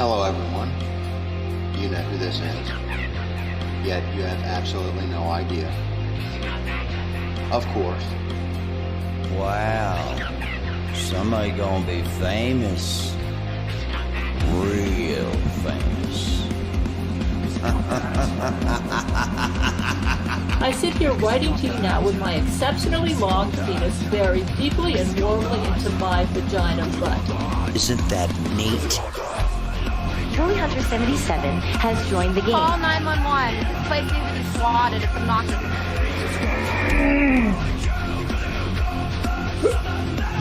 Hello everyone. You know who this is. Yet you have absolutely no idea. Of course. Wow. Somebody gonna be famous. Real famous. I sit here writing to you now with my exceptionally long penis buried deeply and warmly into my vagina butt. Isn't that neat? Tony Hunter 77 has joined the game. Call 911. This place needs to be swatted. It's obnoxious.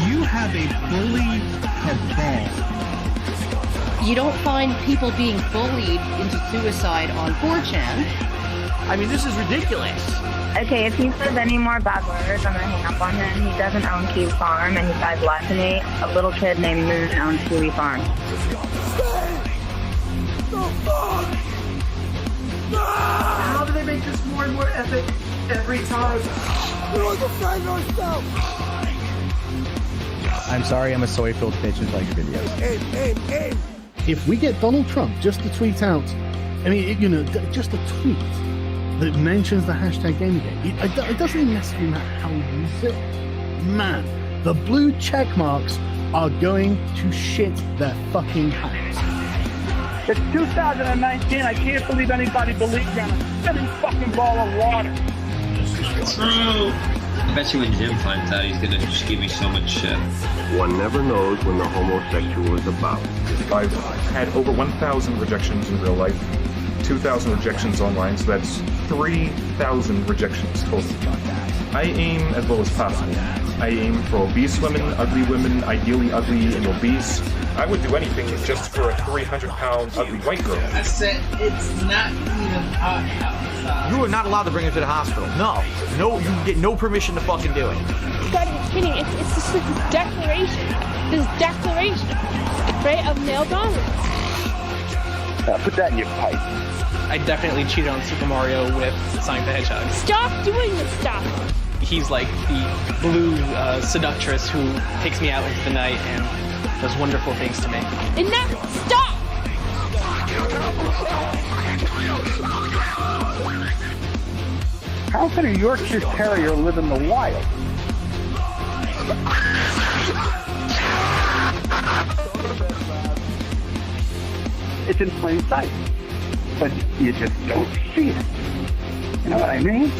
You have a bully cabal. You don't find people being bullied into suicide on 4chan. I mean, this is ridiculous. Okay, if he says any more bad words, I'm gonna hang up on him. He doesn't own Kiwi Farm, and he died less than me. A little kid named Moon owns Kiwi Farm. How do they make this more and more epic every time? We will defend ourselves! I'm sorry, I'm a soy-filled bitch and like your videos. Aim! If we get Donald Trump just to tweet out, I mean, just a tweet that mentions the hashtag Gamergate, it doesn't even necessarily matter how we use it. Man, the blue check marks are going to shit their fucking pants. It's 2019. I can't believe anybody believes in a spinning fucking ball of water. True. I bet you when Jim finds out, he's gonna just give me so much shit. One never knows when the homosexual is about. I've had over 1,000 rejections in real life, 2,000 rejections online, so that's 3,000 rejections total. I aim as low as possible. I aim for obese women, ugly women, ideally ugly and obese. I would do anything just for a 300-pound ugly white girl. I said it's not even hot. You are not allowed to bring her to the hospital. No, you get no permission to fucking do it. You gotta be kidding. It's just like this declaration, right, of male dominance. Put that in your pipe. I definitely cheated on Super Mario with Sonic the Hedgehog. Stop doing this stuff. He's like the blue seductress who takes me out into the night and does wonderful things to me. Enough! Stop! How can a Yorkshire Terrier live in the wild? It's in plain sight, but you just don't see it. You know what I mean?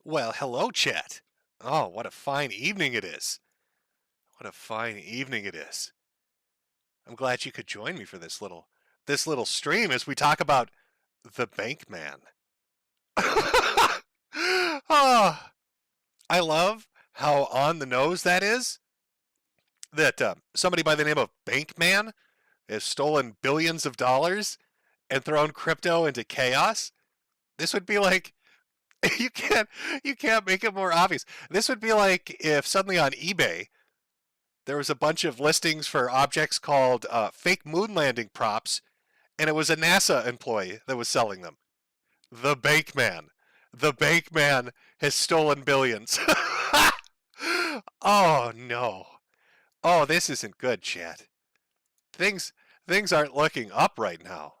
Well, hello, chat. Oh, what a fine evening it is. What a fine evening it is. I'm glad you could join me for this little stream as we talk about the bank man. Oh, I love how on the nose that is. That somebody by the name of Bankman has stolen billions of dollars and thrown crypto into chaos. This would be like you can't make it more obvious. This would be like if suddenly on eBay there was a bunch of listings for objects called fake moon landing props, and it was a NASA employee that was selling them. The Bankman. The Bankman has stolen billions. Oh no. Oh, this isn't good, chat. Things aren't looking up right now.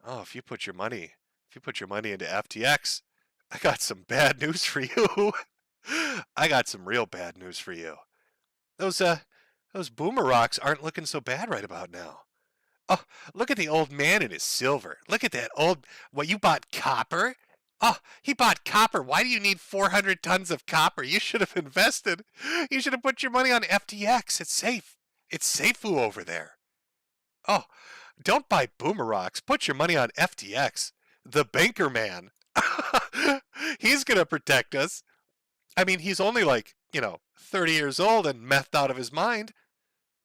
Oh, if you put your money into FTX, I got some bad news for you. I got some real bad news for you. Those boomer rocks aren't looking so bad right about now. Oh, look at the old man in his silver. Look at that old. What, you bought copper? Oh, he bought copper. Why do you need 400 tons of copper? You should have invested. You should have put your money on FTX. It's safe. It's Safu over there. Oh, don't buy boomer rocks. Put your money on FTX. The banker man. He's going to protect us. I mean, he's only like, 30 years old and methed out of his mind.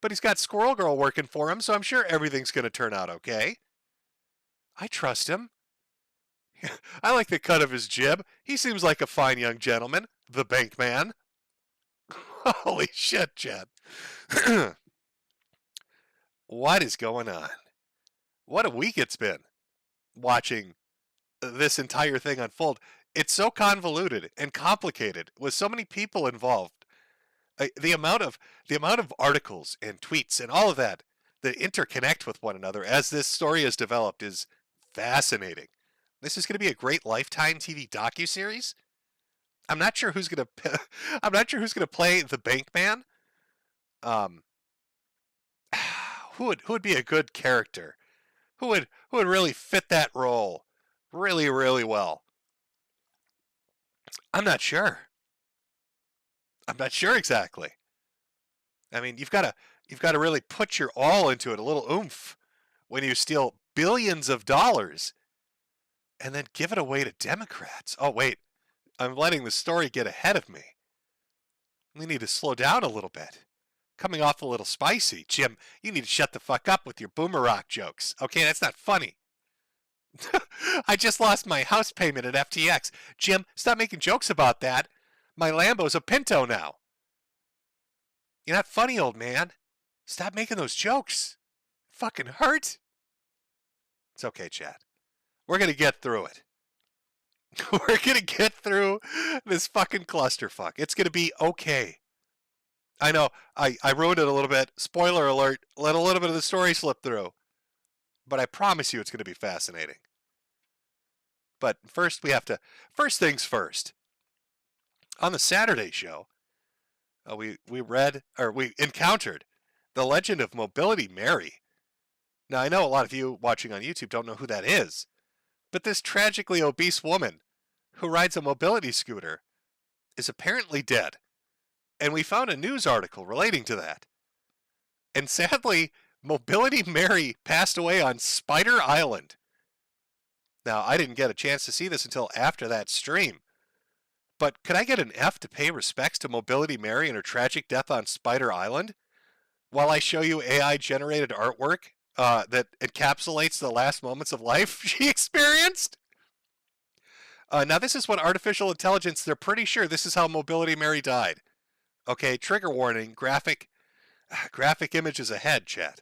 But he's got Squirrel Girl working for him, so I'm sure everything's going to turn out okay. I trust him. I like the cut of his jib. He seems like a fine young gentleman. The bank man. Holy shit, Chad. What is going on? What a week it's been watching this entire thing unfold. It's so convoluted and complicated with so many people involved. The amount of articles and tweets and all of that interconnect with one another as this story is developed is fascinating. This is going to be a great Lifetime TV docuseries. I'm not sure who's going to play the Bankman. Who would be a good character? Who would really fit that role really, really well? I'm not sure. I'm not sure exactly. I mean, you've got to really put your all into it, a little oomph, when you steal billions of dollars and then give it away to Democrats. Oh, wait. I'm letting the story get ahead of me. We need to slow down a little bit. Coming off a little spicy. Jim, you need to shut the fuck up with your boomer rock jokes. Okay, that's not funny. I just lost my house payment at FTX. Jim, stop making jokes about that. My Lambo's a Pinto now. You're not funny, old man. Stop making those jokes. Fucking hurt. It's okay, Chad. We're going to get through it. We're going to get through this fucking clusterfuck. It's going to be okay. I know, I ruined it a little bit. Spoiler alert. Let a little bit of the story slip through. But I promise you it's going to be fascinating. But first things first. On the Saturday show, we encountered the legend of Mobility Mary. Now, I know a lot of you watching on YouTube don't know who that is, but this tragically obese woman who rides a mobility scooter is apparently dead. And we found a news article relating to that. And sadly, Mobility Mary passed away on Spider Island. Now, I didn't get a chance to see this until after that stream. But could I get an F to pay respects to Mobility Mary and her tragic death on Spider Island while I show you AI-generated artwork that encapsulates the last moments of life she experienced? Now, this is what artificial intelligence, they're pretty sure this is how Mobility Mary died. Okay, trigger warning, graphic images ahead, chat.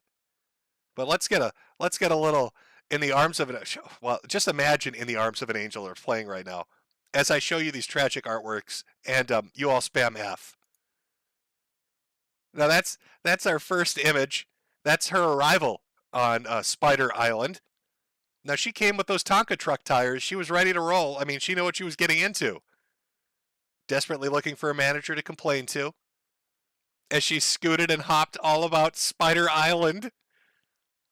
But let's get a little in the arms of just imagine in the arms of an angel are playing right now as I show you these tragic artworks and you all spam F. Now that's our first image. That's her arrival on Spider Island. Now she came with those Tonka truck tires. She was ready to roll. I mean, she knew what she was getting into. Desperately looking for a manager to complain to. As she scooted and hopped all about Spider Island.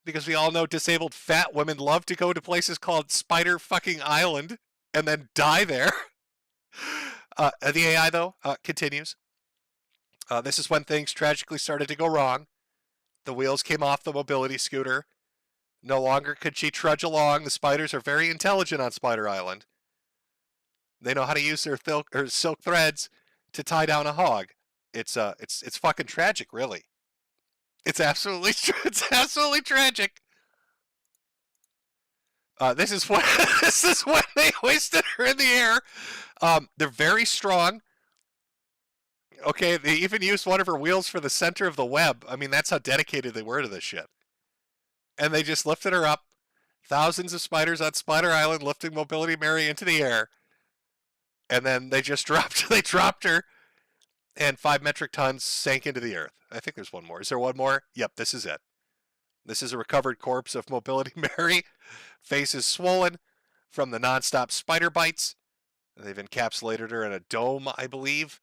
Because we all know disabled fat women love to go to places called Spider fucking Island and then die there. The AI, though, continues. This is when things tragically started to go wrong. The wheels came off the mobility scooter. No longer could she trudge along. The spiders are very intelligent on Spider Island. They know how to use their silk threads to tie down a hog. It's fucking tragic, really. It's absolutely tragic. This is when they hoisted her in the air. They're very strong. Okay, they even used one of her wheels for the center of the web. I mean, that's how dedicated they were to this shit. And they just lifted her up. Thousands of spiders on Spider Island lifting Mobility Mary into the air. And then they just dropped her. And 5 metric tons sank into the earth. I think there's one more. Is there one more? Yep, this is it. This is a recovered corpse of Mobility Mary. Face is swollen from the nonstop spider bites. They've encapsulated her in a dome, I believe.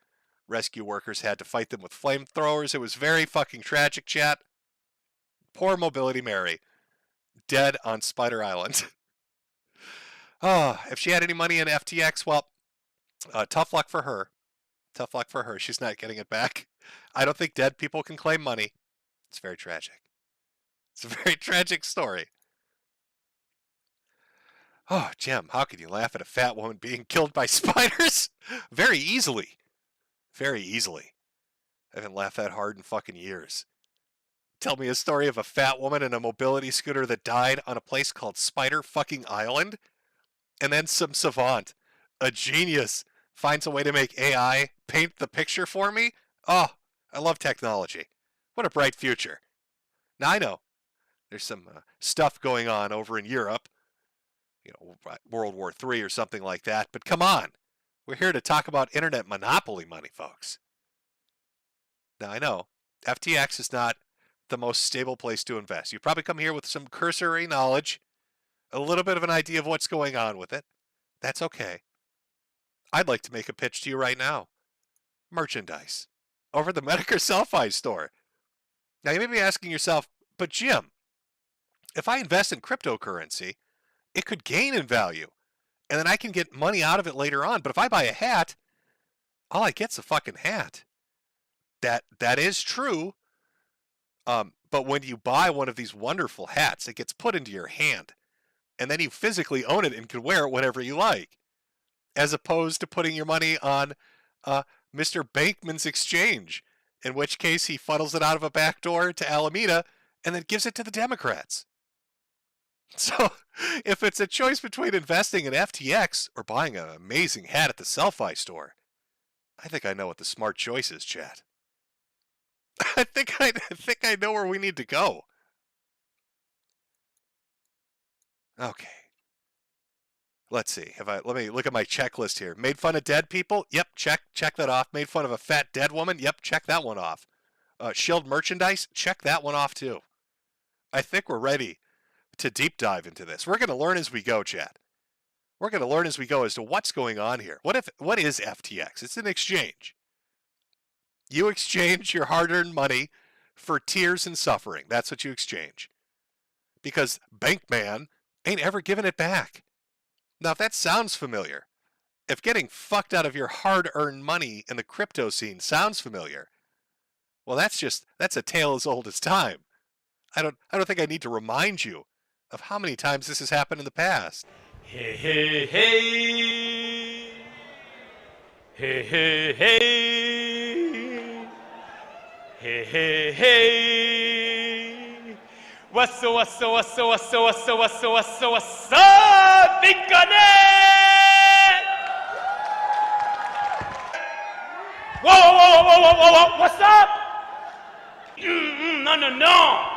Rescue workers had to fight them with flamethrowers. It was very fucking tragic, chat. Poor Mobility Mary. Dead on Spider Island. Oh, if she had any money in FTX, well, tough luck for her. Tough luck for her. She's not getting it back. I don't think dead people can claim money. It's very tragic. It's a very tragic story. Oh, Jim, how could you laugh at a fat woman being killed by spiders? Very easily. Very easily. I haven't laughed that hard in fucking years. Tell me a story of a fat woman in a mobility scooter that died on a place called Spider fucking Island, and then some savant, a genius, finds a way to make AI paint the picture for me. Oh, I love technology. What a bright future. Now I know there's some stuff going on over in Europe, World War III or something like that, but come on. We're here to talk about internet monopoly money, folks. Now I know FTX is not the most stable place to invest. You probably come here with some cursory knowledge, a little bit of an idea of what's going on with it. That's okay. I'd like to make a pitch to you right now. Merchandise. Over the Metokur Selfie store. Now you may be asking yourself, but Jim, if I invest in cryptocurrency, it could gain in value. And then I can get money out of it later on. But if I buy a hat, all I get's a fucking hat. That is true. But when you buy one of these wonderful hats, it gets put into your hand. And then you physically own it and can wear it whenever you like. As opposed to putting your money on Mr. Bankman's exchange, in which case he funnels it out of a back door to Alameda and then gives it to the Democrats. So if it's a choice between investing in FTX or buying an amazing hat at the Selfie store, I think I know what the smart choice is, chat. I think I know where we need to go. Okay. Let's see. Let me look at my checklist here. Made fun of dead people? Yep, check that off. Made fun of a fat dead woman? Yep, check that one off. Shield merchandise? Check that one off too. I think we're ready to deep dive into this. We're going to learn as we go, chat. We're going to learn as we go as to what's going on here. What is FTX? It's an exchange. You exchange your hard-earned money for tears and suffering. That's what you exchange. Because Bankman ain't ever given it back. Now, if that sounds familiar, if getting fucked out of your hard-earned money in the crypto scene sounds familiar, well, that's a tale as old as time. I don't think I need to remind you of how many times this has happened in the past. Hey, hey, hey. Hey, hey, hey. Hey, hey, hey. What's up, big connect? Whoa, what's up? No.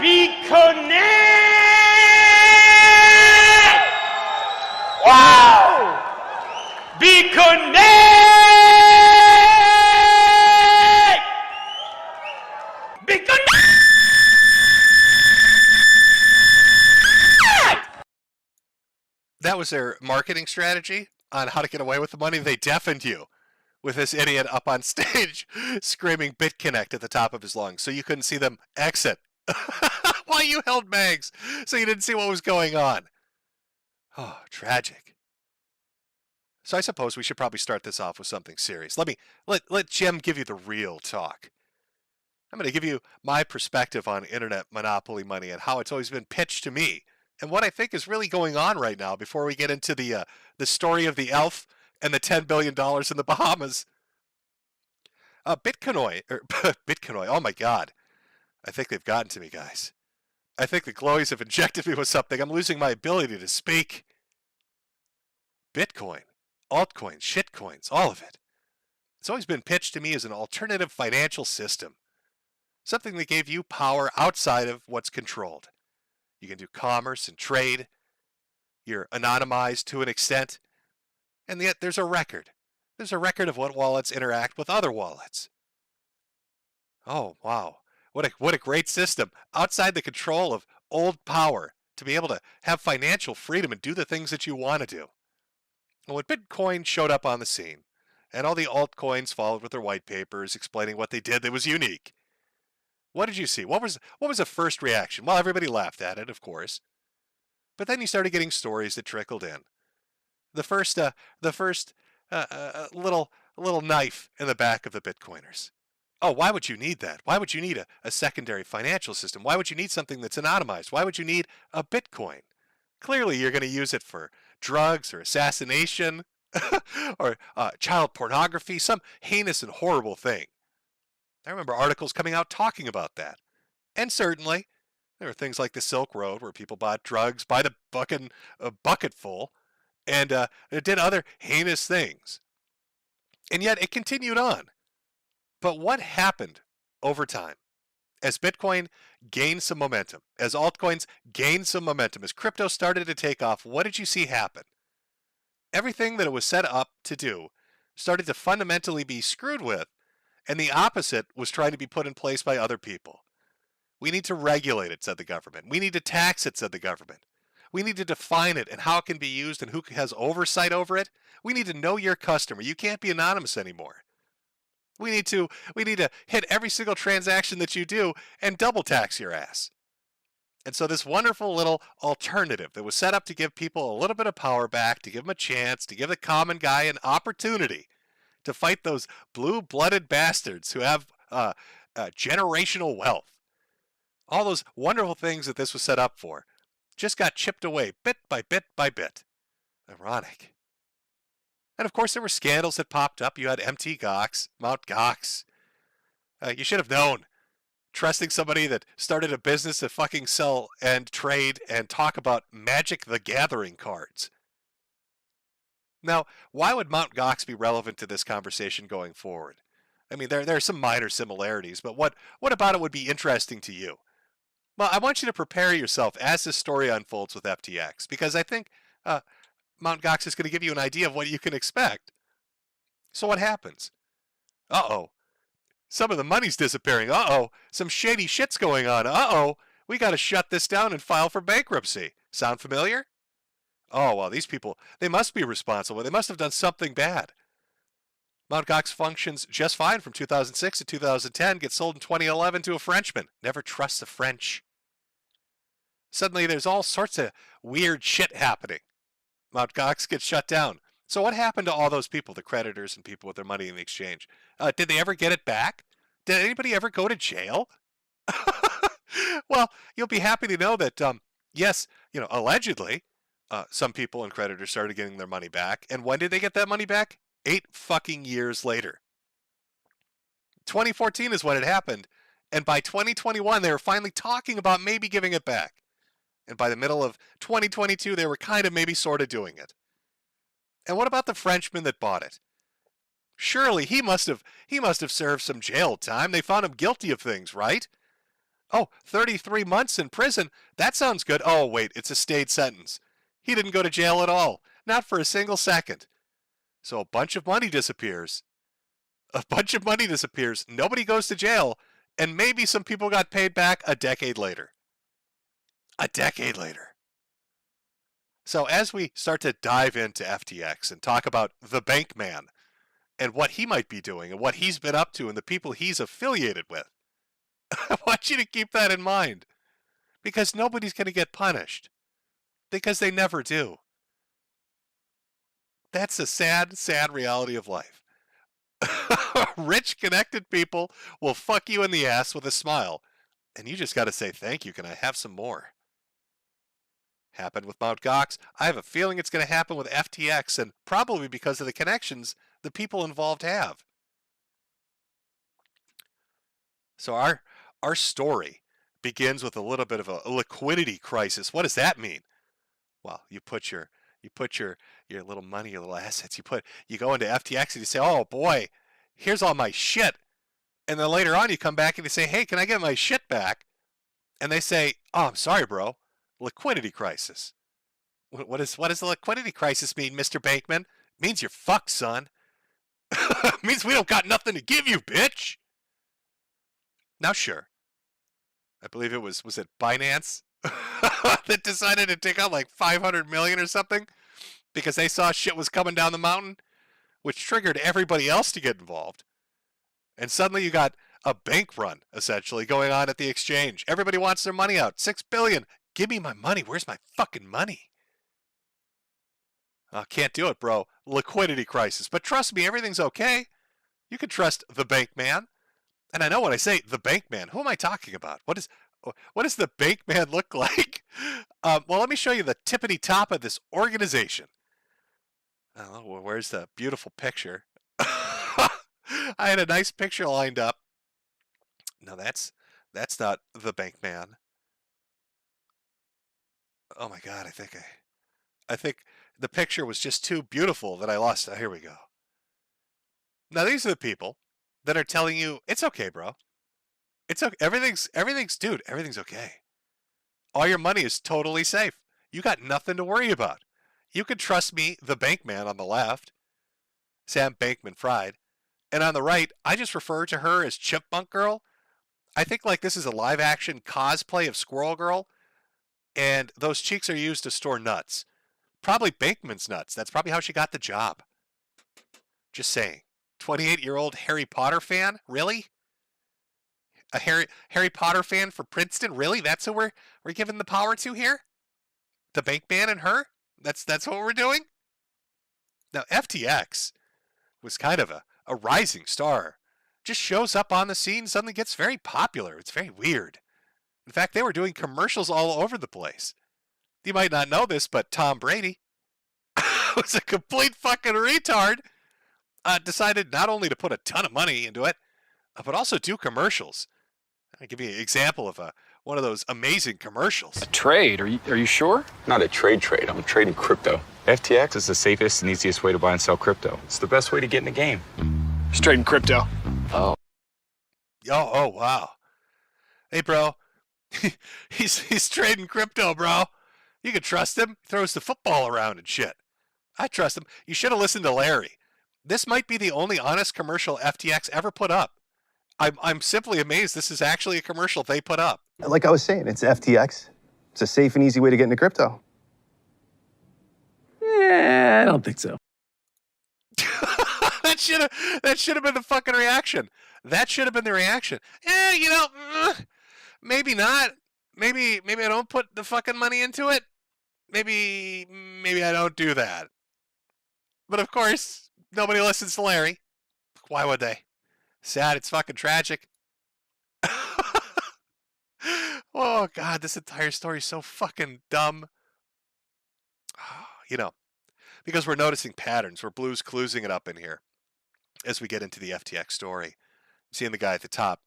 Be connect! Wow! Be connect! Be connect! That was their marketing strategy on how to get away with the money. They deafened you with this idiot up on stage screaming BitConnect at the top of his lungs so you couldn't see them exit. While you held bags so you didn't see what was going on. Oh, tragic. So I suppose we should probably start this off with something serious. Let Jim give you the real talk. I'm going to give you my perspective on internet monopoly money and how it's always been pitched to me, and what I think is really going on right now before we get into the story of the elf and the $10 billion in the Bahamas. Bitcoin. Oh my God. I think they've gotten to me, guys. I think the glowies have injected me with something. I'm losing my ability to speak. Bitcoin, altcoins, shitcoins, all of it. It's always been pitched to me as an alternative financial system. Something that gave you power outside of what's controlled. You can do commerce and trade. You're anonymized to an extent. And yet there's a record. There's a record of what wallets interact with other wallets. Oh, wow. What a great system. Outside the control of old power to be able to have financial freedom and do the things that you want to do. And when Bitcoin showed up on the scene, and all the altcoins followed with their white papers explaining what they did that was unique, what did you see? What was the first reaction? Well, everybody laughed at it, of course. But then you started getting stories that trickled in. The first little knife in the back of the Bitcoiners. Oh, why would you need that? Why would you need a secondary financial system? Why would you need something that's anonymized? Why would you need a Bitcoin? Clearly, you're going to use it for drugs or assassination or child pornography, some heinous and horrible thing. I remember articles coming out talking about that. And certainly, there were things like the Silk Road where people bought drugs by the bucketful and did other heinous things. And yet it continued on. But what happened over time? As Bitcoin gained some momentum, as altcoins gained some momentum, as crypto started to take off, what did you see happen? Everything that it was set up to do started to fundamentally be screwed with, and the opposite was trying to be put in place by other people. We need to regulate it, said the government. We need to tax it, said the government. We need to define it and how it can be used and who has oversight over it. We need to know your customer. You can't be anonymous anymore. We need to hit every single transaction that you do and double tax your ass. And so this wonderful little alternative that was set up to give people a little bit of power back, to give them a chance, to give the common guy an opportunity to fight those blue-blooded bastards who have generational wealth. All those wonderful things that this was set up for just got chipped away bit by bit by bit. Ironic. And of course, there were scandals that popped up. You had Mt. Gox. You should have known. Trusting somebody that started a business to fucking sell and trade and talk about Magic the Gathering cards. Now, why would Mt. Gox be relevant to this conversation going forward? I mean, there are some minor similarities, but what about it would be interesting to you? Well, I want you to prepare yourself as this story unfolds with FTX, because I think Mt. Gox is going to give you an idea of what you can expect. So what happens? Uh-oh. Some of the money's disappearing. Uh-oh. Some shady shit's going on. Uh-oh. We got to shut this down and file for bankruptcy. Sound familiar? Oh, well, these people, they must be responsible. They must have done something bad. Mt. Gox functions just fine from 2006 to 2010, gets sold in 2011 to a Frenchman. Never trust the French. Suddenly, there's all sorts of weird shit happening. Mt. Gox gets shut down. So what happened to all those people, the creditors and people with their money in the exchange? Did they ever get it back? Did anybody ever go to jail? Well, you'll be happy to know that, yes, allegedly, some people and creditors started getting their money back. And when did they get that money back? 8 fucking years later. 2014 is when it happened. And by 2021, they were finally talking about maybe giving it back. And by the middle of 2022, they were kind of maybe sort of doing it. And what about the Frenchman that bought it? Surely he must have served some jail time. They found him guilty of things, right? Oh, 33 months in prison. That sounds good. Oh, wait, it's a stayed sentence. He didn't go to jail at all. Not for a single second. So a bunch of money disappears. Nobody goes to jail. And maybe some people got paid back a decade later. So as we start to dive into FTX and talk about the bank man and what he might be doing and what he's been up to and the people he's affiliated with, I want you to keep that in mind, because nobody's going to get punished, because they never do. That's a sad, sad reality of life. Rich, connected people will fuck you in the ass with a smile. And you just got to say, thank you. Can I have some more? Happened with Mt. Gox. I have a feeling it's going to happen with FTX, and probably because of the connections the people involved have. So our story begins with a little bit of a liquidity crisis. What does that mean? Well, you put your little money, your little assets, you go into FTX and you say, oh boy, here's all my shit. And then later on you come back and you say, hey, can I get my shit back? And they say, oh, I'm sorry, bro. Liquidity crisis. What does a liquidity crisis mean, Mr. Bankman? It means you're fucked, son. It means we don't got nothing to give you, bitch. Now, sure. I believe was it Binance that decided to take out like 500 million or something because they saw shit was coming down the mountain, which triggered everybody else to get involved. And suddenly you got a bank run essentially going on at the exchange. Everybody wants their money out. 6 billion. Give me my money. Where's my fucking money? Can't do it, bro. Liquidity crisis. But trust me, everything's okay. You can trust the bank man. And I know when I say the bank man, who am I talking about? What does the bank man look like? Well, let me show you the tippity top of this organization. Oh, where's the beautiful picture? I had a nice picture lined up. No, that's not the bank man. Oh my God, I think the picture was just too beautiful that I lost it. Here we go. Now these are the people that are telling you it's okay, bro. It's okay. Everything's okay. All your money is totally safe. You got nothing to worry about. You can trust me, the bank man on the left, Sam Bankman-Fried, and on the right, I just refer to her as Chipmunk Girl. I think like this is a live action cosplay of Squirrel Girl, and those cheeks are used to store nuts. Probably Bankman's nuts. That's probably how she got the job. Just saying. 28-year-old Harry Potter fan? Really? A Harry Potter fan for Princeton? Really? That's who we're giving the power to here? The bank man and her? That's what we're doing? Now, FTX was kind of a rising star. Just shows up on the scene, suddenly gets very popular. It's very weird. In fact, they were doing commercials all over the place. You might not know this, but Tom Brady was a complete fucking retard. Decided not only to put a ton of money into it, but also do commercials. I'll give you an example of one of those amazing commercials. A trade? Are you sure? Not a trade. I'm trading crypto. FTX is the safest and easiest way to buy and sell crypto. It's the best way to get in the game. He's trading crypto. Oh. Oh, wow. Hey, bro. he's trading crypto, bro. You can trust him. He throws the football around and shit. I trust him. You should have listened to Larry. This might be the only honest commercial FTX ever put up. I'm simply amazed this is actually a commercial they put up. Like I was saying, it's FTX. It's a safe and easy way to get into crypto. Yeah, I don't think so. That should have been the fucking reaction. That should have been the reaction. Maybe not. Maybe I don't put the fucking money into it. Maybe I don't do that. But of course, nobody listens to Larry. Why would they? Sad. It's fucking tragic. Oh God, this entire story is so fucking dumb. Because we're noticing patterns. We're Blues Cluesing it up in here as we get into the FTX story. Seeing the guy at the top.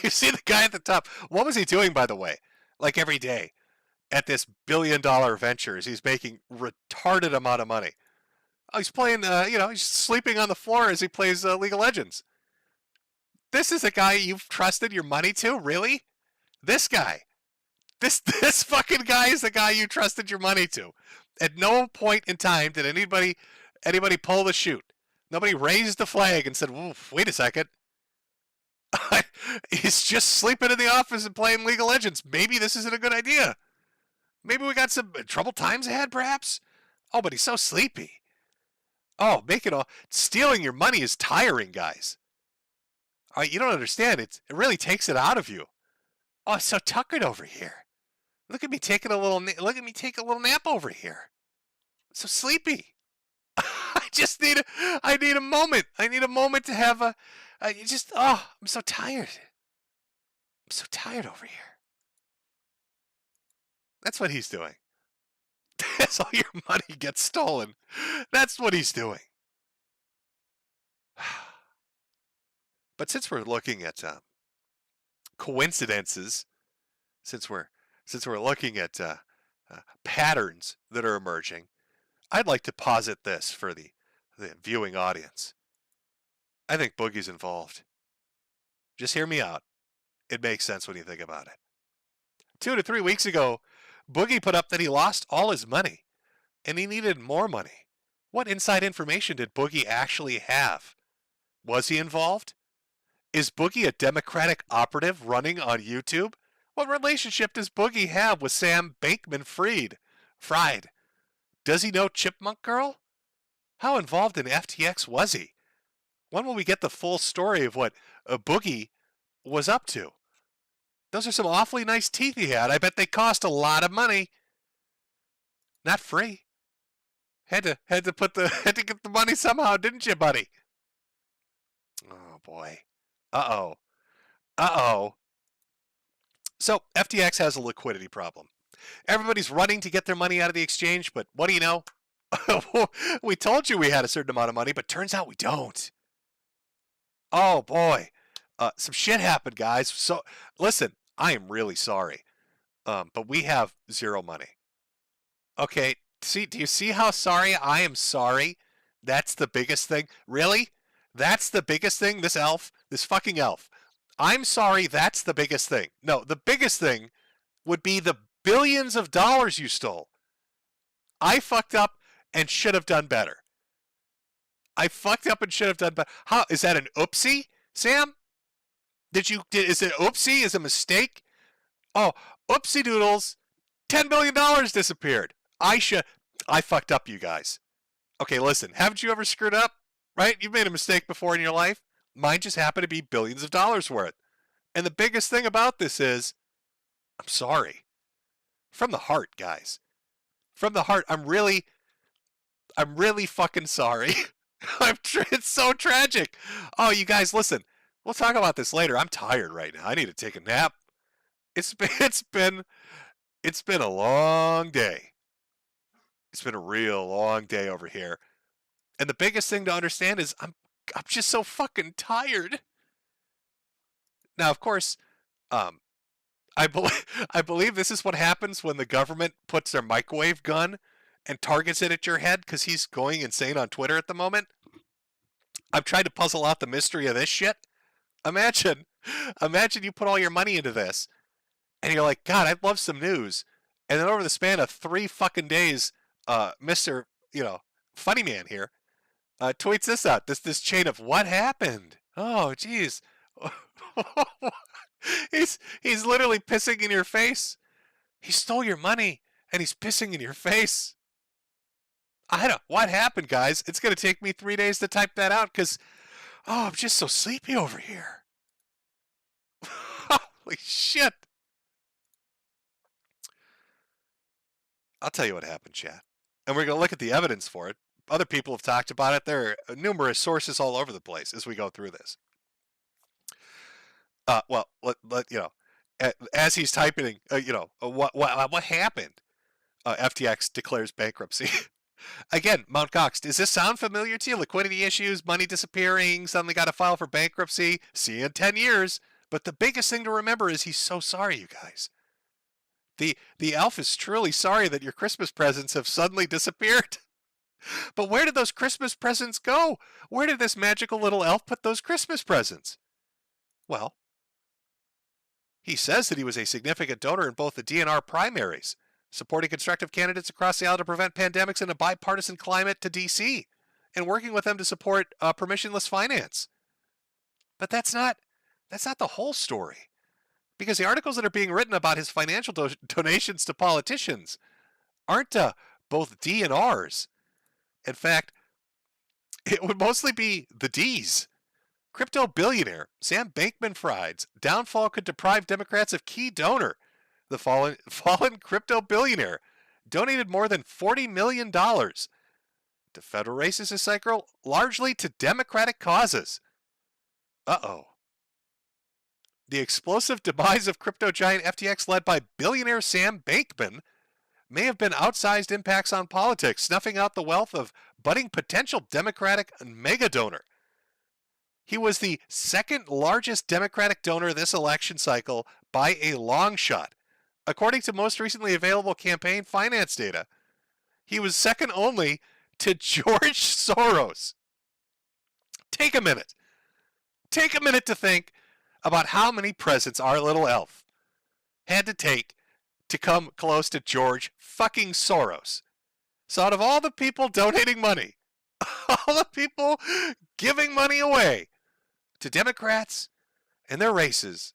You see the guy at the top. What was he doing, by the way? Like every day at this billion-dollar ventures, he's making retarded amount of money. Oh, he's playing, he's sleeping on the floor as he plays League of Legends. This is a guy you've trusted your money to? Really? This guy. This fucking guy is the guy you trusted your money to. At no point in time did anybody pull the chute. Nobody raised the flag and said, wait a second. He's just sleeping in the office and playing League of Legends. Maybe this isn't a good idea. Maybe we got some troubled times ahead, perhaps? Oh, but he's so sleepy. Oh, stealing your money is tiring, guys. You don't understand. It really takes it out of you. Oh, I'm so tuckered over here. Look at me taking a little nap over here. I'm so sleepy. I need a moment. I need a moment to have I'm so tired. I'm so tired over here. That's what he's doing. That's all your money gets stolen. That's what he's doing. But since we're looking at coincidences, since we're looking at patterns that are emerging, I'd like to posit this for the viewing audience. I think Boogie's involved. Just hear me out. It makes sense when you think about it. 2 to 3 weeks ago, Boogie put up that he lost all his money, and he needed more money. What inside information did Boogie actually have? Was he involved? Is Boogie a Democratic operative running on YouTube? What relationship does Boogie have with Sam Bankman-Fried? Does he know Chipmunk Girl? How involved in FTX was he? When will we get the full story of what Boogie was up to? Those are some awfully nice teeth he had. I bet they cost a lot of money. Not free. Had to get the money somehow, didn't you, buddy? Oh boy. Uh-oh. So FTX has a liquidity problem. Everybody's running to get their money out of the exchange, but what do you know? We told you we had a certain amount of money, but turns out we don't. Oh boy. Some shit happened, guys. So listen, I am really sorry. But we have zero money. Okay, do you see how sorry I am sorry? That's the biggest thing. Really? That's the biggest thing? This fucking elf. I'm sorry, that's the biggest thing. No, the biggest thing would be the billions of dollars you stole. I fucked up and should have done better. How is that an oopsie, Sam? Is it oopsie? Is it a mistake? Oh, oopsie doodles. $10 billion disappeared. I fucked up, you guys. Okay, listen, haven't you ever screwed up? Right? You've made a mistake before in your life. Mine just happened to be billions of dollars worth. And the biggest thing about this is, I'm sorry. From the heart, guys. From the heart, I'm really fucking sorry. It's so tragic. Oh, you guys, listen. We'll talk about this later. I'm tired right now. I need to take a nap. It's been a long day. It's been a real long day over here. And the biggest thing to understand is I'm just so fucking tired. Now, of course, I believe this is what happens when the government puts their microwave gun and targets it at your head because he's going insane on Twitter at the moment. I'm trying to puzzle out the mystery of this shit. Imagine you put all your money into this and you're like, God, I'd love some news. And then over the span of 3 fucking days, Mr. Funny Man here tweets this out. This chain of what happened. Oh, geez. He's literally pissing in your face. He stole your money and he's pissing in your face. What happened, guys? It's going to take me 3 days to type that out because, I'm just so sleepy over here. Holy shit. I'll tell you what happened, chat. And we're going to look at the evidence for it. Other people have talked about it. There are numerous sources all over the place as we go through this. As he's typing, what happened? FTX declares bankruptcy. Again, Mount Cox, does this sound familiar to you? Liquidity issues, money disappearing, suddenly got to file for bankruptcy. See you in 10 years. But the biggest thing to remember is he's so sorry, you guys. The elf is truly sorry that your Christmas presents have suddenly disappeared. But where did those Christmas presents go? Where did this magical little elf put those Christmas presents? Well, he says that he was a significant donor in both the DNR primaries, supporting constructive candidates across the aisle to prevent pandemics in a bipartisan climate to D.C., and working with them to support permissionless finance. But that's not the whole story. Because the articles that are being written about his financial donations to politicians aren't both D and R's. In fact, it would mostly be the D's. Crypto billionaire Sam Bankman-Fried's downfall could deprive Democrats of key donor. The fallen crypto billionaire donated more than $40 million to federal races this cycle, largely to Democratic causes. Uh-oh. The explosive demise of crypto giant FTX led by billionaire Sam Bankman may have been outsized impacts on politics, snuffing out the wealth of budding potential Democratic mega donor. He was the second largest Democratic donor this election cycle by a long shot. According to most recently available campaign finance data, he was second only to George Soros. Take a minute. Take a minute to think about how many presents our little elf had to take to come close to George fucking Soros. So out of all the people donating money, all the people giving money away to Democrats and their races,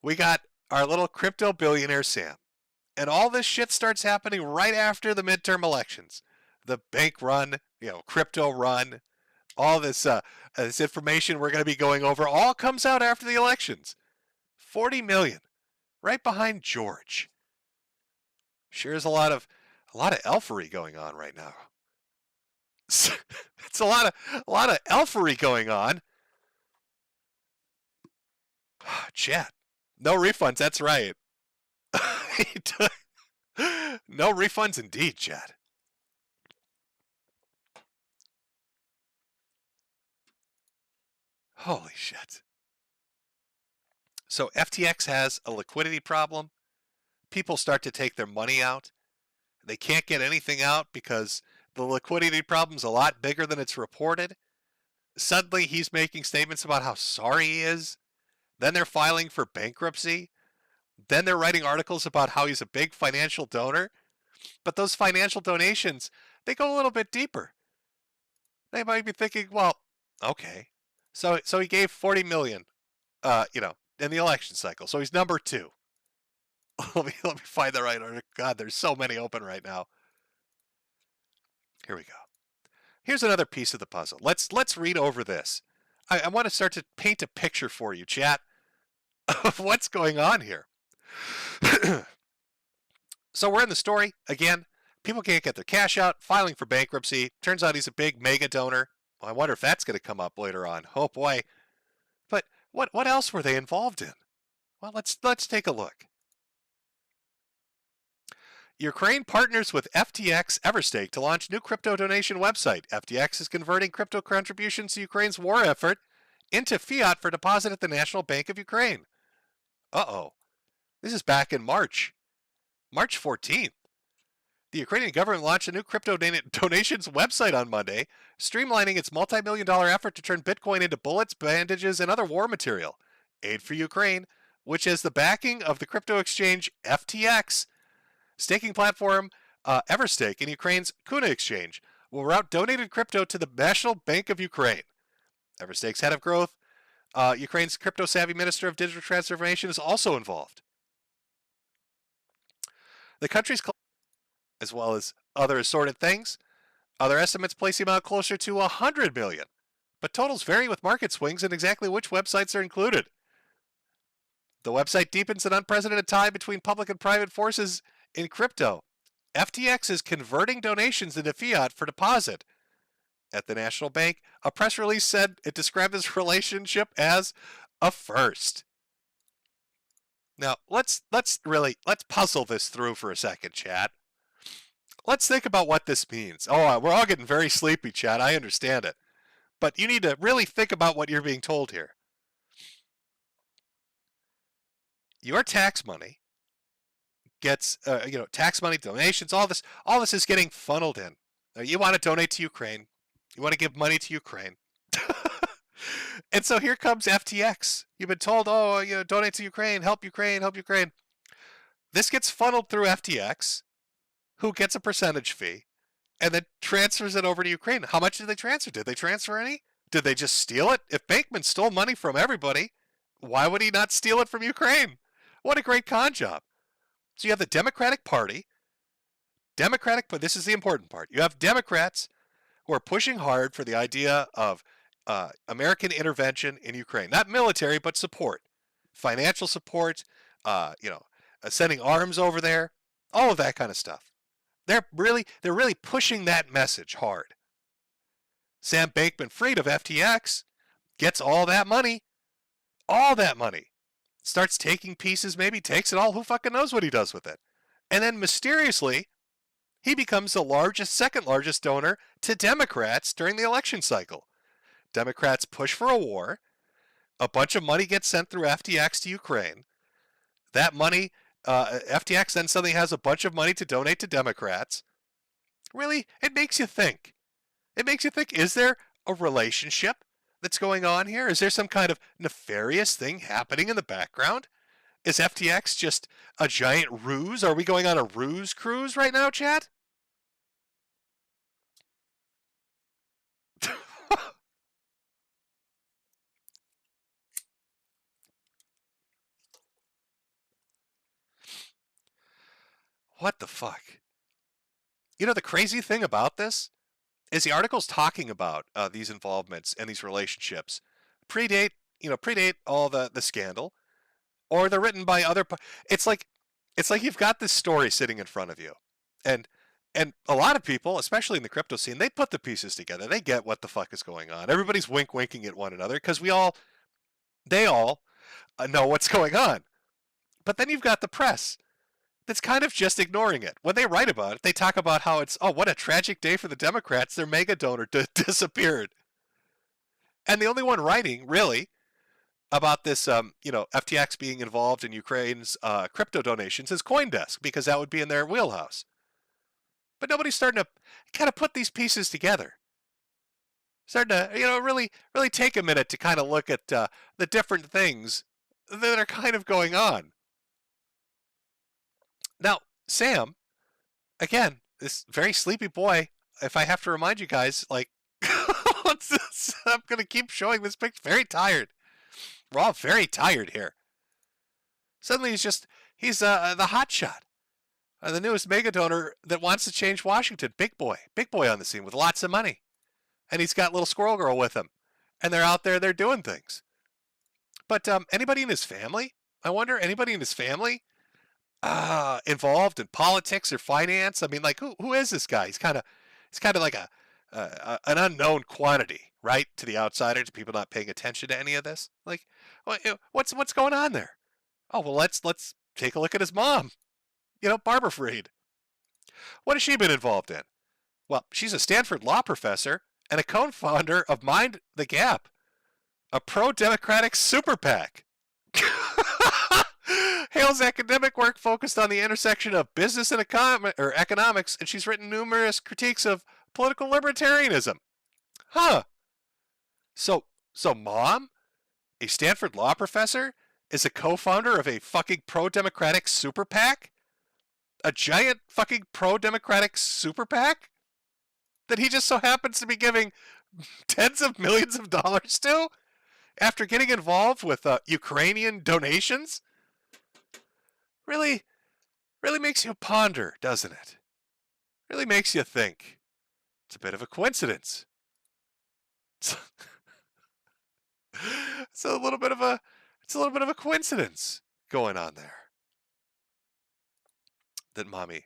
we got our little crypto billionaire Sam. And all this shit starts happening right after the midterm elections. The bank run, crypto run, all this information we're going to be going over all comes out after the elections. 40 million, right behind George. Sure is a lot of elfery going on right now. It's a lot of elfery going on. Chat. No refunds, that's right. No refunds indeed, chat. Holy shit. So FTX has a liquidity problem. People start to take their money out. They can't get anything out because the liquidity problem's a lot bigger than it's reported. Suddenly he's making statements about how sorry he is. Then they're filing for bankruptcy. Then they're writing articles about how he's a big financial donor. But those financial donations, they go a little bit deeper. They might be thinking, well, okay. So he gave 40 million, in the election cycle. So he's number 2. let me find the right article. God, there's so many open right now. Here we go. Here's another piece of the puzzle. Let's read over this. I want to start to paint a picture for you, chat, of what's going on here. So we're in the story. Again, people can't get their cash out, filing for bankruptcy. Turns out he's a big mega donor. Well, I wonder if that's going to come up later on. Oh boy. But what else were they involved in? Well, let's take a look. Ukraine partners with FTX Everstake to launch new crypto donation website. FTX is converting crypto contributions to Ukraine's war effort into fiat for deposit at the National Bank of Ukraine. Uh-oh. This is back in March 14th. The Ukrainian government launched a new crypto donations website on Monday, streamlining its multi-million-dollar effort to turn Bitcoin into bullets, bandages, and other war material. Aid for Ukraine, which has the backing of the crypto exchange FTX, staking platform Everstake, and Ukraine's Kuna exchange, will route donated crypto to the National Bank of Ukraine. Everstake's head of growth, Ukraine's crypto-savvy Minister of Digital Transformation, is also involved. The country's, as well as other assorted things, other estimates place the amount closer to 100 million, but totals vary with market swings and exactly which websites are included. The website deepens an unprecedented tie between public and private forces in crypto. FTX is converting donations into fiat for deposit at the National Bank. A press release said it described this relationship as a first. Now, let's puzzle this through for a second, chat. Let's think about what this means. Oh, we're all getting very sleepy, chat. I understand it. But you need to really think about what you're being told here. Your tax money gets, tax money, donations, all this is getting funneled in. Now, you want to donate to Ukraine. You want to give money to Ukraine. And so here comes FTX. You've been told, donate to Ukraine, help Ukraine, help Ukraine. This gets funneled through FTX, who gets a percentage fee, and then transfers it over to Ukraine. How much did they transfer? Did they transfer any? Did they just steal it? If Bankman stole money from everybody, why would he not steal it from Ukraine? What a great con job. So you have the Democratic Party. But this is the important part. You have Democrats who are pushing hard for the idea of American intervention in Ukraine. Not military, but support. Financial support, sending arms over there, all of that kind of stuff. They're really pushing that message hard. Sam Bankman-Fried of FTX gets all that money, starts taking pieces, maybe takes it all, who fucking knows what he does with it. And then mysteriously, he becomes the second largest donor to Democrats during the election cycle. Democrats push for a war. A bunch of money gets sent through FTX to Ukraine. That money, FTX then suddenly has a bunch of money to donate to Democrats. Really, it makes you think. Is there a relationship that's going on here? Is there some kind of nefarious thing happening in the background? Is FTX just a giant ruse? Are we going on a ruse cruise right now, chat? What the fuck? You know, the crazy thing about this is the articles talking about these involvements and these relationships predate all the scandal, or they're written by other. It's like you've got this story sitting in front of you, and a lot of people, especially in the crypto scene, they put the pieces together. They get what the fuck is going on. Everybody's winking at one another because they all know what's going on. But then you've got the press that's kind of just ignoring it. When they write about it, they talk about how it's, oh, what a tragic day for the Democrats. Their mega donor disappeared. And the only one writing, really, about this, FTX being involved in Ukraine's crypto donations is CoinDesk, because that would be in their wheelhouse. But nobody's starting to kind of put these pieces together. Starting to, really take a minute to kind of look at the different things that are kind of going on. Now, Sam, again, this very sleepy boy, if I have to remind you guys, like, what's this? I'm going to keep showing this picture. Very tired. We're all very tired here. Suddenly he's the hotshot. The newest mega donor that wants to change Washington. Big boy on the scene with lots of money. And he's got little squirrel girl with him. And they're out there, they're doing things. But anybody in his family? I wonder, anybody in his family involved in politics or finance? I mean, like, who is this guy? He's kind of like an unknown quantity, right? To the outsider, to people not paying attention to any of this. Like, what's going on there? Oh, well, let's take a look at his mom. Barbara Fried. What has she been involved in? Well, she's a Stanford law professor and a co-founder of Mind the Gap, a pro-democratic super PAC. Hale's academic work focused on the intersection of business and economics, and she's written numerous critiques of political libertarianism. Huh. So Mom, a Stanford law professor, is a co-founder of a fucking pro-democratic super PAC? A giant fucking pro-democratic super PAC? That he just so happens to be giving tens of millions of dollars to? After getting involved with Ukrainian donations? Really makes you ponder, doesn't it? Really makes you think. It's a bit of a coincidence. It's a little bit of a coincidence going on there. That mommy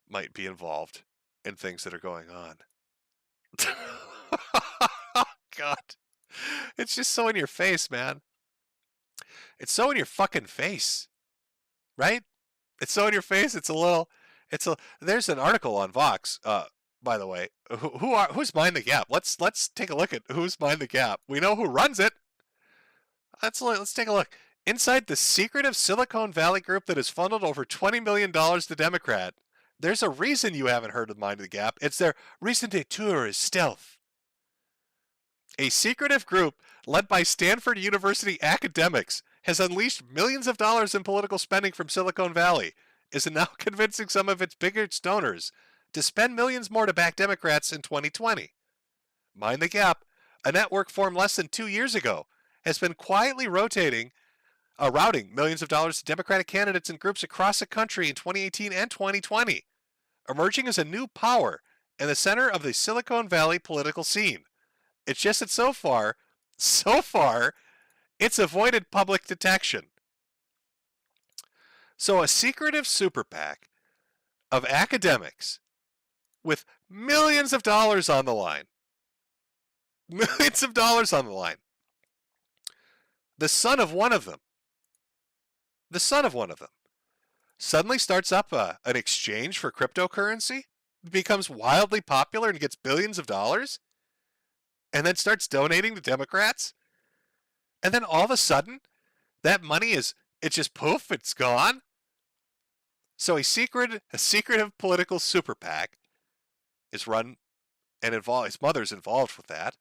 might be involved in things that are going on. Oh, God. It's just so in your face, man. It's so in your fucking face. Right? It's so in your face. There's an article on Vox, by the way. Who's Mind the Gap? Let's take a look at who's Mind the Gap. We know who runs it. Let's take a look. Inside the secretive Silicon Valley group that has funneled over $20 million to Democrat, there's a reason you haven't heard of Mind the Gap. It's their recent detour is stealth. A secretive group led by Stanford University academics has unleashed millions of dollars in political spending from Silicon Valley, is now convincing some of its biggest donors to spend millions more to back Democrats in 2020. Mind the Gap, a network formed less than 2 years ago, has been quietly routing millions of dollars to Democratic candidates and groups across the country in 2018 and 2020, emerging as a new power in the center of the Silicon Valley political scene. It's just that so far, it's avoided public detection. So a secretive super PAC of academics with millions of dollars on the line Millions of dollars on the line. The son of one of them, suddenly starts up an exchange for cryptocurrency, becomes wildly popular and gets billions of dollars, and then starts donating to Democrats. And then all of a sudden, that money it's just poof, it's gone. So a secretive political super PAC is run and his mother's involved with that.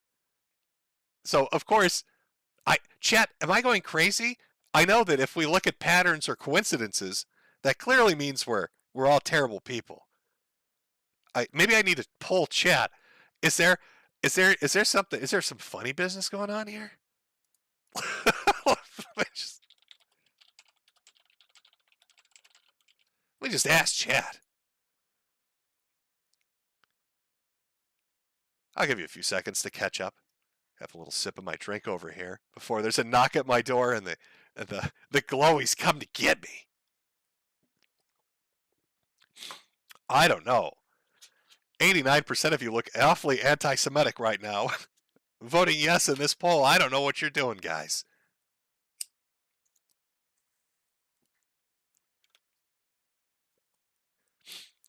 So of course, chat, am I going crazy? I know that if we look at patterns or coincidences, that clearly means we're all terrible people. Maybe I need to poll chat. Is there some funny business going on here? Let me just ask chat. I'll give you a few seconds to catch up. Have a little sip of my drink over here before there's a knock at my door and the glowies come to get me. I don't know. 89% of you look awfully anti-Semitic right now. Voting yes in this poll. I don't know what you're doing, guys.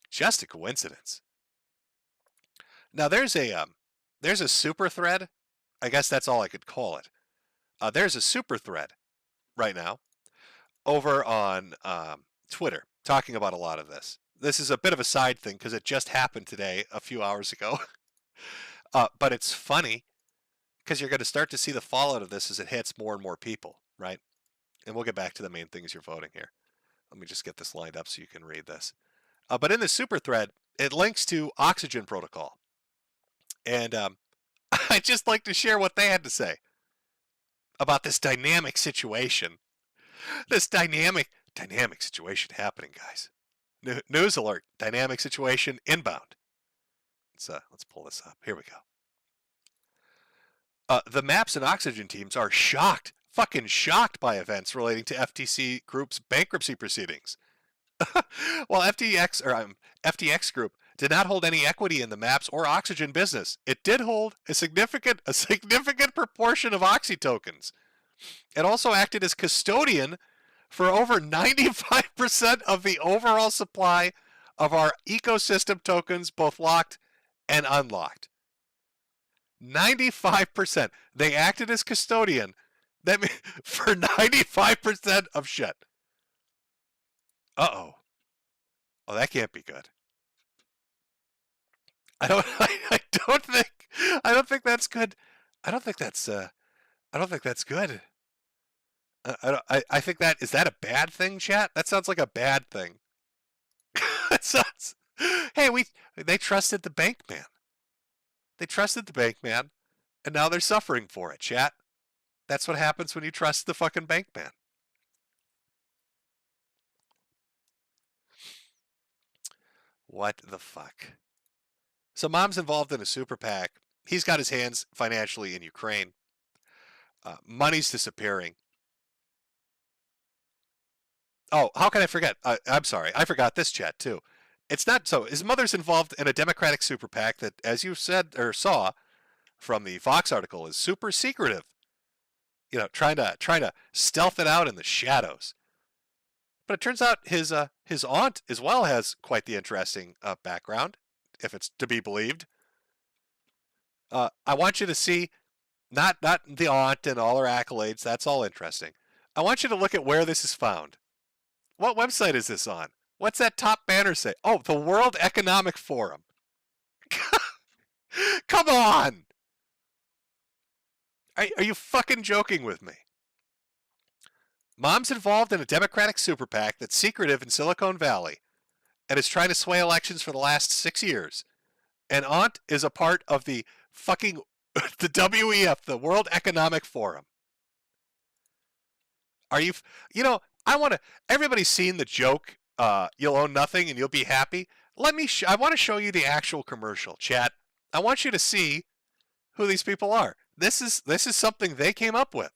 Just a coincidence. Now there's a super thread. I guess that's all I could call it. There's a super thread right now over on Twitter talking about a lot of this. This is a bit of a side thing because it just happened today, a few hours ago. But it's funny because you're going to start to see the fallout of this as it hits more and more people, right? And we'll get back to the main things you're voting here. Let me just get this lined up so you can read this. But in the super thread, it links to Oxygen Protocol. And I'd just like to share what they had to say about this dynamic situation. This dynamic situation happening, guys. News alert, dynamic situation inbound. Let's pull this up. Here we go. The MAPS and Oxygen teams are fucking shocked by events relating to FTC Group's bankruptcy proceedings. While FTX Group did not hold any equity in the MAPS or Oxygen business, it did hold a significant proportion of Oxy tokens. It also acted as custodian for over 95% of the overall supply of our ecosystem tokens, both locked and unlocked. 95%. They acted as custodian for 95% of shit. Uh-oh. Oh, that can't be good. I don't think that's good. I don't think that's good. I think is that a bad thing, chat? That sounds like a bad thing. Hey, they trusted the bank man. They trusted the bank man, and now they're suffering for it, chat. That's what happens when you trust the fucking bank man. What the fuck? So mom's involved in a super PAC. He's got his hands financially in Ukraine. Money's disappearing. Oh, how can I forget? I'm sorry. I forgot this chat too. It's not so. His mother's involved in a Democratic super PAC that, as you said or saw from the Fox article, is super secretive. You know, trying to stealth it out in the shadows. But it turns out his aunt as well has quite the interesting background, if it's to be believed. I want you to see not the aunt and all her accolades. That's all interesting. I want you to look at where this is found. What website is this on? What's that top banner say? Oh, the World Economic Forum. Come on! Are you fucking joking with me? Mom's involved in a Democratic super PAC that's secretive in Silicon Valley and is trying to sway elections for the last 6 years. And aunt is a part of the fucking the WEF, the World Economic Forum. Are you know, everybody's seen the joke, you'll own nothing and you'll be happy. I want to show you the actual commercial, chat. I want you to see who these people are. This is something they came up with.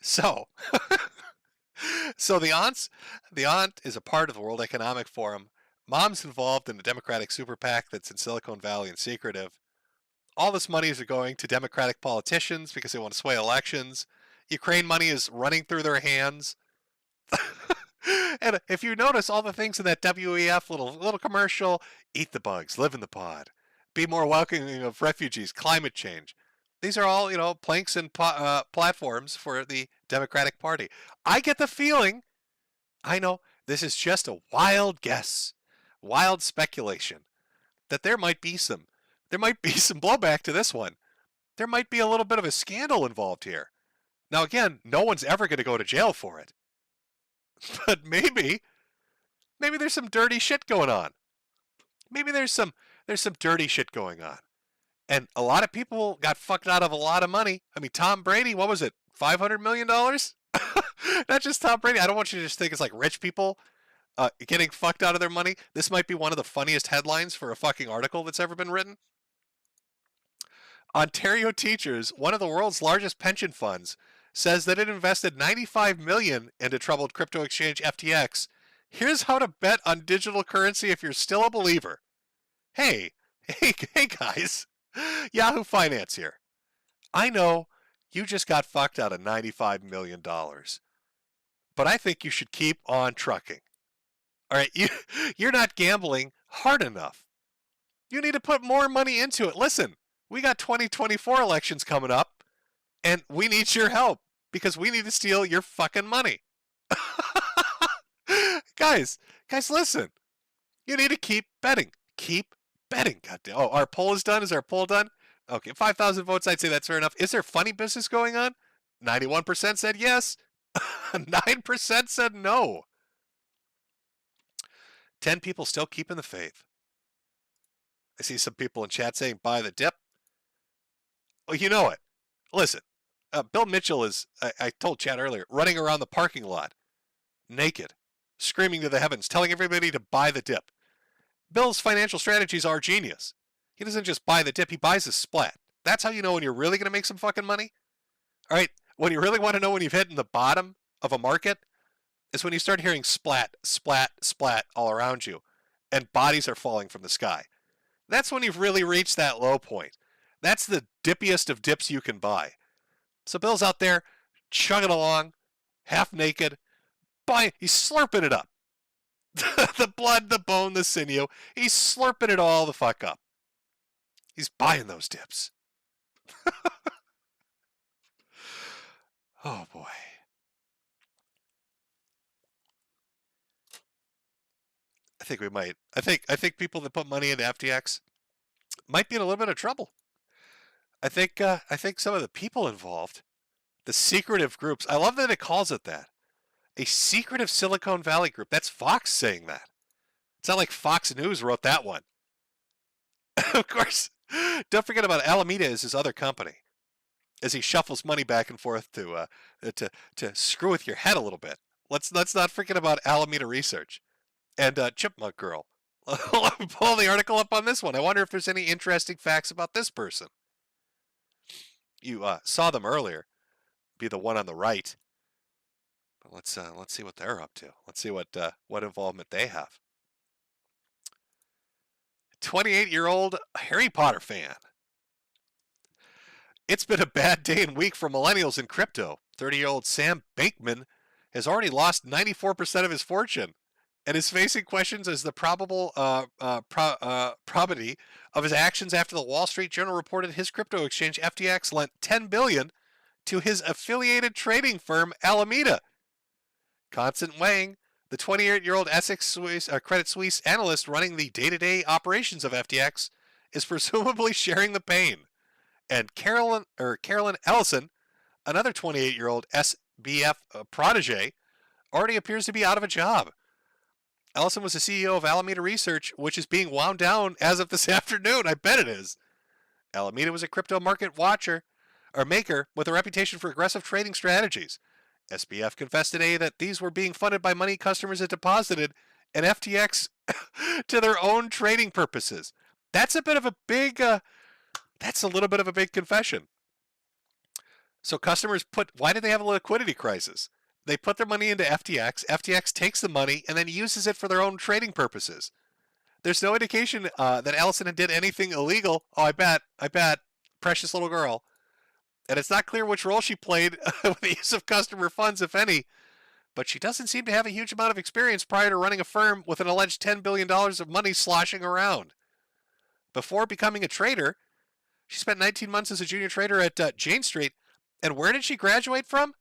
So, so the aunt is a part of the World Economic Forum. Mom's involved in a Democratic super PAC that's in Silicon Valley and secretive. All this money is going to Democratic politicians because they want to sway elections. Ukraine money is running through their hands. And if you notice all the things in that WEF little commercial, eat the bugs, live in the pod, be more welcoming of refugees, climate change. These are all, planks and platforms for the Democratic Party. I get the feeling, I know this is just a wild guess, wild speculation, that there might be some blowback to this one. There might be a little bit of a scandal involved here. Now again, no one's ever going to go to jail for it. But maybe there's some dirty shit going on. Maybe there's some dirty shit going on. And a lot of people got fucked out of a lot of money. I mean, Tom Brady, what was it? $500 million? Not just Tom Brady. I don't want you to just think it's like rich people getting fucked out of their money. This might be one of the funniest headlines for a fucking article that's ever been written. Ontario Teachers, one of the world's largest pension funds, says that it invested $95 million into troubled crypto exchange FTX. Here's how to bet on digital currency if you're still a believer. Hey guys, Yahoo Finance here. I know you just got fucked out of $95 million, but I think you should keep on trucking. All right, you're not gambling hard enough. You need to put more money into it. Listen, we got 2024 elections coming up, and we need your help because we need to steal your fucking money. Guys, listen. You need to keep betting. Keep betting. Goddamn. Oh, our poll is done. Is our poll done? Okay, 5,000 votes. I'd say that's fair enough. Is there funny business going on? 91% said yes. 9% said no. 10 people still keeping the faith. I see some people in chat saying buy the dip. Well, you know it. Listen, Bill Mitchell is, I told Chad earlier, running around the parking lot, naked, screaming to the heavens, telling everybody to buy the dip. Bill's financial strategies are genius. He doesn't just buy the dip, he buys a splat. That's how you know when you're really going to make some fucking money. All right, when you really want to know when you've hit in the bottom of a market, is when you start hearing splat, splat, splat all around you, and bodies are falling from the sky. That's when you've really reached that low point. That's the dippiest of dips you can buy. So Bill's out there chugging along, half naked, he's slurping it up. The blood, the bone, the sinew, he's slurping it all the fuck up. He's buying those dips. Oh boy. I think people that put money into FTX might be in a little bit of trouble. I think some of the people involved, the secretive groups, I love that it calls it that. A secretive Silicon Valley group. That's Fox saying that. It's not like Fox News wrote that one. Of course, don't forget about Alameda is his other company. As he shuffles money back and forth to screw with your head a little bit. Let's not forget about Alameda Research. And Chipmunk Girl. I'll pull the article up on this one. I wonder if there's any interesting facts about this person. You saw them earlier. Be the one on the right. But let's see what they're up to. Let's see what involvement they have. 28-year-old Harry Potter fan. It's been a bad day and week for millennials in crypto. 30-year-old Sam Bankman has already lost 94% of his fortune and is facing questions as the probable probity of his actions after the Wall Street Journal reported his crypto exchange FTX lent $10 billion to his affiliated trading firm Alameda. Constant Wang, the 28-year-old Credit Suisse analyst running the day-to-day operations of FTX, is presumably sharing the pain. And Carolyn Ellison, another 28-year-old SBF protege, already appears to be out of a job. Ellison was the CEO of Alameda Research, which is being wound down as of this afternoon. I bet it is. Alameda was a crypto market maker with a reputation for aggressive trading strategies. SBF confessed today that these were being funded by money customers that deposited in FTX to their own trading purposes. That's a little bit of a big confession. So customers why did they have a liquidity crisis? They put their money into FTX. FTX takes the money and then uses it for their own trading purposes. There's no indication that Allison did anything illegal. Oh, I bet. Precious little girl. And it's not clear which role she played with the use of customer funds, if any. But she doesn't seem to have a huge amount of experience prior to running a firm with an alleged $10 billion of money sloshing around. Before becoming a trader, she spent 19 months as a junior trader at Jane Street. And where did she graduate from?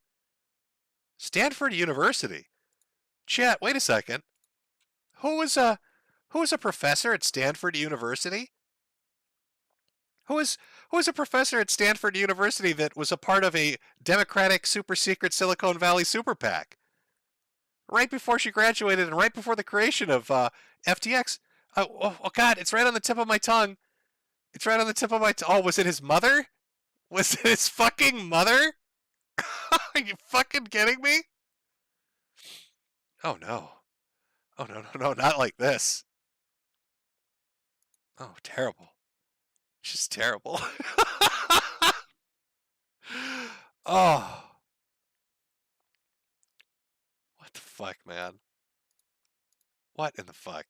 Stanford University. Chat, wait a second. Who was a professor at Stanford University? Who was a professor at Stanford University that was a part of a Democratic super secret Silicon Valley super PAC? Right before she graduated and right before the creation of FTX. Oh God, it's right on the tip of my tongue. It's right on the tip of my tongue. Oh, was it his mother? Was it his fucking mother? Are you fucking kidding me? Oh no. Oh no, not like this. Oh, terrible. Just terrible. Oh. What the fuck, man? What in the fuck?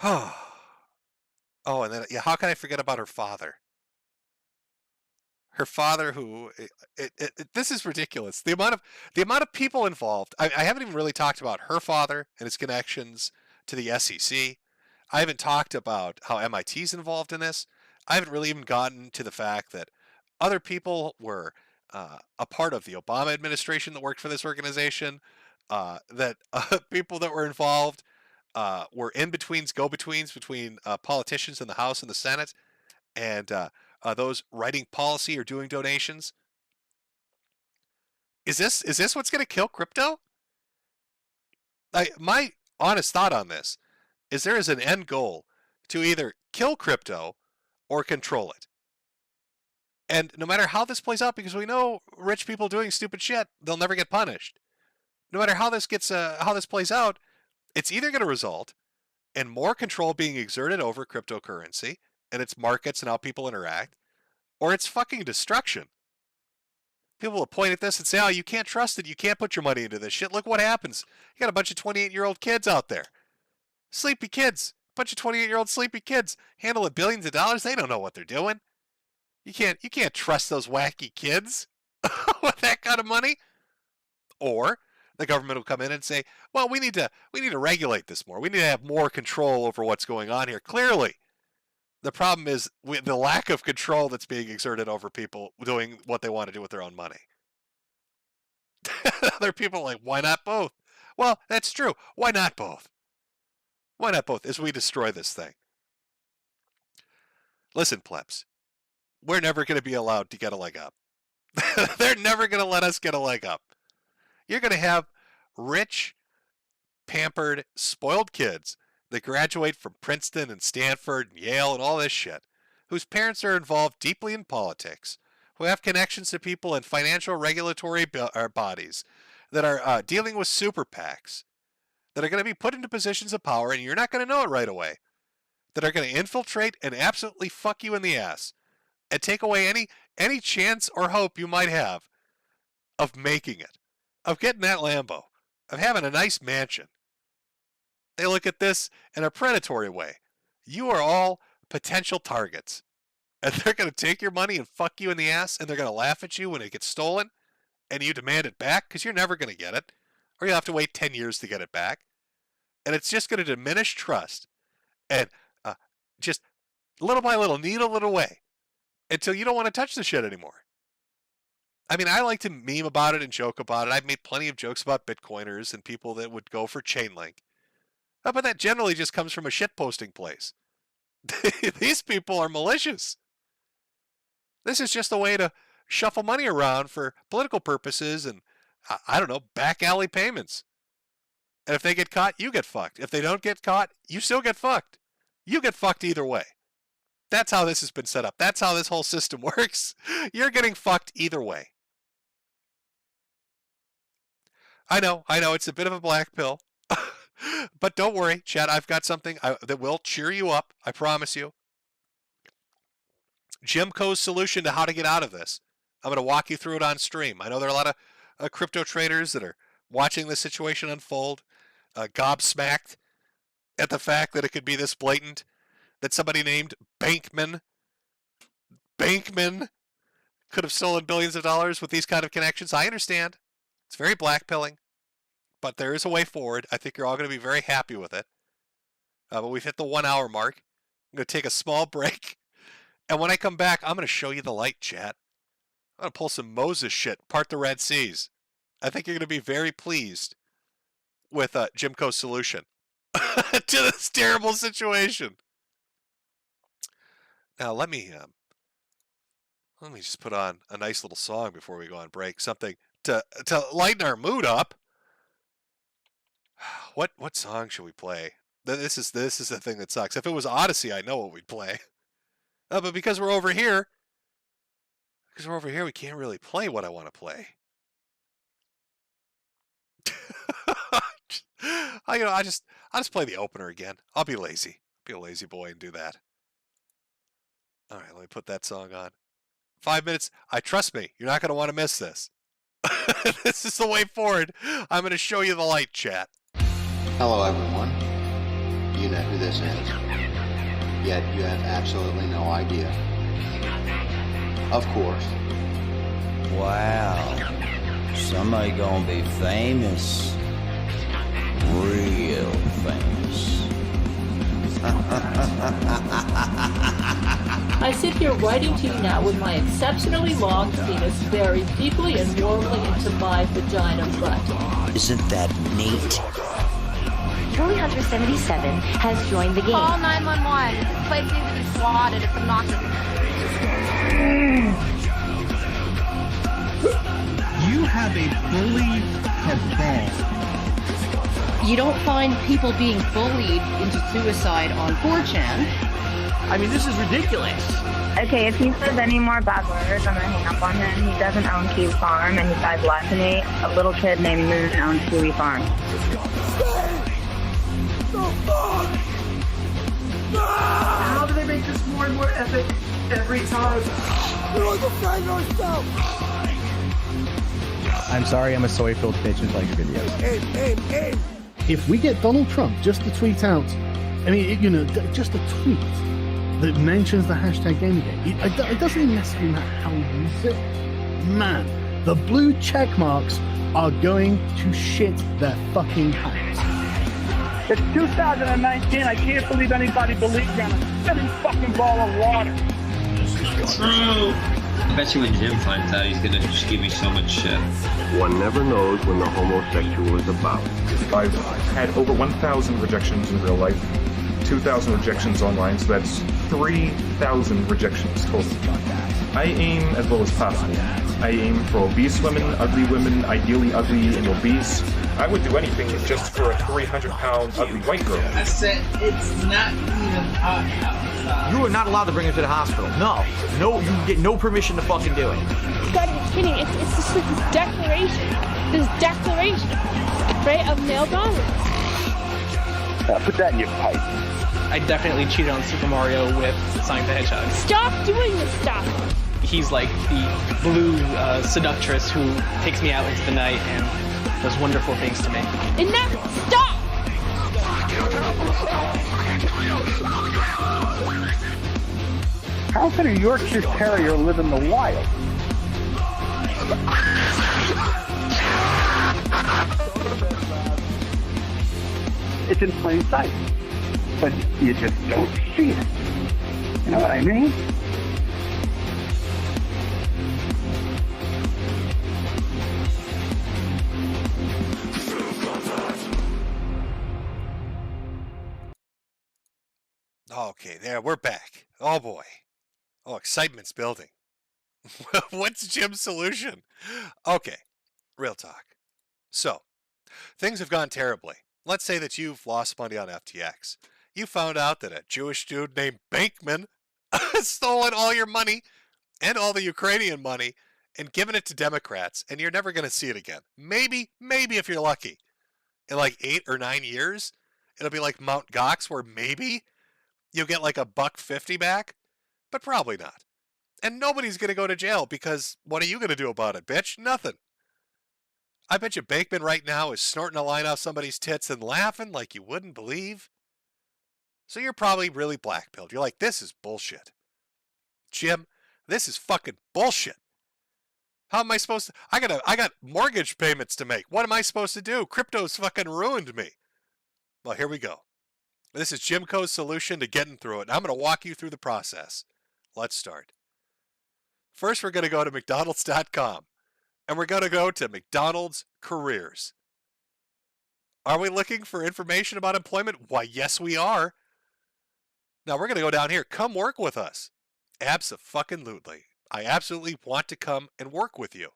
Oh, and then how can I forget about her father? Her father, who this is ridiculous. The amount of people involved. I haven't even really talked about her father and his connections to the SEC. I haven't talked about how MIT's involved in this. I haven't really even gotten to the fact that other people were a part of the Obama administration that worked for this organization. That people that were involved were in-betweens, go-betweens between politicians in the House and the Senate, and those writing policy or doing donations. Is this what's going to kill crypto? My honest thought on this is there is an end goal to either kill crypto or control it. And no matter how this plays out, because we know rich people doing stupid shit, they'll never get punished. No matter how this plays out, it's either going to result in more control being exerted over cryptocurrency and its markets and how people interact, or it's fucking destruction. People will point at this and say, oh, you can't trust it. You can't put your money into this shit. Look what happens. You got a bunch of 28-year-old kids out there. Sleepy kids. Bunch of 28-year-old sleepy kids handling billions of dollars. They don't know what they're doing. You can't trust those wacky kids with that kind of money. Or the government will come in and say, well, we need to regulate this more. We need to have more control over what's going on here. Clearly, the problem is the lack of control that's being exerted over people doing what they want to do with their own money. Other people are like, why not both? Well, that's true. Why not both? Why not both as we destroy this thing? Listen, plebs, we're never going to be allowed to get a leg up. They're never going to let us get a leg up. You're going to have rich, pampered, spoiled kids that graduate from Princeton and Stanford and Yale and all this shit, whose parents are involved deeply in politics, who have connections to people in financial regulatory bodies that are dealing with super PACs, that are going to be put into positions of power, and you're not going to know it right away, that are going to infiltrate and absolutely fuck you in the ass and take away any chance or hope you might have of making it, of getting that Lambo, of having a nice mansion. They look at this in a predatory way. You are all potential targets. And they're going to take your money and fuck you in the ass, and they're going to laugh at you when it gets stolen, and you demand it back because you're never going to get it, or you'll have to wait 10 years to get it back. And it's just going to diminish trust, and just little by little, needle it away, until you don't want to touch the shit anymore. I mean, I like to meme about it and joke about it. I've made plenty of jokes about Bitcoiners and people that would go for Chainlink. But that generally just comes from a shitposting place. These people are malicious. This is just a way to shuffle money around for political purposes and, I don't know, back alley payments. And if they get caught, you get fucked. If they don't get caught, you still get fucked. You get fucked either way. That's how this has been set up. That's how this whole system works. You're getting fucked either way. I know, it's a bit of a black pill. But don't worry, Chad, I've got something that will cheer you up. I promise you. Jimco's solution to how to get out of this. I'm going to walk you through it on stream. I know there are a lot of crypto traders that are watching this situation unfold, gobsmacked at the fact that it could be this blatant, that somebody named Bankman could have stolen billions of dollars with these kind of connections. I understand. It's very blackpilling, but there is a way forward. I think you're all going to be very happy with it. But we've hit the 1 hour mark. I'm going to take a small break. And when I come back, I'm going to show you the light, chat. I'm going to pull some Moses shit, part the Red Seas. I think you're going to be very pleased with Jimco's solution to this terrible situation. Now, let me just put on a nice little song before we go on break. Something to lighten our mood up. What song should we play? This is the thing that sucks. If it was Odyssey, I know what we'd play. But because we're over here, we can't really play what I want to play. I'll just play the opener again. I'll be lazy. Be a lazy boy and do that. All right, let me put that song on. 5 minutes. Trust me, you're not going to want to miss this. This is the way forward. I'm going to show you the light, chat. Hello, everyone. You know who this is. Yet you have absolutely no idea. Of course. Wow. Somebody gonna be famous. Real famous. I sit here writing to you now with my exceptionally long penis buried deeply and warmly into my vagina butt. Isn't that neat? Trophy Hunter 77 has joined the game. Call 911. This place needs to be swatted. It's obnoxious. You have a bully cabal. You don't find people being bullied into suicide on 4chan. I mean, this is ridiculous. Okay, if he says any more bad words, I'm gonna hang up on him. He doesn't own Kiwi Farm, and he dies less than me. A little kid named Moon owns Kiwi Farm. How do they make this more and more epic every time? We're defend ourselves! I'm sorry, I'm a soy-filled bitch and like your videos. Aim! If we get Donald Trump just to tweet out, just a tweet that mentions the hashtag Gamergate, it doesn't even necessarily matter how we use it. Man, the blue check marks are going to shit their fucking pants. It's 2019. I can't believe anybody believes in a spinning fucking ball of water. True. I bet you when Jim finds out, he's gonna just give me so much shit. One never knows when the homosexual is about. I've had over 1,000 rejections in real life, 2,000 rejections online, so that's 3,000 rejections total. I aim as low as possible. I aim for obese women, ideally ugly and obese. I would do anything just for a 300-pound ugly white girl. I said it's not even hot. You are not allowed to bring her to the hospital. No, you get no permission to fucking do it. You gotta be kidding. It's just like this declaration, right, of male dominance. Put that in your pipe. I definitely cheated on Super Mario with Sonic the Hedgehog. Stop doing this stuff. He's like the blue seductress who takes me out into the night and does wonderful things to me. Enough! Stop! How can a Yorkshire Terrier live in the wild? It's in plain sight, but you just don't see it. You know what I mean? Okay, there, we're back. Oh boy. Oh, excitement's building. What's Jim's solution? Okay, real talk. So, things have gone terribly. Let's say that you've lost money on FTX. You found out that a Jewish dude named Bankman has stolen all your money and all the Ukrainian money and given it to Democrats, and you're never going to see it again. Maybe if you're lucky. in like 8 or 9 years, it'll be like Mount Gox, where maybe you'll get like $1.50 back, but probably not. And nobody's going to go to jail because what are you going to do about it, bitch? Nothing. I bet you Bankman right now is snorting a line off somebody's tits and laughing like you wouldn't believe. So you're probably really blackpilled. You're like, this is bullshit. Jim, this is fucking bullshit. How am I supposed to? I got mortgage payments to make. What am I supposed to do? Crypto's fucking ruined me. Well, here we go. This is Jim Co's solution to getting through it. And I'm going to walk you through the process. Let's start. First, we're going to go to McDonald's.com. And we're going to go to McDonald's Careers. Are we looking for information about employment? Why, yes, we are. Now, we're going to go down here. Come work with us. Abso-fucking-lutely. I absolutely want to come and work with you.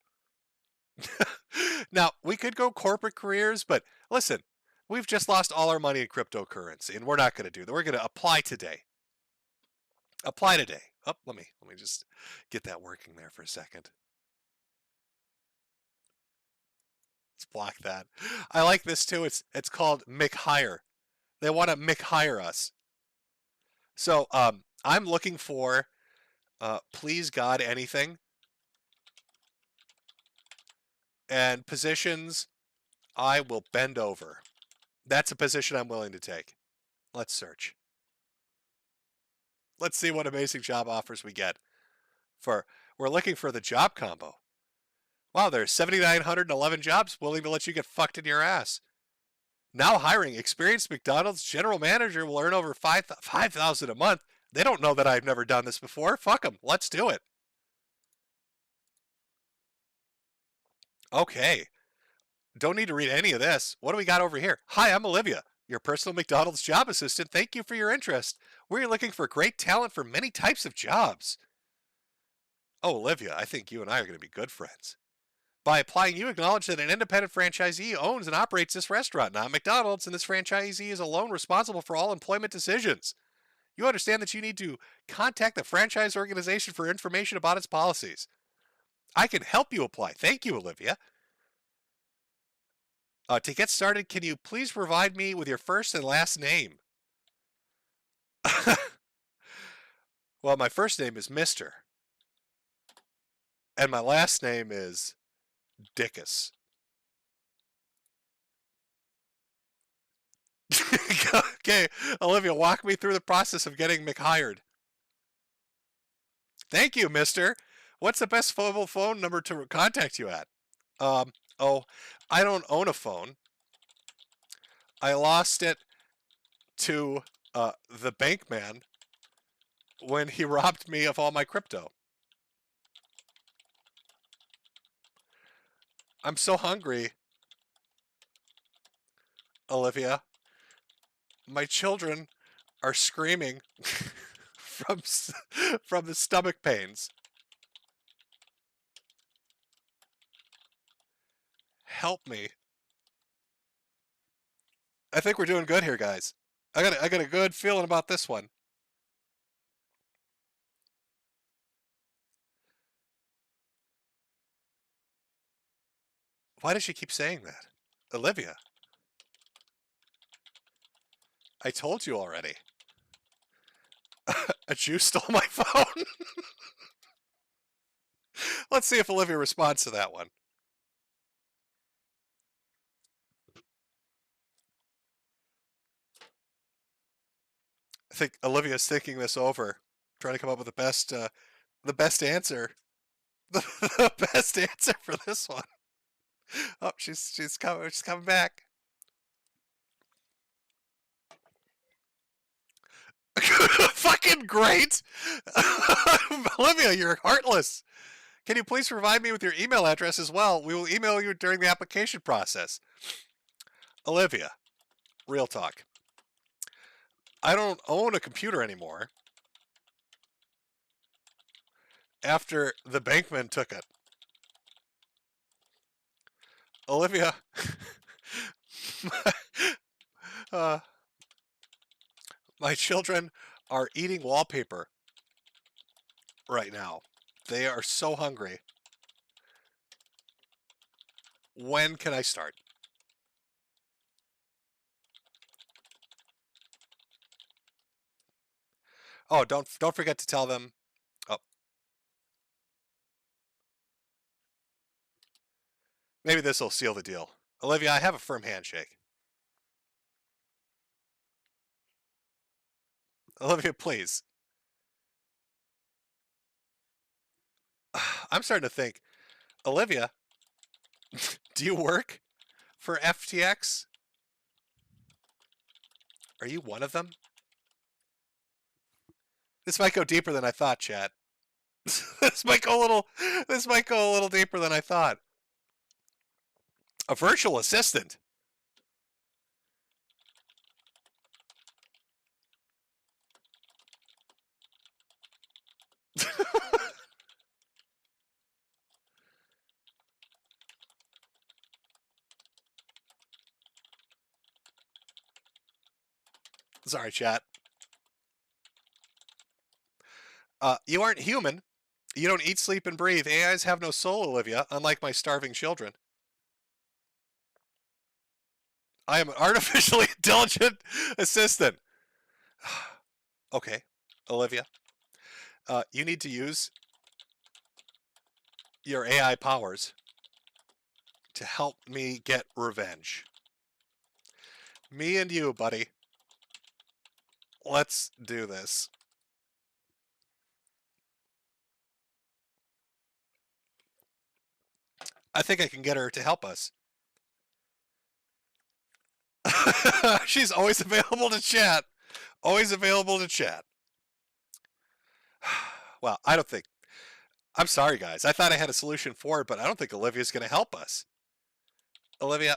Now, we could go corporate careers, but listen, we've just lost all our money in cryptocurrency, and we're not going to do that. We're going to apply today. Apply today. Oh, let me just get that working there for a second. Let's block that. I like this too. It's called McHire. They want to McHire us. So I'm looking for please God anything. And positions I will bend over. That's a position I'm willing to take. Let's search. Let's see what amazing job offers we get. We're looking for the job combo. Wow, there's 7,911 jobs willing to let you get fucked in your ass. Now hiring experienced McDonald's general manager will earn over $5,000 a month. They don't know that I've never done this before. Fuck them. Let's do it. Okay. Don't need to read any of this. What do we got over here? Hi, I'm Olivia, your personal McDonald's job assistant. Thank you for your interest. We're looking for great talent for many types of jobs. Oh, Olivia, I think you and I are going to be good friends. By applying, you acknowledge that an independent franchisee owns and operates this restaurant, not McDonald's, and this franchisee is alone responsible for all employment decisions. You understand that you need to contact the franchise organization for information about its policies. I can help you apply. Thank you, Olivia. To get started, can you please provide me with your first and last name? Well, my first name is Mr. And my last name is Dickus. Okay, Olivia, walk me through the process of getting McHired. Thank you, mister. What's the best mobile phone number to contact you at? Oh, I don't own a phone. I lost it to the bank man when he robbed me of all my crypto. I'm so hungry, Olivia. My children are screaming from the stomach pains. Help me. I think we're doing good here, guys. I got a good feeling about this one. Why does she keep saying that? Olivia. I told you already. A Jew stole my phone. Let's see if Olivia responds to that one. I think Olivia's thinking this over, trying to come up with the best answer. The best answer for this one. Oh, she's coming back. Fucking great! Olivia, you're heartless. Can you please provide me with your email address as well? We will email you during the application process. Olivia, real talk. I don't own a computer anymore after the bankman took it. Olivia, my children are eating wallpaper right now. They are so hungry. When can I start? Oh, don't forget to tell them. Oh, maybe this will seal the deal. Olivia, I have a firm handshake. Olivia, please. I'm starting to think, Olivia, do you work for FTX? Are you one of them? This might go deeper than I thought, chat. This might go a little deeper than I thought. A virtual assistant. Sorry, chat. You aren't human. You don't eat, sleep, and breathe. AIs have no soul, Olivia, unlike my starving children. I am an artificially intelligent assistant. Okay, Olivia. You need to use your AI powers to help me get revenge. Me and you, buddy. Let's do this. I think I can get her to help us. She's always available to chat. Always available to chat. Well, I don't think... I'm sorry, guys. I thought I had a solution for it, but I don't think Olivia's going to help us. Olivia...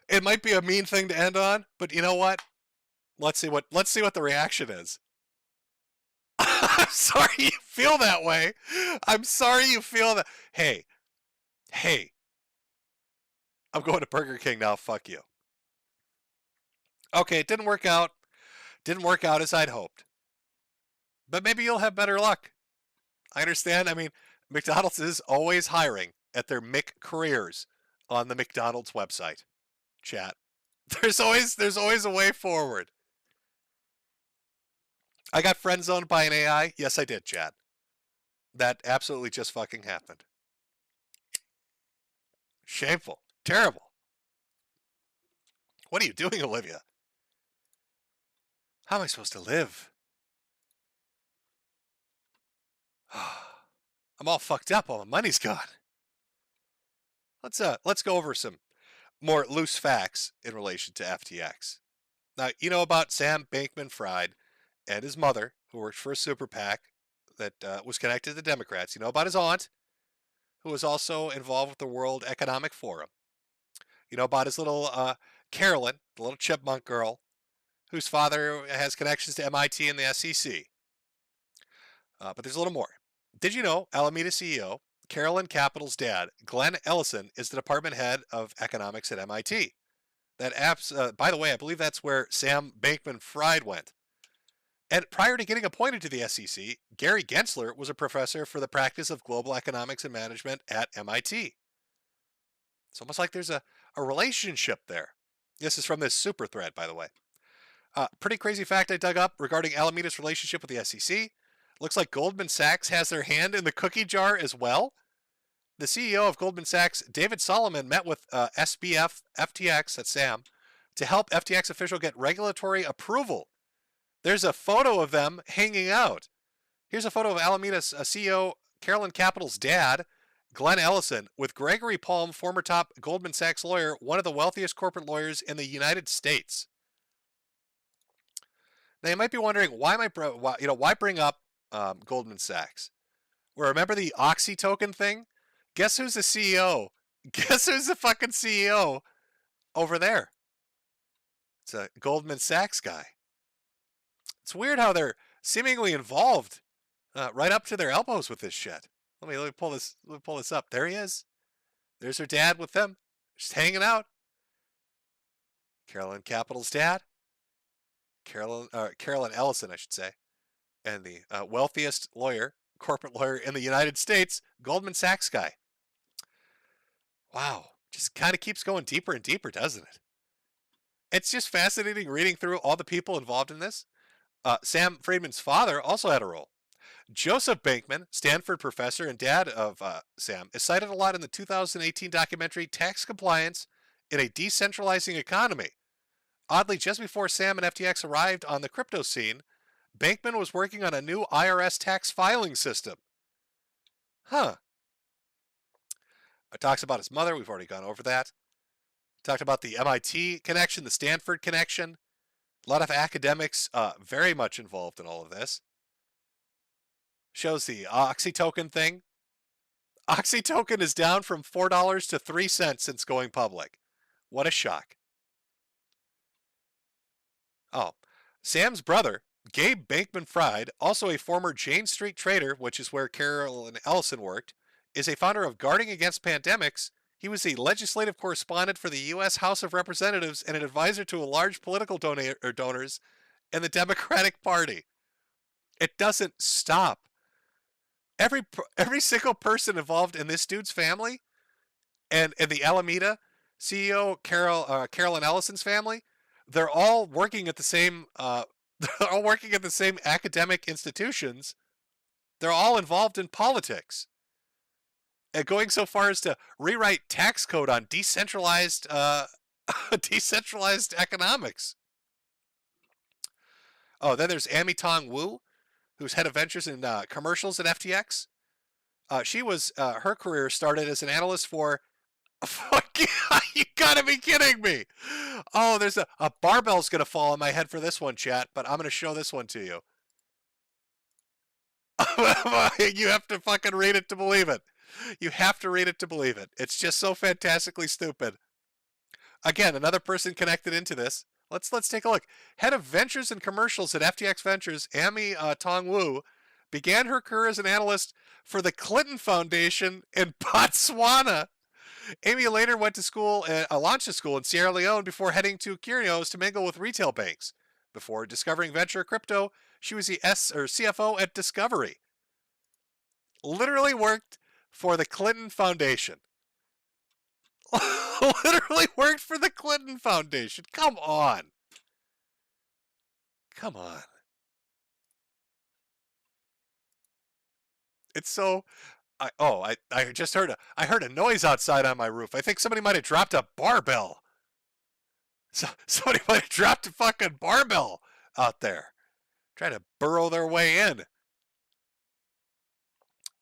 It might be a mean thing to end on, but you know what? Let's see what the reaction is. I'm sorry you feel that way. I'm sorry you feel that. Hey. I'm going to Burger King now. Fuck you. Okay, it didn't work out. Didn't work out as I'd hoped. But maybe you'll have better luck. I understand. I mean, McDonald's is always hiring at their McCareers on the McDonald's website. Chat. There's always a way forward. I got friend zoned by an AI. Yes, I did, chat. That absolutely just fucking happened. Shameful. Terrible. What are you doing, Olivia? How am I supposed to live? I'm all fucked up. All my money's gone. Let's go over some more loose facts in relation to FTX. Now, you know about Sam Bankman-Fried and his mother, who worked for a super PAC that was connected to the Democrats. You know about his aunt, who was also involved with the World Economic Forum. You know about his little Carolyn, the little chipmunk girl, whose father has connections to MIT and the SEC. But there's a little more. Did you know Alameda CEO Carolyn Capital's dad, Glenn Ellison, is the department head of economics at MIT? By the way, I believe that's where Sam Bankman-Fried went. And prior to getting appointed to the SEC, Gary Gensler was a professor for the practice of global economics and management at MIT. It's almost like there's a relationship there. This is from this super thread, by the way. Pretty crazy fact I dug up regarding Alameda's relationship with the SEC. Looks like Goldman Sachs has their hand in the cookie jar as well. The CEO of Goldman Sachs, David Solomon, met with SBF, FTX, that's Sam, to help FTX official get regulatory approval. There's a photo of them hanging out. Here's a photo of Alameda's CEO, Carolyn Capital's dad, Glenn Ellison, with Gregory Palm, former top Goldman Sachs lawyer, one of the wealthiest corporate lawyers in the United States. Now you might be wondering, why bring up Goldman Sachs? Well, remember the Oxy token thing? Guess who's the CEO? Guess who's the fucking CEO over there? It's a Goldman Sachs guy. It's weird how they're seemingly involved right up to their elbows with this shit. Let me pull this up. There he is. There's her dad with them, just hanging out. Carolyn Capital's dad. Carolyn Ellison, I should say, and the wealthiest corporate lawyer in the United States, Goldman Sachs guy. Wow. Just kind of keeps going deeper and deeper, doesn't it? It's just fascinating reading through all the people involved in this. Sam Friedman's father also had a role. Joseph Bankman, Stanford professor and dad of Sam, is cited a lot in the 2018 documentary Tax Compliance in a Decentralizing Economy. Oddly, just before Sam and FTX arrived on the crypto scene, Bankman was working on a new IRS tax filing system. Huh. It talks about his mother. We've already gone over that. Talked about the MIT connection, the Stanford connection. A lot of academics very much involved in all of this. Shows the Oxy token thing. Oxy token is down from $4 to 3 cents since going public. What a shock. Oh, Sam's brother, Gabe Bankman-Fried, also a former Jane Street trader, which is where Carolyn Ellison worked, is a founder of Guarding Against Pandemics. He was a legislative correspondent for the U.S. House of Representatives and an advisor to a large political donors in the Democratic Party. It doesn't stop. Every single person involved in this dude's family and in the Alameda CEO Carolyn Ellison's family, they're all working at the same they're all working at the same academic institutions. They're all involved in politics. And going so far as to rewrite tax code on decentralized decentralized economics. Oh, then there's Amy Tong Wu, who's head of ventures and commercials at FTX. She was her career started as an analyst for. Fuck, you gotta be kidding me! Oh, there's a barbell's gonna fall on my head for this one, chat. But I'm gonna show this one to you. You have to fucking read it to believe it. You have to read it to believe it. It's just so fantastically stupid. Again, another person connected into this. Let's take a look. Head of Ventures and Commercials at FTX Ventures, Amy Tong Wu, began her career as an analyst for the Clinton Foundation in Botswana. Amy later went to school, launched a school in Sierra Leone before heading to Curios to mingle with retail banks. Before discovering venture crypto, she was the CFO at Discovery. Literally worked for the Clinton Foundation. Literally worked for the Clinton Foundation. Come on. Come on. It's so... I just heard a noise outside on my roof. I think somebody might have dropped a barbell. Somebody might have dropped a fucking barbell out there. Trying to burrow their way in.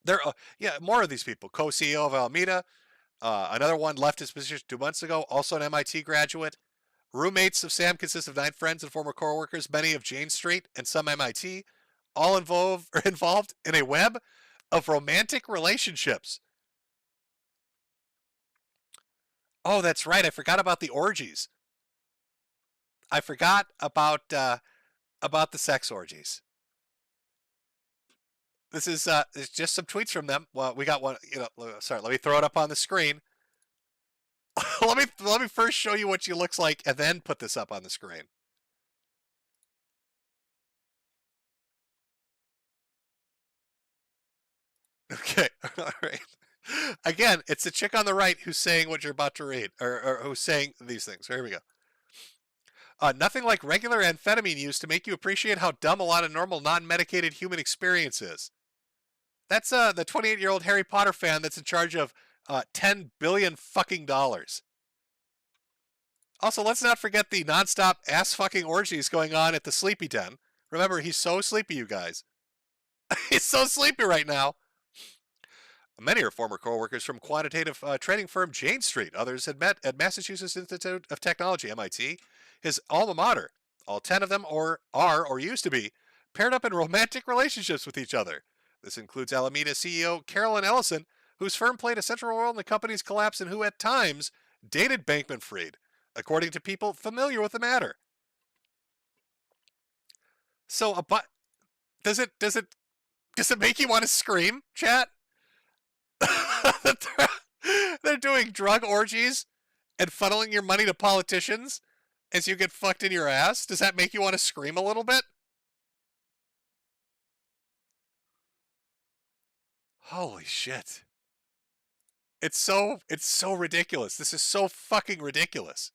There, more of these people. Co-CEO of Alameda. Another one left his position 2 months ago, also an MIT graduate. Roommates of Sam consist of 9 friends and former co-workers, many of Jane Street and some MIT, all involved in a web of romantic relationships. Oh, that's right. I forgot about the orgies. I forgot about the sex orgies. This is it's just some tweets from them. Well, we got one. Sorry, let me throw it up on the screen. let me first show you what she looks like, and then put this up on the screen. Okay, all right. Again, it's the chick on the right who's saying what you're about to read, or who's saying these things. Here we go. Nothing like regular amphetamine use to make you appreciate how dumb a lot of normal, non-medicated human experience is. That's the 28-year-old Harry Potter fan that's in charge of $10 billion fucking dollars. Also, let's not forget the nonstop ass-fucking orgies going on at the Sleepy Den. Remember, he's so sleepy, you guys. He's so sleepy right now. Many are former co-workers from quantitative trading firm Jane Street. Others had met at Massachusetts Institute of Technology, MIT, his alma mater. All 10 of them are or used to be paired up in romantic relationships with each other. This includes Alameda CEO Carolyn Ellison, whose firm played a central role in the company's collapse and who at times dated Bankman-Fried, according to people familiar with the matter. So, does it make you want to scream, chat? They're doing drug orgies and funneling your money to politicians as you get fucked in your ass. Does that make you want to scream a little bit? Holy shit. It's so ridiculous. This is so fucking ridiculous.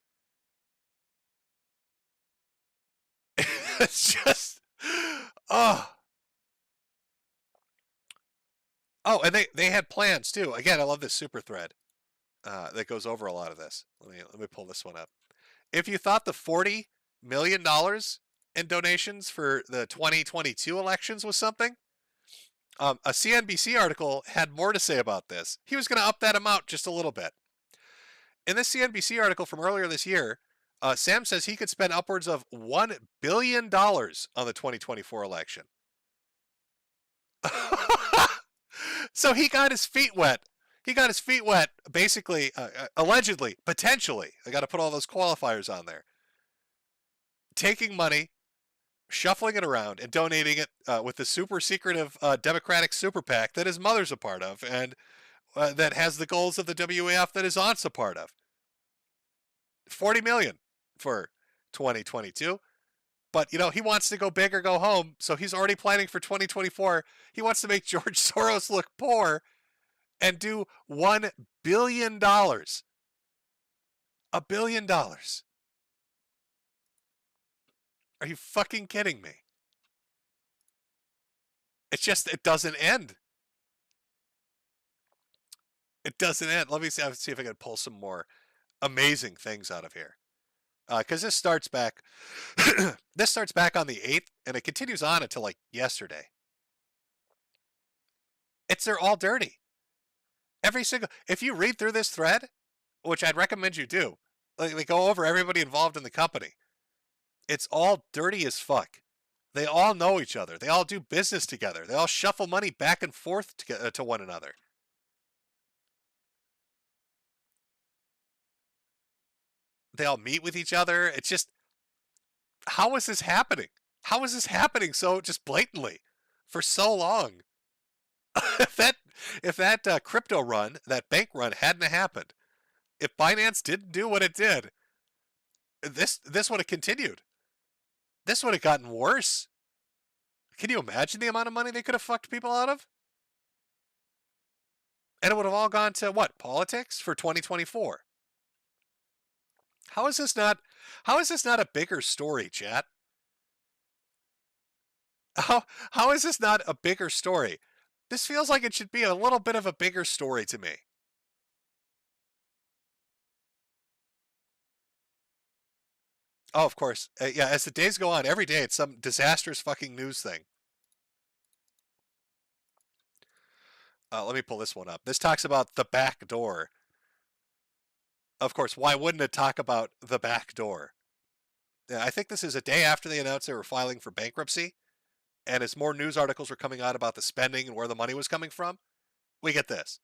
It's just, oh. Oh, and they had plans too. Again, I love this super thread that goes over a lot of this. Let me pull this one up. If you thought the $40 million in donations for the 2022 elections was something, a CNBC article had more to say about this. He was going to up that amount just a little bit. In this CNBC article from earlier this year, Sam says he could spend upwards of $1 billion on the 2024 election. So he got his feet wet. He got his feet wet, basically, allegedly, potentially. I got to put all those qualifiers on there. Taking money, shuffling it around, and donating it with the super secretive Democratic super PAC that his mother's a part of, and that has the goals of the WEF that his aunt's a part of. $40 million for 2022. But, you know, he wants to go big or go home, so he's already planning for 2024. He wants to make George Soros look poor and do $1 billion. $1 billion. Are you fucking kidding me? It's just, it doesn't end. It doesn't end. Let me see if I can pull some more amazing things out of here. Because this starts back this starts back on the 8th, and it continues on until like yesterday. They're all dirty. Every single, if you read through this thread, which I'd recommend you do, like go over everybody involved in the company. It's all dirty as fuck. They all know each other. They all do business together. They all shuffle money back and forth to one another. They all meet with each other. It's just, how is this happening? How is this happening so just blatantly for so long? if that crypto run, that bank run hadn't happened, if Binance didn't do what it did, this would have continued. This would have gotten worse. Can you imagine the amount of money they could have fucked people out of? And it would have all gone to what? Politics for 2024. How is this not a bigger story, chat? How is this not a bigger story? This feels like it should be a little bit of a bigger story to me. Oh, of course. Yeah, as the days go on, every day it's some disastrous fucking news thing. Let me pull this one up. This talks about the back door. Of course, why wouldn't it talk about the back door? Yeah, I think this is a day after they announced they were filing for bankruptcy, and as more news articles were coming out about the spending and where the money was coming from, we get this.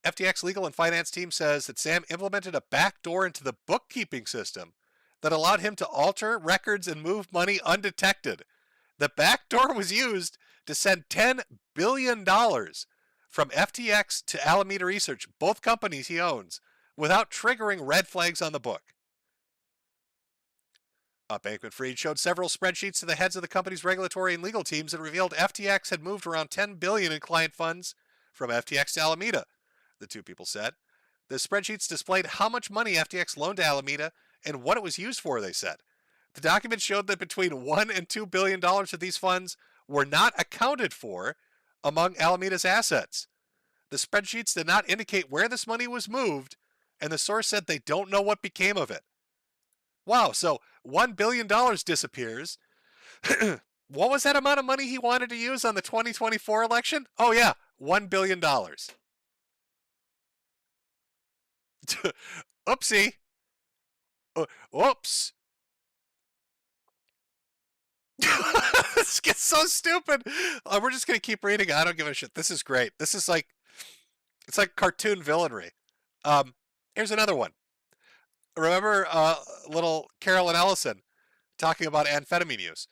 FTX legal and finance team says that Sam implemented a back door into the bookkeeping system that allowed him to alter records and move money undetected. The back door was used to send $10 billion from FTX to Alameda Research, both companies he owns, without triggering red flags on the book. Bankman-Fried showed several spreadsheets to the heads of the company's regulatory and legal teams that revealed FTX had moved around $10 billion in client funds from FTX to Alameda, the two people said. The spreadsheets displayed how much money FTX loaned to Alameda and what it was used for, they said. The documents showed that between $1 and $2 billion of these funds were not accounted for among Alameda's assets. The spreadsheets did not indicate where this money was moved, and the source said they don't know what became of it. Wow, so $1 billion disappears. What was that amount of money he wanted to use on the 2024 election? Oh yeah, $1 billion. Oopsie. Whoops. This gets so stupid. We're just going to keep reading. I don't give a shit. This is great. This is like, it's like cartoon villainry. Here's another one. Remember little Carolyn Ellison talking about amphetamine use?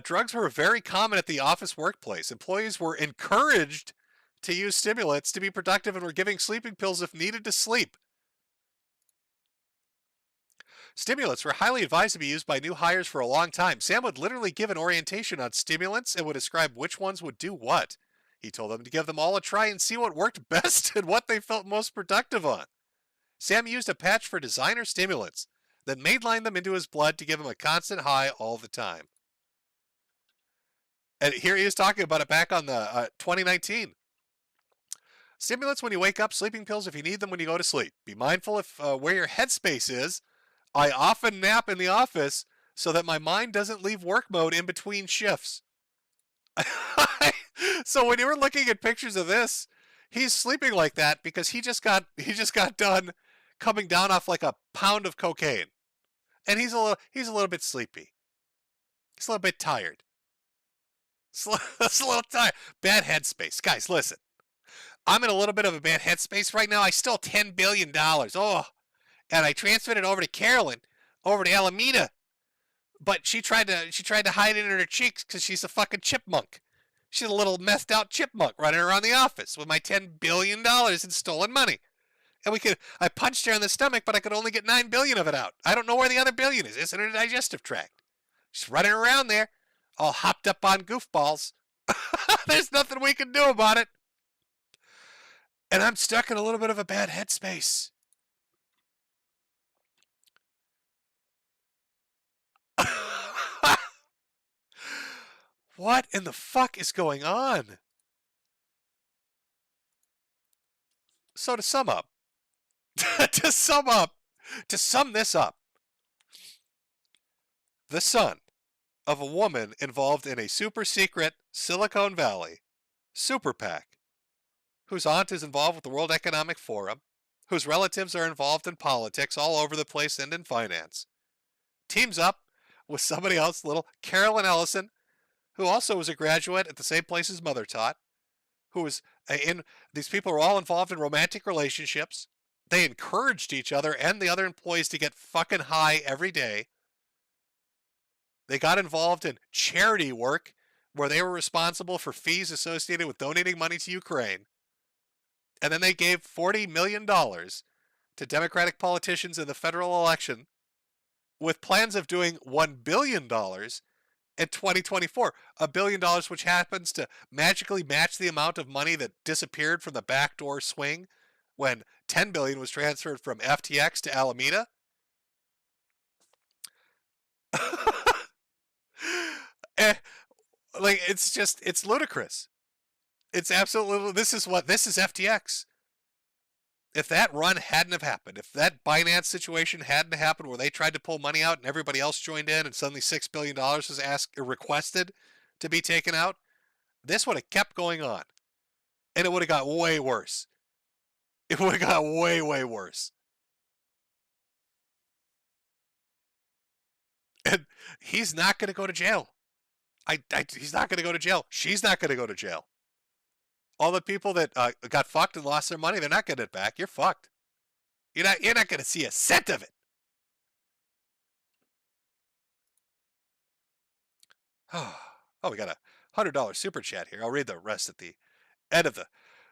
Drugs were very common at the office workplace. Employees were encouraged to use stimulants to be productive and were giving sleeping pills if needed to sleep. Stimulants were highly advised to be used by new hires for a long time. Sam would literally give an orientation on stimulants and would describe which ones would do what. He told them to give them all a try and see what worked best and what they felt most productive on. Sam used a patch for designer stimulants, then mainlined them into his blood to give him a constant high all the time. And here he is talking about it back on the 2019. Stimulants when you wake up, sleeping pills if you need them when you go to sleep. Be mindful if where your headspace is. I often nap in the office so that my mind doesn't leave work mode in between shifts. So when you were looking at pictures of this, he's sleeping like that because he just got done coming down off like a pound of cocaine. And he's a little bit sleepy. He's a little bit tired. He's a little tired. Bad headspace. Guys, listen. I'm in a little bit of a bad headspace right now. I stole $10 billion. Oh, and I transferred it over to Carolyn, over to Alameda. But she tried to hide it in her cheeks because she's a fucking chipmunk. She's a little messed out chipmunk running around the office with my $10 billion in stolen money. And I punched her in the stomach, but I could only get $9 billion of it out. I don't know where the other billion is. It's in her digestive tract. She's running around there, all hopped up on goofballs. There's nothing we can do about it. And I'm stuck in a little bit of a bad headspace. What in the fuck is going on? So to sum up, to sum this up, the son of a woman involved in a super secret Silicon Valley super PAC, whose aunt is involved with the World Economic Forum, whose relatives are involved in politics all over the place and in finance, teams up with somebody else, little Carolyn Ellison, who also was a graduate at the same place his mother taught, who was these people were all involved in romantic relationships. They encouraged each other and the other employees to get fucking high every day. They got involved in charity work where they were responsible for fees associated with donating money to Ukraine. And then they gave $40 million to Democratic politicians in the federal election with plans of doing $1 billion in 2024. $1 billion, which happens to magically match the amount of money that disappeared from the backdoor swing when $10 billion was transferred from FTX to Alameda. It's ludicrous. It's absolutely, this is FTX. If that run hadn't have happened, if that Binance situation hadn't happened where they tried to pull money out and everybody else joined in and suddenly $6 billion was requested to be taken out, this would have kept going on. And it would have got way worse. It would have got way, way worse. And he's not going to go to jail. He's not going to go to jail. She's not going to go to jail. All the people that got fucked and lost their money, they're not getting it back. You're fucked. You're not going to see a cent of it. Oh, we got a $100 super chat here. I'll read the rest at the end of the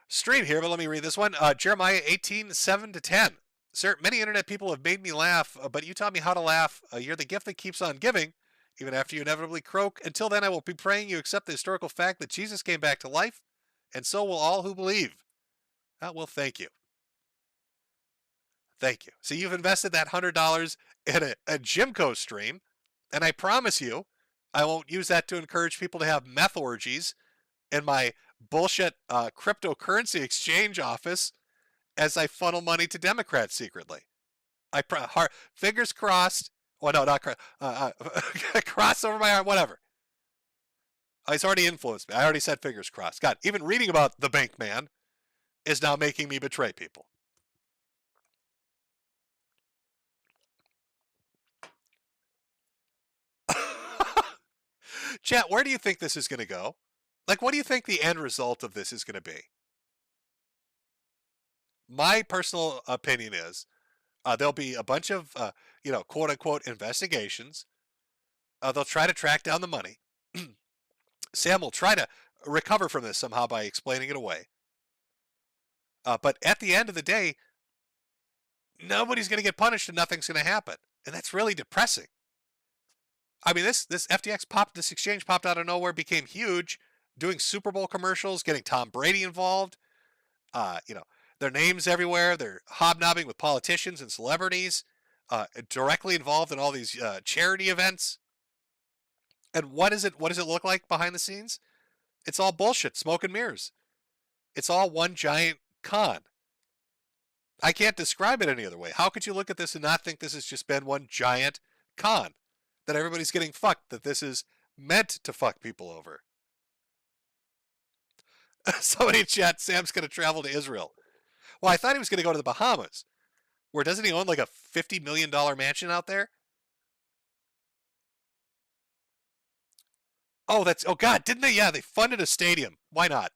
stream here, but let me read this one. Jeremiah 18:7-10. Sir, many internet people have made me laugh, but you taught me how to laugh. You're the gift that keeps on giving, even after you inevitably croak. Until then, I will be praying you accept the historical fact that Jesus came back to life, and so will all who believe. Well, thank you. Thank you. So you've invested that $100 in a Jimco stream, and I promise you, I won't use that to encourage people to have meth orgies in my bullshit cryptocurrency exchange office as I funnel money to Democrats secretly. Fingers crossed. Well, no, not cross over my arm, whatever. He's already influenced me. I already said fingers crossed. God, even reading about the bank man is now making me betray people. Chat, where do you think this is going to go? Like, what do you think the end result of this is going to be? My personal opinion is there'll be a bunch of, quote-unquote investigations. They'll try to track down the money. Sam will try to recover from this somehow by explaining it away. But at the end of the day, nobody's going to get punished and nothing's going to happen. And that's really depressing. I mean, this FTX this exchange popped out of nowhere, became huge doing Super Bowl commercials, getting Tom Brady involved. Their names everywhere. They're hobnobbing with politicians and celebrities, directly involved in all these charity events. And what does it look like behind the scenes? It's all bullshit, smoke and mirrors. It's all one giant con. I can't describe it any other way. How could you look at this and not think this has just been one giant con? That everybody's getting fucked, that this is meant to fuck people over. Somebody in chat, Sam's going to travel to Israel. Well, I thought he was going to go to the Bahamas. Where doesn't he own like a $50 million mansion out there? Oh, God, didn't they? Yeah, they funded a stadium. Why not?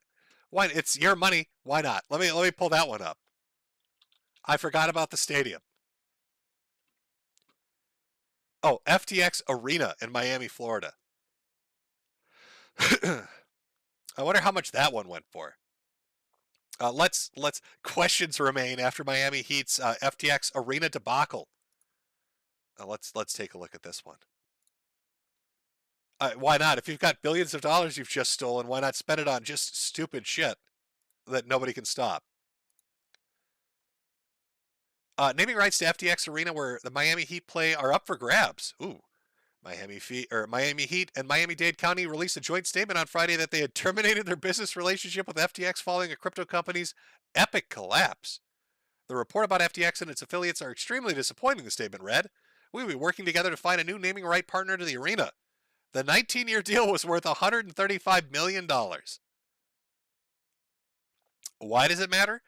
Why? It's your money. Why not? Let me pull that one up. I forgot about the stadium. Oh, FTX Arena in Miami, Florida. I wonder how much that one went for. Let's questions remain after Miami Heat's FTX Arena debacle. Let's take a look at this one. Why not? If you've got billions of dollars you've just stolen, why not spend it on just stupid shit that nobody can stop? Naming rights to FTX Arena, where the Miami Heat play, are up for grabs. Ooh. Miami Heat and Miami-Dade County released a joint statement on Friday that they had terminated their business relationship with FTX following a crypto company's epic collapse. The report about FTX and its affiliates are extremely disappointing, the statement read. We will be working together to find a new naming right partner to the arena. The 19-year deal was worth $135 million. Why does it matter?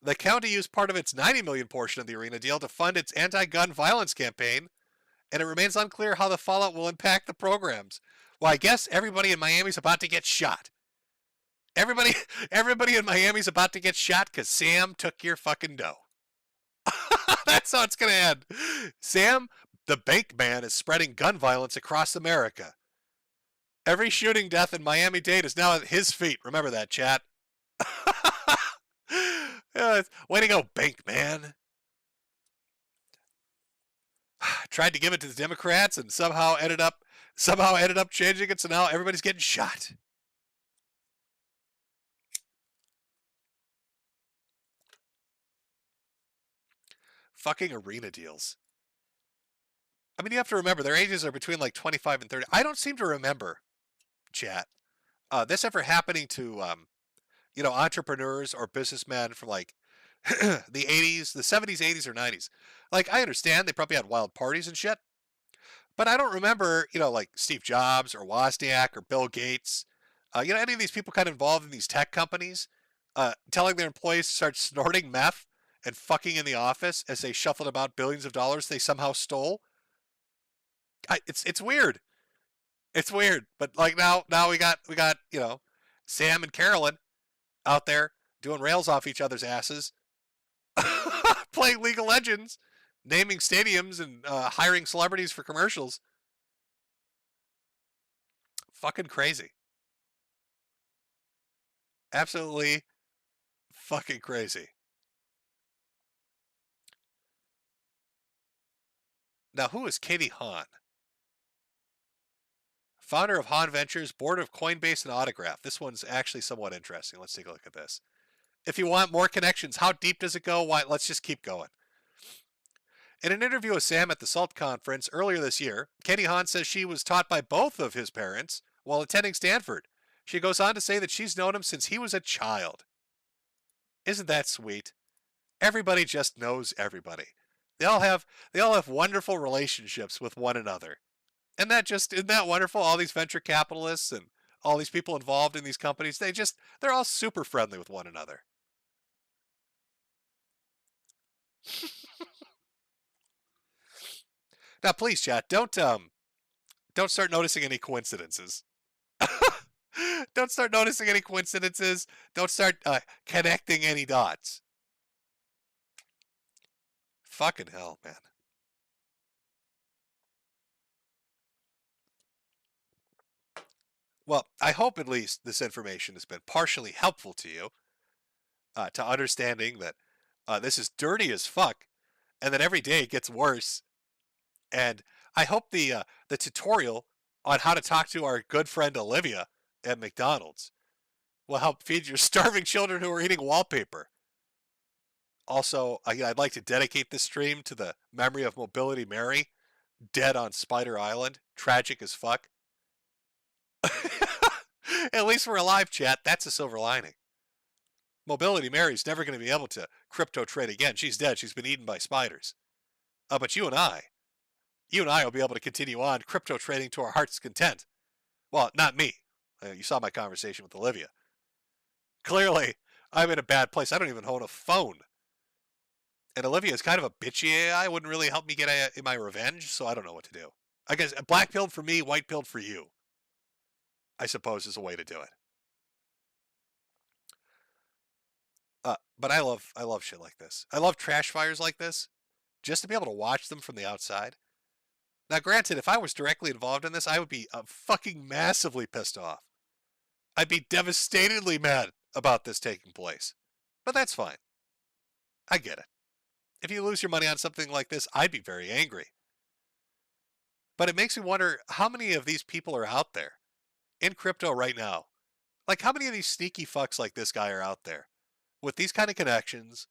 The county used part of its $90 million portion of the arena deal to fund its anti-gun violence campaign, and it remains unclear how the fallout will impact the programs. Well, I guess everybody in Miami's about to get shot. Everybody in Miami's about to get shot because Sam took your fucking dough. That's how it's going to end. Sam, the bank man, is spreading gun violence across America. Every shooting death in Miami-Dade is now at his feet. Remember that, chat. Way to go, bank man. Tried to give it to the Democrats and somehow ended up changing it, so now everybody's getting shot. Fucking arena deals. I mean, you have to remember, their ages are between like 25 and 30. I don't seem to remember, chat, this ever happening to, entrepreneurs or businessmen from like the 80s, the 70s, 80s, or 90s. Like, I understand they probably had wild parties and shit, but I don't remember, like Steve Jobs or Wozniak or Bill Gates, any of these people kind of involved in these tech companies, telling their employees to start snorting meth and fucking in the office as they shuffled about billions of dollars they somehow stole. It's weird. It's weird. But like now we got Sam and Carolyn out there doing rails off each other's asses, playing League of Legends, naming stadiums, and hiring celebrities for commercials. Fucking crazy. Absolutely fucking crazy. Now, who is Katie Hahn? Founder of Hahn Ventures, board of Coinbase and Autograph. This one's actually somewhat interesting. Let's take a look at this. If you want more connections, how deep does it go? Why? Let's just keep going. In an interview with Sam at the SALT conference earlier this year, Katie Hahn says she was taught by both of his parents while attending Stanford. She goes on to say that she's known him since he was a child. Isn't that sweet? Everybody just knows everybody. They all have wonderful relationships with one another. And isn't that wonderful? All these venture capitalists and all these people involved in these companies, they're all super friendly with one another. Now, please, chat, don't start noticing any coincidences. Don't start noticing any coincidences. Don't start connecting any dots. Fucking hell, man. Well, I hope at least this information has been partially helpful to you, to understanding that this is dirty as fuck, and that every day it gets worse. And I hope the tutorial on how to talk to our good friend Olivia at McDonald's will help feed your starving children who are eating wallpaper. Also, I'd like to dedicate this stream to the memory of Mobility Mary, dead on Spider Island. Tragic as fuck. At least we're alive, chat. That's a silver lining. Mobility Mary's never going to be able to crypto trade again. She's dead. She's been eaten by spiders. But you and I will be able to continue on crypto trading to our heart's content. Well, not me. You saw my conversation with Olivia. Clearly, I'm in a bad place. I don't even own a phone. And Olivia is kind of a bitchy AI. Wouldn't really help me get my revenge, so I don't know what to do. I guess black pilled for me, white pilled for you, I suppose, is a way to do it. But I love shit like this. I love trash fires like this, just to be able to watch them from the outside. Now, granted, if I was directly involved in this, I would be fucking massively pissed off. I'd be devastatedly mad about this taking place. But that's fine. I get it. If you lose your money on something like this, I'd be very angry. But it makes me wonder how many of these people are out there in crypto right now. Like, how many of these sneaky fucks like this guy are out there with these kind of connections?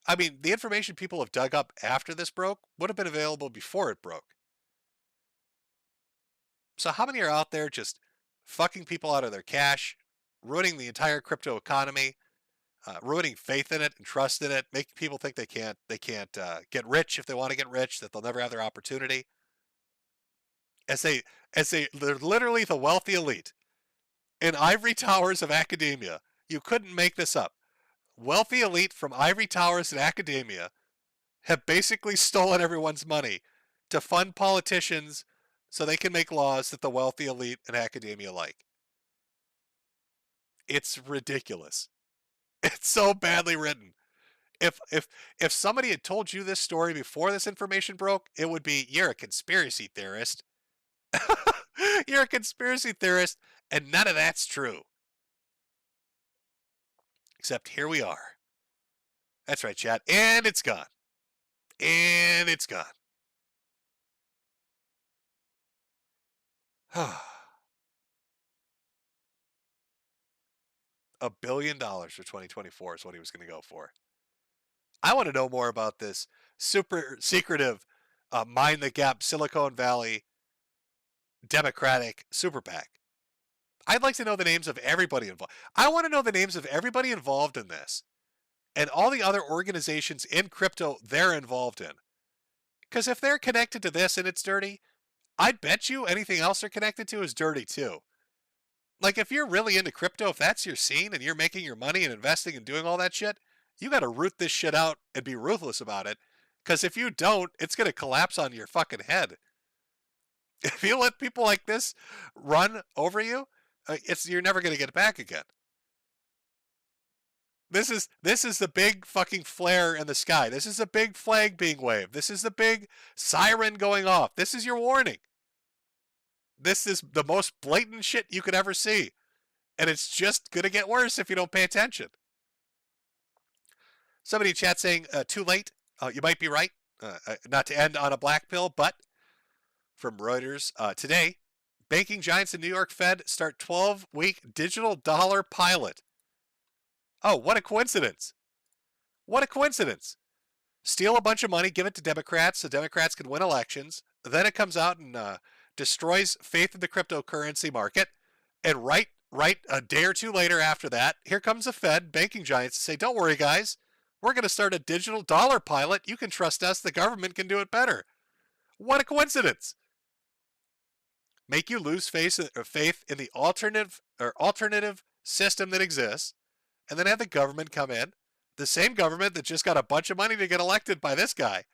I mean, the information people have dug up after this broke would have been available before it broke. So how many are out there just fucking people out of their cash, ruining the entire crypto economy, ruining faith in it and trust in it, making people think they can't get rich if they want to get rich, that they'll never have their opportunity? They're literally the wealthy elite in ivory towers of academia. You couldn't make this up. Wealthy elite from ivory towers in academia have basically stolen everyone's money to fund politicians so they can make laws that the wealthy elite in academia like. It's ridiculous. It's so badly written. If somebody had told you this story before this information broke, it would be, you're a conspiracy theorist. You're a conspiracy theorist, and none of that's true. Except here we are. That's right, chat. And it's gone. And it's gone. $1 billion for 2024 is what he was going to go for. I want to know more about this super secretive, mind the gap, Silicon Valley, Democratic super PAC. I'd like to know the names of everybody involved. I want to know the names of everybody involved in this and all the other organizations in crypto they're involved in. Because if they're connected to this and it's dirty, I'd bet you anything else they're connected to is dirty too. Like, if you're really into crypto, if that's your scene and you're making your money and investing and doing all that shit, you got to root this shit out and be ruthless about it. Because if you don't, it's going to collapse on your fucking head. If you let people like this run over you, you're never going to get it back again. This is the big fucking flare in the sky. This is a big flag being waved. This is the big siren going off. This is your warning. This is the most blatant shit you could ever see. And it's just going to get worse if you don't pay attention. Somebody in chat saying, too late. You might be right. Not to end on a black pill, but from Reuters, today, banking giants in New York Fed start 12-week digital dollar pilot. Oh, what a coincidence. What a coincidence. Steal a bunch of money, give it to Democrats so Democrats can win elections. Then it comes out and destroys faith in the cryptocurrency market. And right a day or two later after that, here comes the Fed, banking giants, to say, don't worry, guys. We're going to start a digital dollar pilot. You can trust us. The government can do it better. What a coincidence. Make you lose faith in the alternative system that exists, and then have the government come in, the same government that just got a bunch of money to get elected by this guy,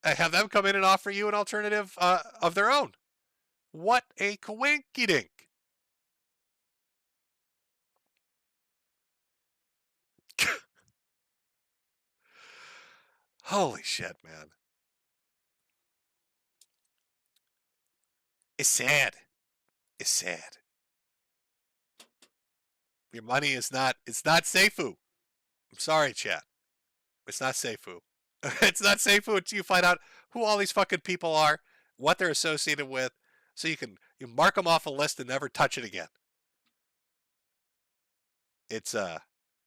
have them come in and offer you an alternative of their own. What a coinky-dink. Holy shit, man. It's sad. It's sad. Your money is not, it's not Safu. I'm sorry, chat. It's not Safu. It's not Safu until you find out who all these fucking people are, what they're associated with, so you mark them off a list and never touch it again. It's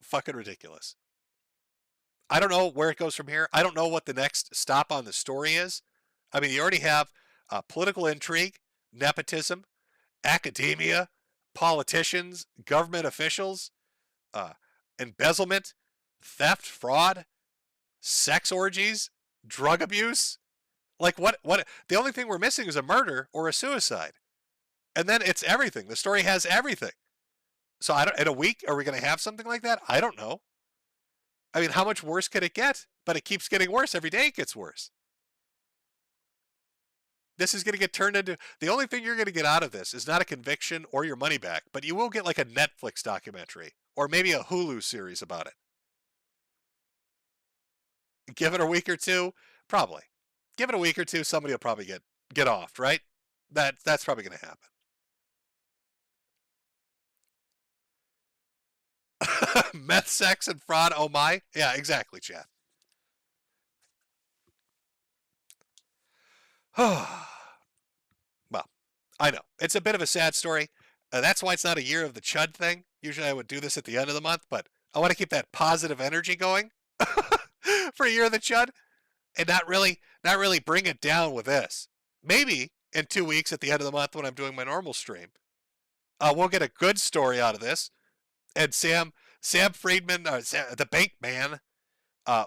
fucking ridiculous. I don't know where it goes from here. I don't know what the next stop on the story is. I mean, you already have political intrigue, nepotism, academia, politicians, government officials, uh, embezzlement, theft, fraud, sex orgies, drug abuse. Like what? The only thing we're missing is a murder or a suicide, and then it's everything. The story has everything. So in a week, are we going to have something like that? I don't know. I mean, how much worse could it get? But it keeps getting worse. Every day it gets worse. This is going to get turned into... The only thing you're going to get out of this is not a conviction or your money back, but you will get like a Netflix documentary or maybe a Hulu series about it. Give it a week or two, probably. Give it a week or two, somebody will probably get off, right? That's probably going to happen. Meth, sex, and fraud. Oh my. Yeah, exactly, Chad. Well, I know. It's a bit of a sad story. That's why it's not a year of the Chud thing. Usually I would do this at the end of the month, but I want to keep that positive energy going for a year of the Chud and not really bring it down with this. Maybe in 2 weeks at the end of the month when I'm doing my normal stream, we'll get a good story out of this. And Sam Friedman, the bank man,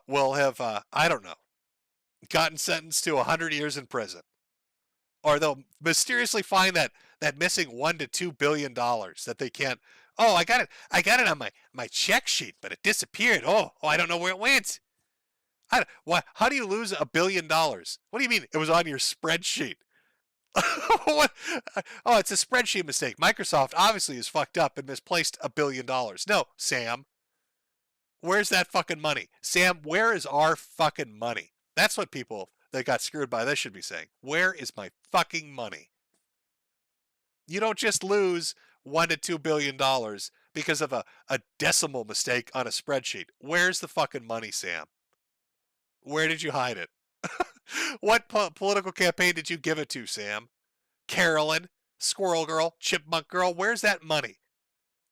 will have, I don't know, gotten sentenced to 100 years in prison. Or they'll mysteriously find that missing $1 to $2 billion that they can't. Oh, I got it on my check sheet, but it disappeared. Oh, I don't know where it went. How do you lose $1 billion? What do you mean? It was on your spreadsheet. What? Oh, it's a spreadsheet mistake. Microsoft obviously is fucked up and misplaced $1 billion. No, Sam. Where's that fucking money? Sam, where is our fucking money? That's what people that got screwed by this should be saying. Where is my fucking money? You don't just lose $1 to $2 billion because of a decimal mistake on a spreadsheet. Where's the fucking money, Sam? Where did you hide it? What political campaign did you give it to, Sam? Carolyn, Squirrel Girl, Chipmunk Girl, where's that money?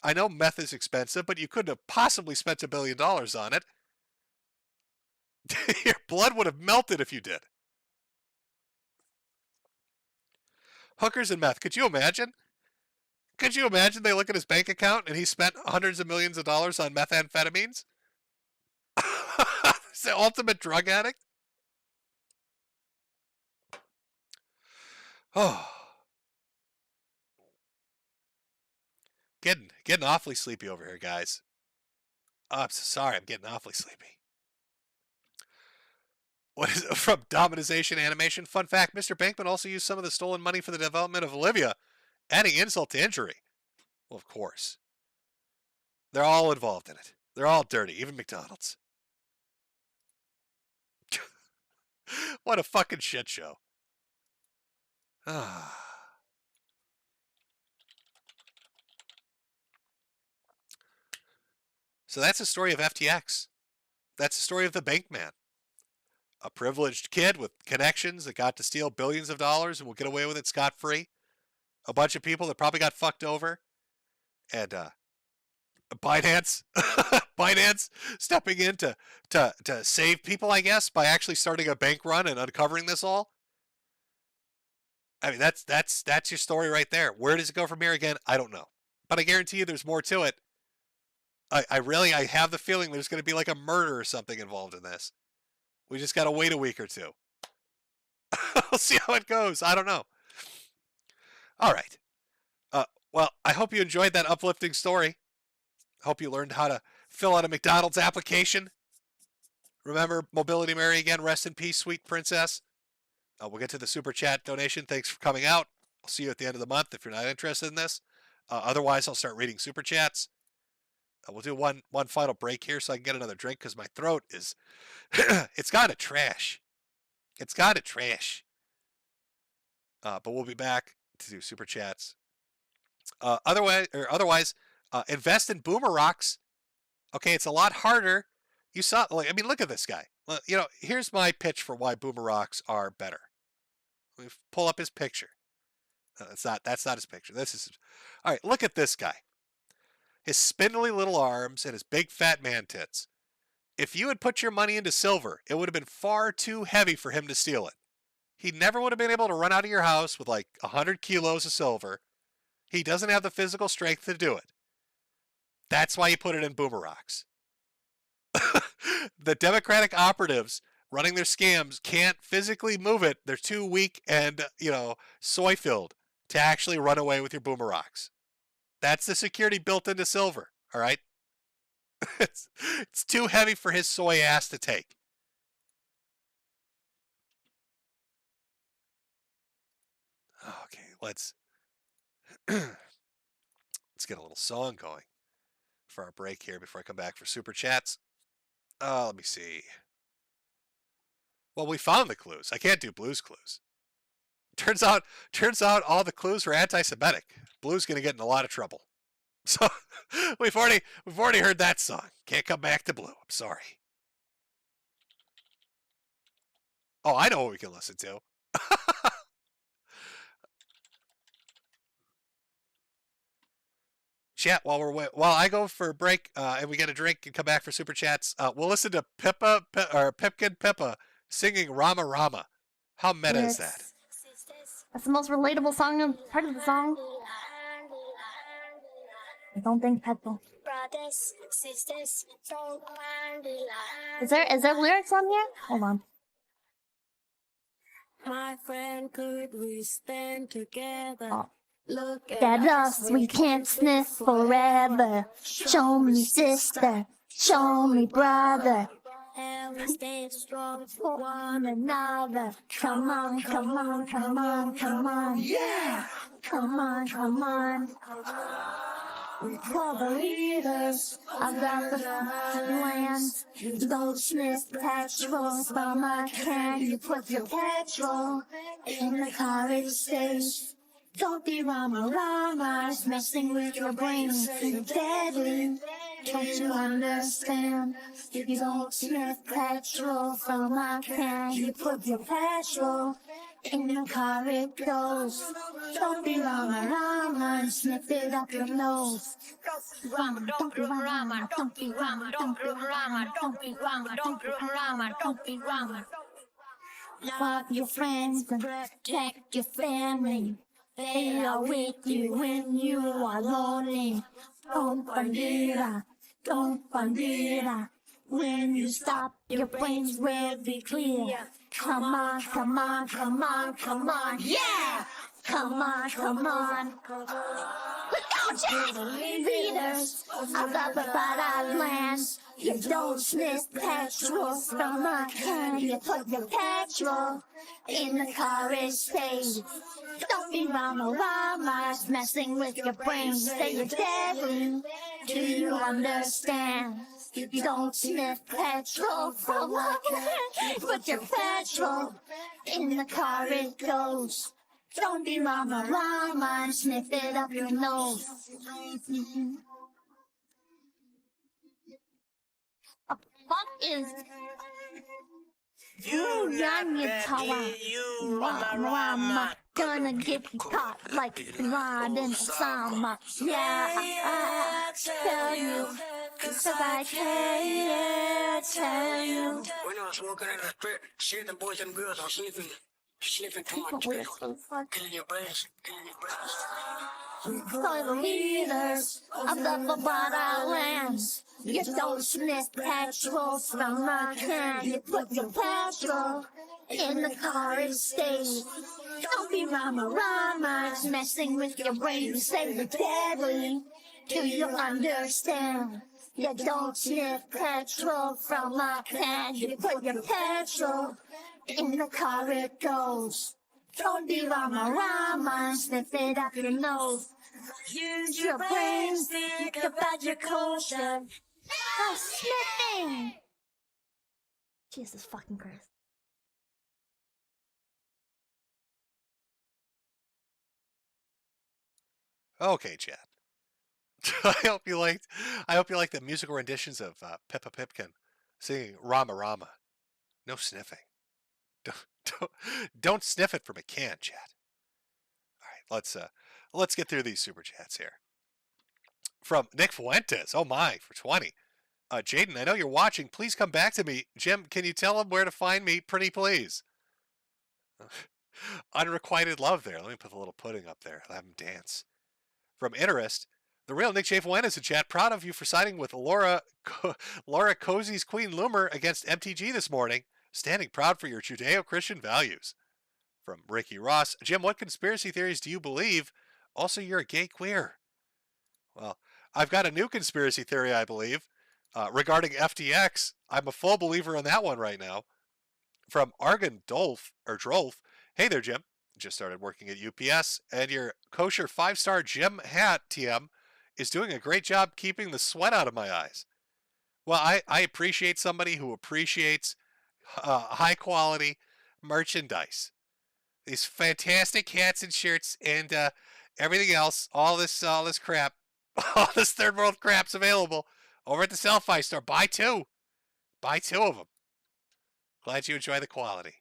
I know meth is expensive, but you couldn't have possibly spent $1 billion on it. Your blood would have melted if you did. Hookers and meth. Could you imagine? Could you imagine they look at his bank account and he spent hundreds of millions of dollars on methamphetamines? He's the ultimate drug addict. Oh. Getting awfully sleepy over here, guys. Oh, I'm so sorry. I'm getting awfully sleepy. What is it? From Dominization Animation? Fun fact, Mr. Bankman also used some of the stolen money for the development of Olivia, adding insult to injury. Well, of course. They're all involved in it. They're all dirty, even McDonald's. What a fucking shit show. So that's the story of FTX. That's the story of the bank man. A privileged kid with connections that got to steal billions of dollars and will get away with it scot-free. A bunch of people that probably got fucked over. And Binance stepping in to save people, I guess, by actually starting a bank run and uncovering this all. I mean, that's your story right there. Where does it go from here again? I don't know. But I guarantee you there's more to it. I have the feeling there's going to be like a murder or something involved in this. We just got to wait a week or two. We'll see how it goes. I don't know. All right. Well, I hope you enjoyed that uplifting story. I hope you learned how to fill out a McDonald's application. Remember, Mobility Mary again. Rest in peace, sweet princess. We'll get to the Super Chat donation. Thanks for coming out. I'll see you at the end of the month if you're not interested in this. Otherwise, I'll start reading Super Chats. We'll do one final break here so I can get another drink because my throat is... it's got to trash. It's got to trash. But we'll be back to do Super Chats. Otherwise, invest in boomer rocks. Okay, it's a lot harder. You saw, look at this guy. Here's my pitch for why boomer rocks are better. Let me pull up his picture. That's not his picture. This is all right. Look at this guy. his spindly little arms, and his big fat man tits. If you had put your money into silver, it would have been far too heavy for him to steal it. He never would have been able to run out of your house with like 100 kilos of silver. He doesn't have the physical strength to do it. That's why you put it in boomerangs. The Democratic operatives running their scams can't physically move it. They're too weak and, soy-filled to actually run away with your boomerangs. That's the security built into silver, all right? It's too heavy for his soy ass to take. Okay, let's get a little song going for our break here before I come back for super chats. Let me see. Well, we found the clues. I can't do Blue's clues. Turns out all the clues were anti-Semitic. Blue's gonna get in a lot of trouble. So we've already heard that song. Can't come back to Blue. I'm sorry. Oh, I know what we can listen to. Chat while I go for a break and we get a drink and come back for super chats. We'll listen to Pipkin Pippa singing Rama Rama. How meta is that? That's the most relatable song part of the song. I don't think Petal. Is there lyrics on here? Hold on. My friend, could we stand together? Oh. Look At us, we can't sniff forever. Show me sister, show me brother. And we stay strong For one another. Come on, come on, come on, come on. Yeah! Come on, come on. For the leaders of the lands, don't sniff petrol from a can. You put your petrol in the college stage. Don't be Rama-Ramas messing with your brains. You're deadly. Don't you understand? If you don't sniff petrol from a can, you put your petrol in the car it goes. Don't be Rama-Rama and sniff it up your nose. Rama, don't be Rama, don't be Rama, don't be Rama, don't be Rama, don't be Rama, don't be Rama. Love your friends and protect your family. They are with you when you are lonely. Don't bandera, don't bandera. When you stop, your brains will be clear. Come on, come on, come on, come on, yeah! Come on, come on. Look out, you leaders of the bad lands. You don't sniff petrol from a can. You put your petrol in the carriage stage. Don't be Rama-Ramas messing with your brains. Say you're deadly. Do you understand? You don't sniff petrol from a can. Put your petrol in the car it goes. Don't be Rama-Rama and sniff it up your nose. A fuck is you got your tower, Rama, gonna get caught like Rod and Osama. Yeah, I tell you, 'cause I can't tell you. When I was walking in the street, seeing the boys and girls are sniffing too much. Killing your brains, killing your brains. For the leaders of the Bavada lands, you don't sniff petrol from a can. You put your petrol in the car stage. Don't be Rama-Ramas messing with your brain. Say you're deadly. Do you understand? You don't sniff petrol from a can. You put your petrol in the car it goes. Don't be Rama-Rama, sniff it up your nose. Use your brains, think about your culture. Oh, sniffing! Jesus fucking Christ. Okay, Chad. I hope you liked the musical renditions of Peppa Pipkin singing Rama Rama. No sniffing. Don't sniff it from a can, Chad. All right, let's get through these super chats here. From Nick Fuentes. Oh my, for 20. Jaden, I know you're watching. Please come back to me. Jim, can you tell him where to find me? Pretty please. Unrequited love there. Let me put the little pudding up there. Let him dance. From Interest, the real Nick J. Fuentes in chat. Proud of you for siding with Laura Cozy's Queen Loomer against MTG this morning. Standing proud for your Judeo-Christian values. From Ricky Ross, Jim, what conspiracy theories do you believe? Also, you're a gay queer. Well, I've got a new conspiracy theory, I believe, regarding FTX. I'm a full believer in that one right now. From Argon Dolph, or Drolf, hey there, Jim. Just started working at UPS, and your kosher 5-star Jim hat, TM, is doing a great job keeping the sweat out of my eyes. Well, I appreciate somebody who appreciates high-quality merchandise. These fantastic hats and shirts and everything else, all this crap, all this third world crap's available over at the Sell-Fi store. Buy two. Buy two of them. Glad you enjoy the quality.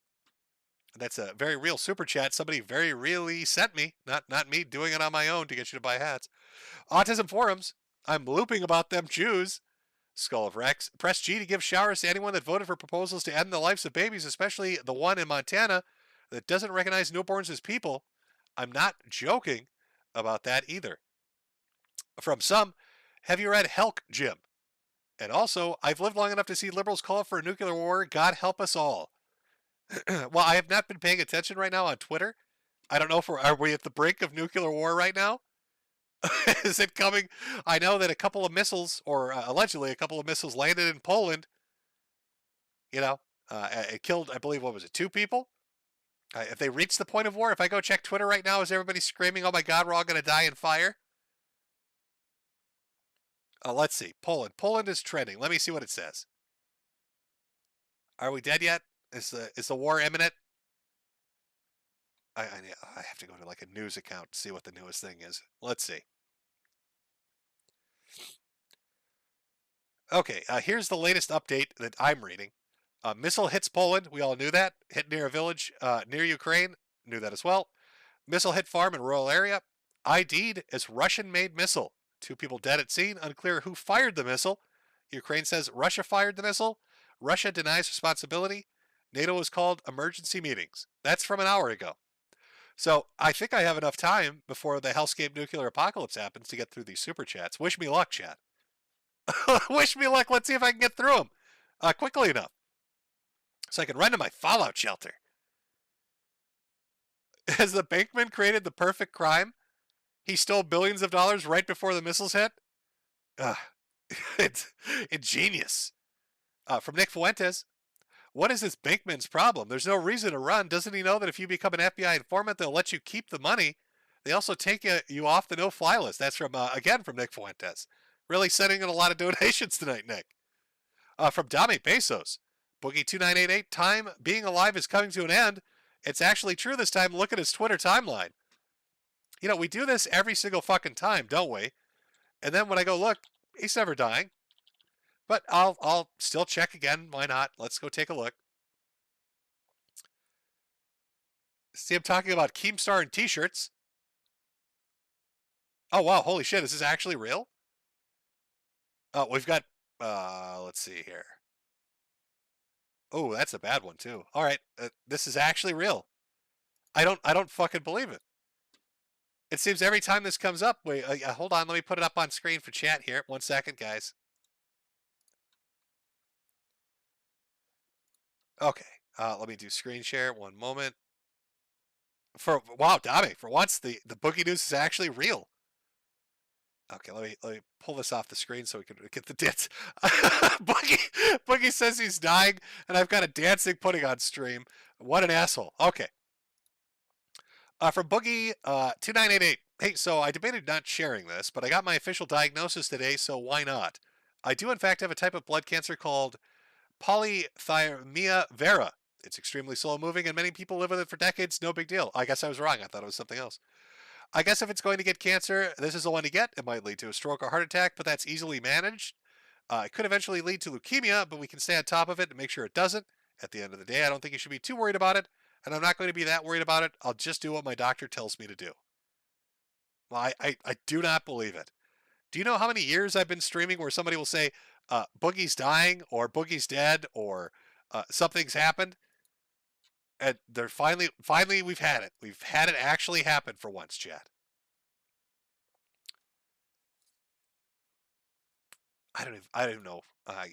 That's a very real super chat. Somebody very really sent me, not me doing it on my own to get you to buy hats. Autism Forums. I'm looping about them Jews. Skull of Rex. Press G to give showers to anyone that voted for proposals to end the lives of babies, especially the one in Montana that doesn't recognize newborns as people. I'm not joking about that either. From some, have you read Helk, Jim? And also, I've lived long enough to see liberals call for a nuclear war. God help us all. Well, I have not been paying attention right now on Twitter. I don't know if are we at the brink of nuclear war right now? Is it coming? I know that a couple of missiles, or allegedly a couple of missiles, landed in Poland. You know, it killed, I believe, what was it, 2 people? If they reach the point of war, if I go check Twitter right now, is everybody screaming, oh my God, we're all going to die in fire? Let's see. Poland. Poland is trending. Let me see what it says. Are we dead yet? Is the war imminent? I have to go to like a news account to see what the newest thing is. Let's see. Okay, here's the latest update that I'm reading. Missile hits Poland. We all knew that. Hit near a village near Ukraine. Knew that as well. Missile hit farm in rural area. ID'd as Russian-made missile. 2 people dead at scene. Unclear who fired the missile. Ukraine says Russia fired the missile. Russia denies responsibility. NATO has called emergency meetings. That's from an hour ago. So I think I have enough time before the hellscape nuclear apocalypse happens to get through these super chats. Wish me luck, chat. Wish me luck. Let's see if I can get through them quickly enough so I can run to my fallout shelter. Has the Bankman created the perfect crime? He stole billions of dollars right before the missiles hit? It's ingenious. From Nick Fuentes. What is this Bankman's problem? There's no reason to run. Doesn't he know that if you become an FBI informant, they'll let you keep the money? They also take you off the no-fly list. That's from, again, from Nick Fuentes. Really sending in a lot of donations tonight, Nick. From Dame Pesos. Boogie2988, time being alive is coming to an end. It's actually true this time. Look at his Twitter timeline. You know, we do this every single fucking time, don't we? And then when I go look, he's never dying. But I'll still check again. Why not? Let's go take a look. See, I'm talking about Keemstar and t-shirts. Oh, wow. Holy shit. Is this actually real? Oh, we've got, let's see here. Oh, that's a bad one too. All right. This is actually real. I don't fucking believe it. It seems every time this comes up, wait, hold on. Let me put it up on screen for chat here. 1 second, guys. Okay, let me do screen share. 1 moment. Wow, Dami, for once the boogie news is actually real. Okay, let me pull this off the screen so we can get the dance. Boogie says he's dying, and I've got a dancing pudding on stream. What an asshole. Okay. From Boogie 2988. Hey, so I debated not sharing this, but I got my official diagnosis today, so why not? I do in fact have a type of blood cancer called polycythemia vera. It's extremely slow moving and many people live with it for decades. No big deal. I guess I was wrong. I thought it was something else. I guess if it's going to get cancer, this is the one to get. It might lead to a stroke or heart attack, but that's easily managed. It could eventually lead to leukemia, but we can stay on top of it and make sure it doesn't. At the end of the day, I don't think you should be too worried about it, and I'm not going to be that worried about it. I'll just do what my doctor tells me to do. Well, I do not believe it. Do you know how many years I've been streaming where somebody will say, Boogie's dying or Boogie's dead or something's happened? And they're finally we've had it. We've had it actually happen for once, chat. I don't even know. Yeah,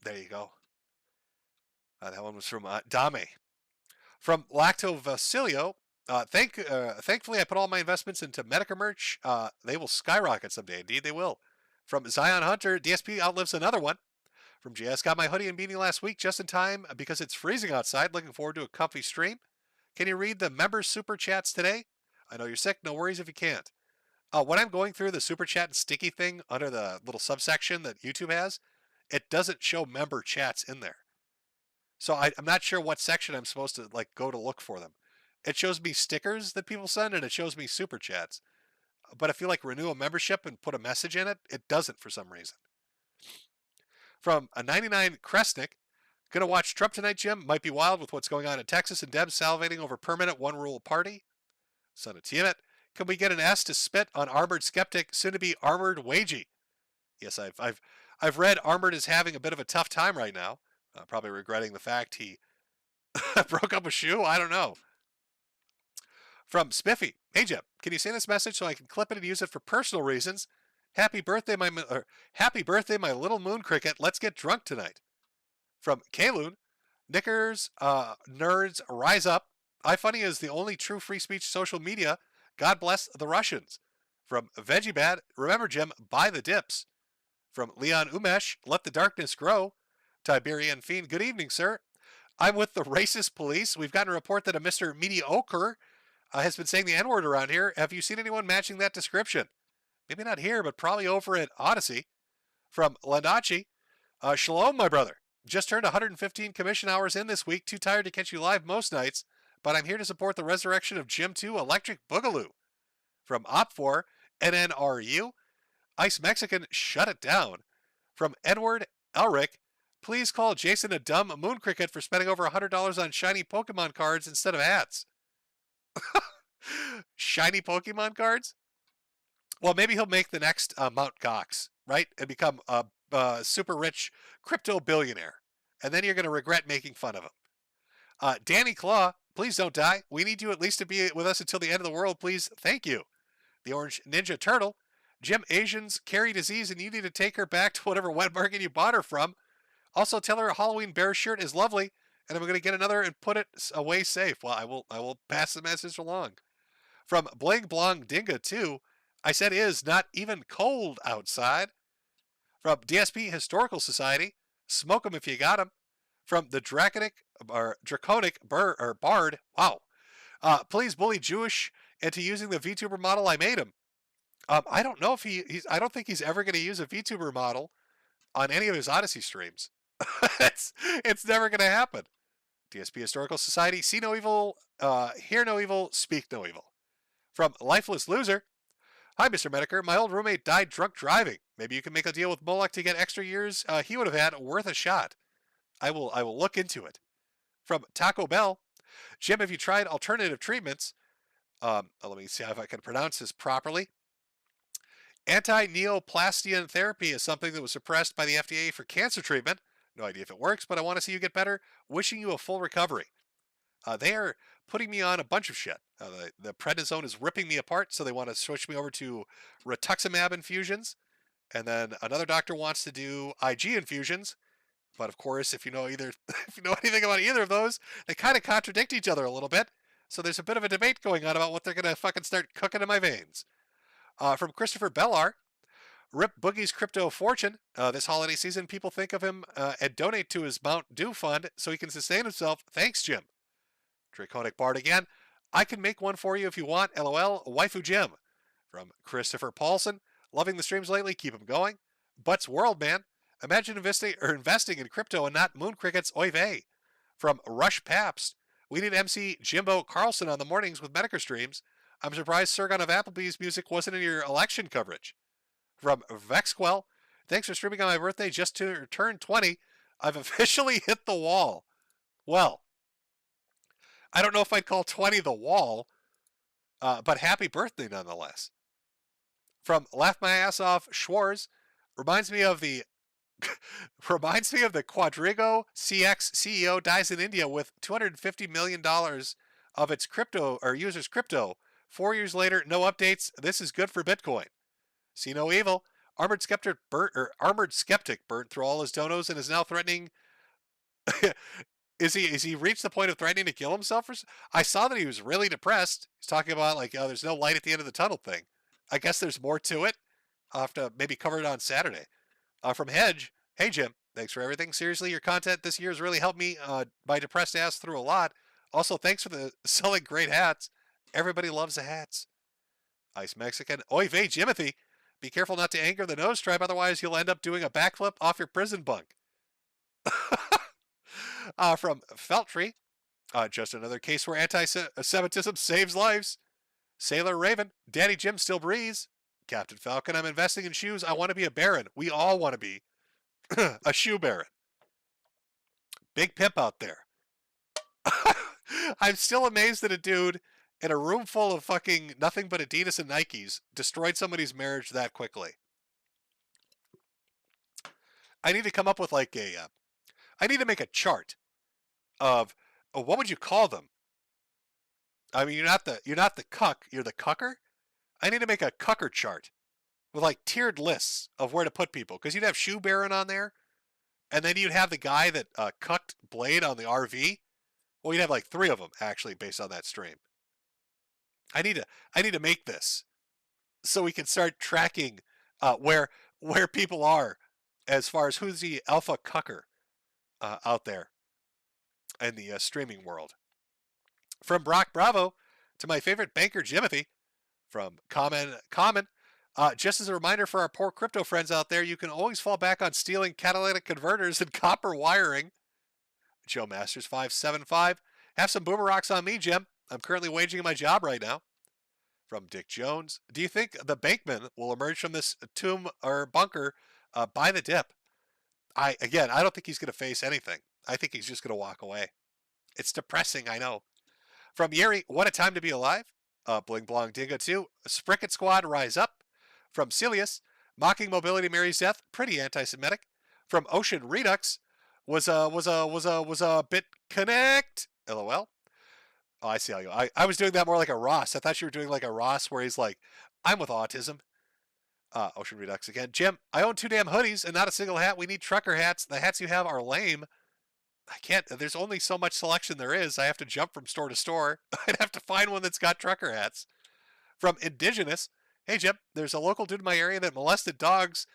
there you go. That one was from Dame. From Lacto Vasilio. Thankfully, I put all my investments into Metokur merch. They will skyrocket someday. Indeed, they will. From Zion Hunter, DSP outlives another one. From JS, got my hoodie and beanie last week just in time because it's freezing outside. Looking forward to a comfy stream. Can you read the members super chats today? I know you're sick. No worries if you can't. When I'm going through the super chat and sticky thing under the little subsection that YouTube has, it doesn't show member chats in there. So I'm not sure what section I'm supposed to go to look for them. It shows me stickers that people send and it shows me super chats. But if you renew a membership and put a message in it, it doesn't for some reason. From a 99 Kresnik, gonna watch Trump tonight, Jim. Might be wild with what's going on in Texas and Deb salivating over permanent one rule party. Son of Tiamat, can we get an S to spit on Armored Skeptic, soon to be Armored Wagey? Yes, I've read Armored is having a bit of a tough time right now. Probably regretting the fact he broke up a shoe. I don't know. From Spiffy, hey Jim, can you say this message so I can clip it and use it for personal reasons? Happy birthday, my little moon cricket. Let's get drunk tonight. From Kaloon, Knickers, nerds, rise up. iFunny is the only true free speech social media. God bless the Russians. From Veggie Bad, remember Jim, buy the dips. From Leon Umesh, let the darkness grow. Tiberian Fiend, good evening, sir. I'm with the racist police. We've gotten a report that a Mr. Mediocre has been saying the N-word around here. Have you seen anyone matching that description? Maybe not here, but probably over at Odyssey. From Landachi, shalom, my brother. Just turned 115 commission hours in this week. Too tired to catch you live most nights, but I'm here to support the resurrection of Jim 2 Electric Boogaloo. From Op4, NNRU, Ice Mexican, shut it down. From Edward Elric, please call Jason a dumb moon cricket for spending over $100 on shiny Pokemon cards instead of hats. Shiny Pokemon cards? Well, maybe he'll make the next Mount Gox, right? And become a super rich crypto billionaire. And then you're going to regret making fun of him. Danny Claw, please don't die. We need you at least to be with us until the end of the world, please. Thank you. The Orange Ninja Turtle, Jim, Asians carry disease and you need to take her back to whatever wet market you bought her from. Also, tell her a Halloween bear shirt is lovely, and I'm going to get another and put it away safe. Well, I will pass the message along. From Bling Blong Dinga 2, I said is not even cold outside. From DSP Historical Society, smoke 'em if you got 'em. From the Draconic Bard, wow. Please bully Jewish into using the VTuber model I made him. I don't know if I don't think he's ever going to use a VTuber model on any of his Odyssey streams. it's never going to happen. DSP Historical Society, see no evil, hear no evil, speak no evil. From Lifeless Loser, hi, Mr. Metokur. My old roommate died drunk driving. Maybe you can make a deal with Moloch to get extra years he would have had worth a shot. I will look into it. From Taco Bell, Jim, have you tried alternative treatments? Let me see if I can pronounce this properly. Anti-neoplastian therapy is something that was suppressed by the FDA for cancer treatment. No idea if it works, but I want to see you get better. Wishing you a full recovery. They are putting me on a bunch of shit. The prednisone is ripping me apart, so they want to switch me over to rituximab infusions. And then another doctor wants to do IG infusions. But of course, if you know anything about either of those, they kind of contradict each other a little bit. So there's a bit of a debate going on about what they're going to fucking start cooking in my veins. From Christopher Bellar, rip Boogie's crypto fortune. This holiday season, people think of him and donate to his Mount Dew fund so he can sustain himself. Thanks, Jim. Draconic Bard again. I can make one for you if you want. LOL, Waifu Jim. From Christopher Paulson, loving the streams lately. Keep them going. Butts World Man. Imagine investing in crypto and not moon crickets. Oy vey. From Rush Pabst. We need MC Jimbo Carlson on the mornings with Metokur streams. I'm surprised Sirgon of Applebee's music wasn't in your election coverage. From Vexquell. Thanks for streaming on my birthday. Just turned 20. I've officially hit the wall. Well, I don't know if I'd call 20 the wall, but happy birthday nonetheless. From Laugh My Ass Off Schwarz, reminds me of the Quadriga CX CEO dies in India with $250 million of its crypto or users' crypto. 4 years later, no updates. This is good for Bitcoin. See no evil. Armored Skeptic burnt through all his donos and is now threatening. Is he reached the point of threatening to kill himself? I saw that he was really depressed. He's talking about like, oh, there's no light at the end of the tunnel thing. I guess there's more to it. I'll have to maybe cover it on Saturday. From Hedge, hey Jim, thanks for everything. Seriously, your content this year has really helped me, my depressed ass through a lot. Also, thanks for the selling great hats. Everybody loves the hats. Ice Mexican, oy vey, Jimothy. Be careful not to anger the nose tribe, otherwise you'll end up doing a backflip off your prison bunk. From Feltry, just another case where anti-Semitism saves lives. Sailor Raven, Daddy Jim still breathes. Captain Falcon, I'm investing in shoes. I want to be a baron. We all want to be a shoe baron. Big pimp out there. I'm still amazed that a dude in a room full of fucking nothing but Adidas and Nikes destroyed somebody's marriage that quickly. I need to come up with like I need to make a chart of what would you call them? I mean, you're not the cuck, you're the cucker. I need to make a cucker chart with like tiered lists of where to put people, because you'd have Shoe Baron on there, and then you'd have the guy that cucked Blade on the RV. Well, you'd have like 3 of them actually based on that stream. I need to make this so we can start tracking where people are as far as who's the alpha cucker out there in the streaming world. From Brock Bravo to my favorite banker Jimothy. From Common, just as a reminder for our poor crypto friends out there, you can always fall back on stealing catalytic converters and copper wiring. Joe Masters 575. Have some boomer rocks on me, Jim. I'm currently waging my job right now. From Dick Jones. Do you think the Bankman will emerge from this tomb or bunker by the dip? I don't think he's going to face anything. I think he's just going to walk away. It's depressing, I know. From Yeri, what a time to be alive. Bling Blong Dingo 2. Spricket Squad, rise up. From Celius, mocking mobility Mary's death, pretty anti-Semitic. From Ocean Redux, was a bit connect. LOL. Oh, I see how you. I was doing that more like a Ross. I thought you were doing like a Ross where he's like, I'm with autism. Ocean Redux again. Jim, I own 2 damn hoodies and not a single hat. We need trucker hats. The hats you have are lame. I can't. There's only so much selection there is. I have to jump from store to store. I'd have to find one that's got trucker hats. From Indigenous, hey Jim, there's a local dude in my area that molested dogs.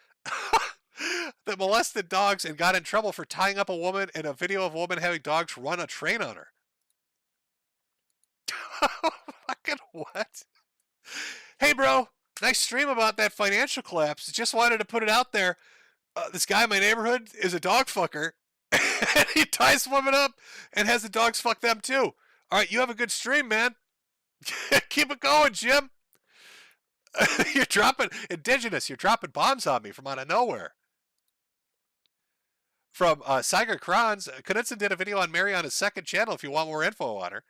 And got in trouble for tying up a woman in a video of a woman having dogs run a train on her. Fucking what? Hey bro, nice stream about that financial collapse. Just wanted to put it out there. This guy in my neighborhood is a dog fucker. And he ties women up and has the dogs fuck them too. All right, you have a good stream, man. Keep it going, Jim. You're dropping Indigenous. You're dropping bombs on me from out of nowhere. From Saiger Kranz, Knudsen did a video on Mary on his second channel if you want more info on her.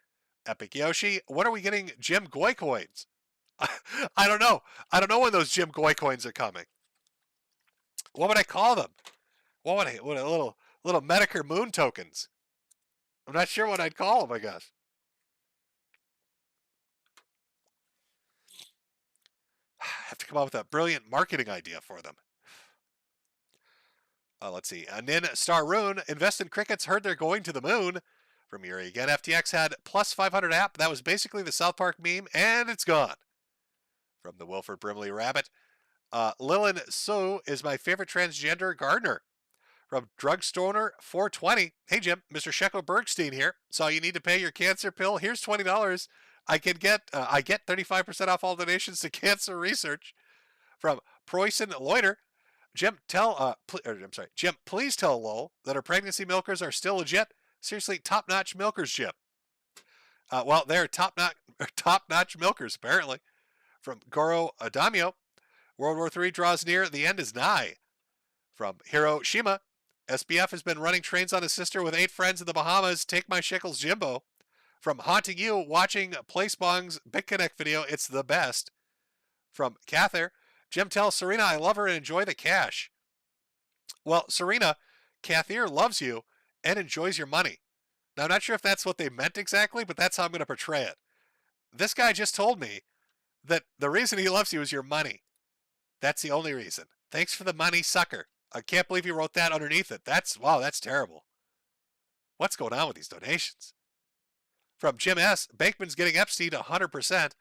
Epic Yoshi, when are we getting Jim Goy coins? I don't know. I don't know when those Jim Goy coins are coming. What would I call them? What a little Metokur moon tokens. I'm not sure what I'd call them, I guess. I have to come up with a brilliant marketing idea for them. Let's see. Nin Star Rune, invest in crickets, heard they're going to the moon. From Yuri again, FTX had plus 500 app. That was basically the South Park meme, and it's gone. From the Wilford Brimley Rabbit, Lillian Sue is my favorite transgender gardener. From Drugstoner 420, hey Jim, Mr. Sheko Bergstein here. Saw you need to pay your cancer pill. Here's $20. I get 35% off all donations to cancer research. From Preussen Loiter, Jim, Jim, please tell Lowell that our pregnancy milkers are still legit. Seriously, top-notch milkers, Jim. Well, they're top-notch milkers, apparently. From Goro Adamio, World War III draws near. The end is nigh. From Hiroshima, SBF has been running trains on his sister with 8 friends in the Bahamas. Take my shekels, Jimbo. From Haunting You, watching PlaceBong's BitConnect video. It's the best. From Cather, Jim tells Serena I love her and enjoy the cash. Well, Serena, Kathier loves you and enjoys your money. Now, I'm not sure if that's what they meant exactly, but that's how I'm going to portray it. This guy just told me that the reason he loves you is your money. That's the only reason. Thanks for the money, sucker. I can't believe you wrote that underneath it. Wow, that's terrible. What's going on with these donations? From Jim S., Bankman's getting Epstein 100%.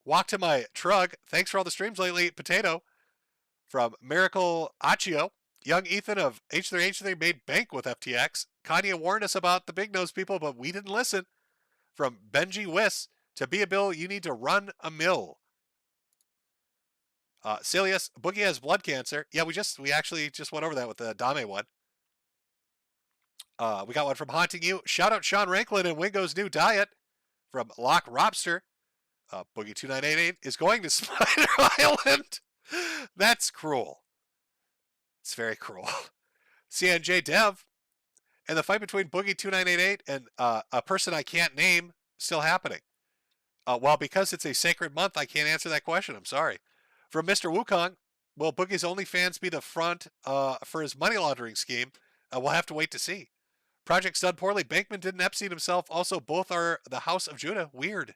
Walk to my truck. Thanks for all the streams lately, Potato. From Miracle Accio, young Ethan of H3H3 made bank with FTX. Kanye warned us about the big nose people, but we didn't listen. From Benji Wiss, to be a bill, you need to run a mill. Celius, Boogie has blood cancer. Yeah, we actually just went over that with the Dame one. We got one from Haunting You. Shout out Sean Ranklin and Wingo's new diet. From Lock Robster. Boogie2988 is going to Spider Island. That's cruel. It's very cruel. CNJ Dev. And the fight between Boogie2988 and a person I can't name still happening. Well, because it's a sacred month, I can't answer that question. I'm sorry. From Mr. Wukong, will Boogie's OnlyFans be the front for his money laundering scheme? We'll have to wait to see. Project's done poorly. Bankman didn't Epstein himself. Also, both are the House of Judah. Weird.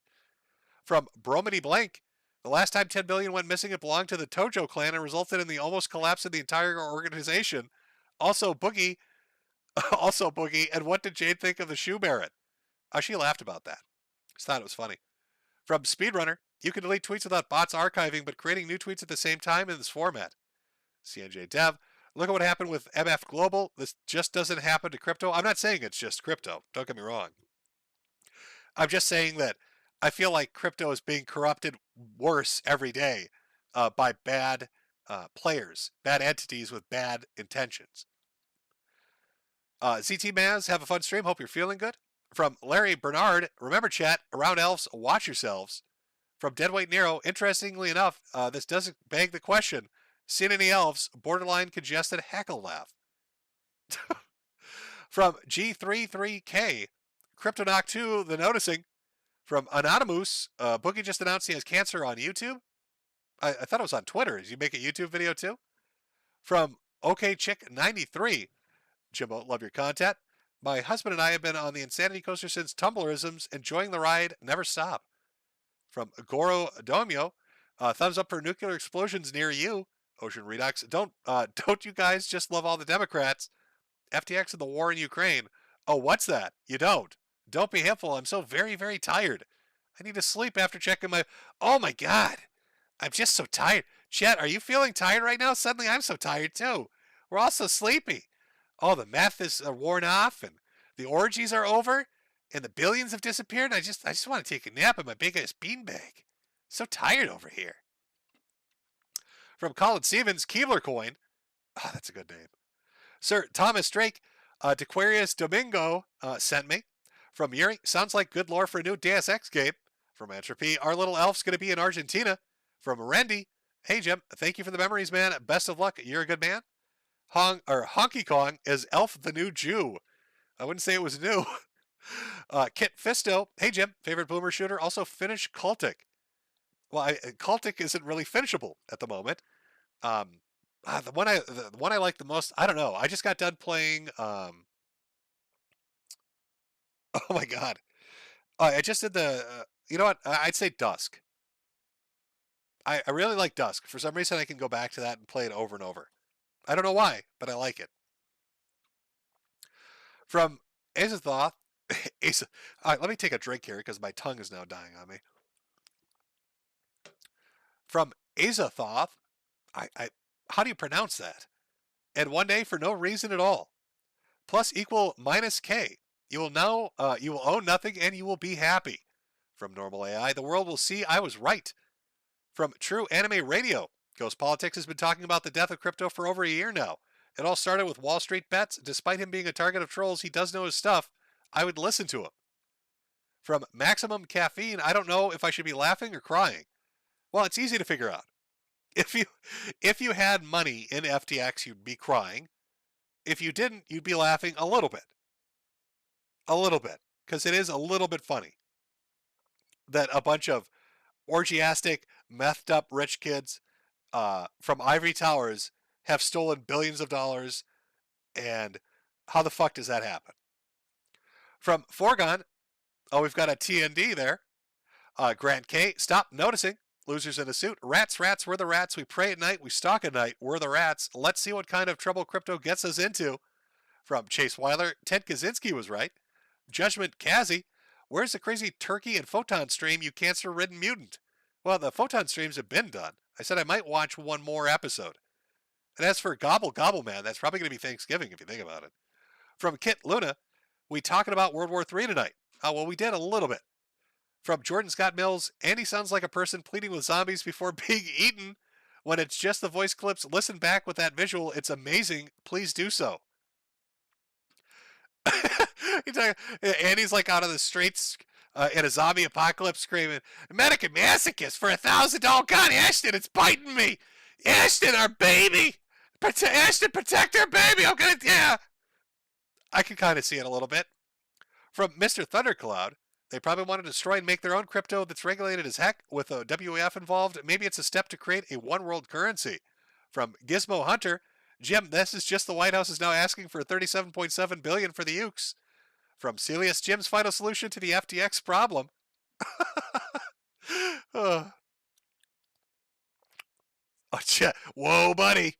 From Bromedy Blank, the last time 10 billion went missing, it belonged to the Tojo clan and resulted in the almost collapse of the entire organization. Also, Boogie. And what did Jade think of the shoe Barrett? She laughed about that. Just thought it was funny. From Speedrunner, you can delete tweets without bots archiving, but creating new tweets at the same time in this format. CNJ Dev, look at what happened with MF Global. This just doesn't happen to crypto. I'm not saying it's just crypto. Don't get me wrong. I'm just saying that I feel like crypto is being corrupted worse every day by bad players, bad entities with bad intentions. ZT Maz, have a fun stream. Hope you're feeling good. From Larry Bernard, remember chat, around elves, watch yourselves. From Deadweight Nero, interestingly enough, this doesn't beg the question. Seen any elves? Borderline congested heckle laugh. From G33K, Cryptonoc 2, the noticing. From Anonymous, Boogie just announced he has cancer on YouTube. I thought it was on Twitter. Did you make a YouTube video too? From OKChick93, Jimbo, love your content. My husband and I have been on the Insanity Coaster since Tumblerisms, enjoying the ride, never stop. From Goro Domio, thumbs up for nuclear explosions near you. Ocean Redux, don't you guys just love all the Democrats? FTX and the war in Ukraine. Oh, what's that? You don't. Don't be hateful. I'm so very, very tired. I need to sleep after checking my... Oh, my God. I'm just so tired. Chet, are you feeling tired right now? Suddenly, I'm so tired, too. We're all so sleepy. Oh, the meth is worn off, and the orgies are over, and the billions have disappeared. I just want to take a nap in my big-ass beanbag. So tired over here. From Colin Stevens, Keebler Coin. Oh, that's a good name. Sir Thomas Drake, Dequarius Domingo sent me. From Yuri, sounds like good lore for a new Deus Ex game. From Entropy, our little elf's going to be in Argentina. From Randy, hey Jim, thank you for the memories, man. Best of luck. You're a good man. Honky Kong is Elf the New Jew. I wouldn't say it was new. Kit Fisto, hey Jim, favorite boomer shooter. Also finish Cultic. Well, Cultic isn't really finishable at the moment. The one I like the most, I don't know. I just got done playing. Oh my God, I just did the. You know what? I'd say Dusk. I really like Dusk. For some reason, I can go back to that and play it over and over. I don't know why, but I like it. From Azathoth, all right, let me take a drink here because my tongue is now dying on me. From Azathoth, how do you pronounce that? And one day for no reason at all. Plus equal minus K. You will own nothing and you will be happy. From Normal AI, the world will see I was right. From True Anime Radio, Ghost Politics has been talking about the death of crypto for over a year now. It all started with Wall Street bets. Despite him being a target of trolls, he does know his stuff. I would listen to him. From Maximum Caffeine, I don't know if I should be laughing or crying. Well, it's easy to figure out. If you had money in FTX, you'd be crying. If you didn't, you'd be laughing a little bit. A little bit. Because it is a little bit funny that a bunch of orgiastic, methed up rich kids from Ivory Towers have stolen billions of dollars, and how the fuck does that happen? From Foregone, oh, we've got a TND there. Grant K, stop noticing. Losers in a suit. Rats, we're the rats. We pray at night. We stalk at night. We're the rats. Let's see what kind of trouble crypto gets us into. From Chase Weiler, Ted Kaczynski was right. Judgment Kazi, where's the crazy turkey and photon stream, you cancer-ridden mutant? Well, the photon streams have been done. I said I might watch one more episode. And as for Gobble Gobble Man, that's probably going to be Thanksgiving if you think about it. From Kit Luna, we talking about World War III tonight. Oh, well, we did a little bit. From Jordan Scott Mills, Andy sounds like a person pleading with zombies before being eaten. When it's just the voice clips, listen back with that visual. It's amazing. Please do so. Andy's like out of the streets in a zombie apocalypse screaming, American masochist for $1,000. God, Ashton, it's biting me. Ashton, our baby. Ashton, protect our baby. I'm going to, yeah. I can kind of see it a little bit. From Mr. Thundercloud, they probably want to destroy and make their own crypto that's regulated as heck with a WEF involved. Maybe it's a step to create a one world currency. From Gizmo Hunter, Jim, this is just the White House is now asking for $37.7 billion for the ukes. From Celius, Jim's final solution to the FTX problem. Oh, whoa, buddy.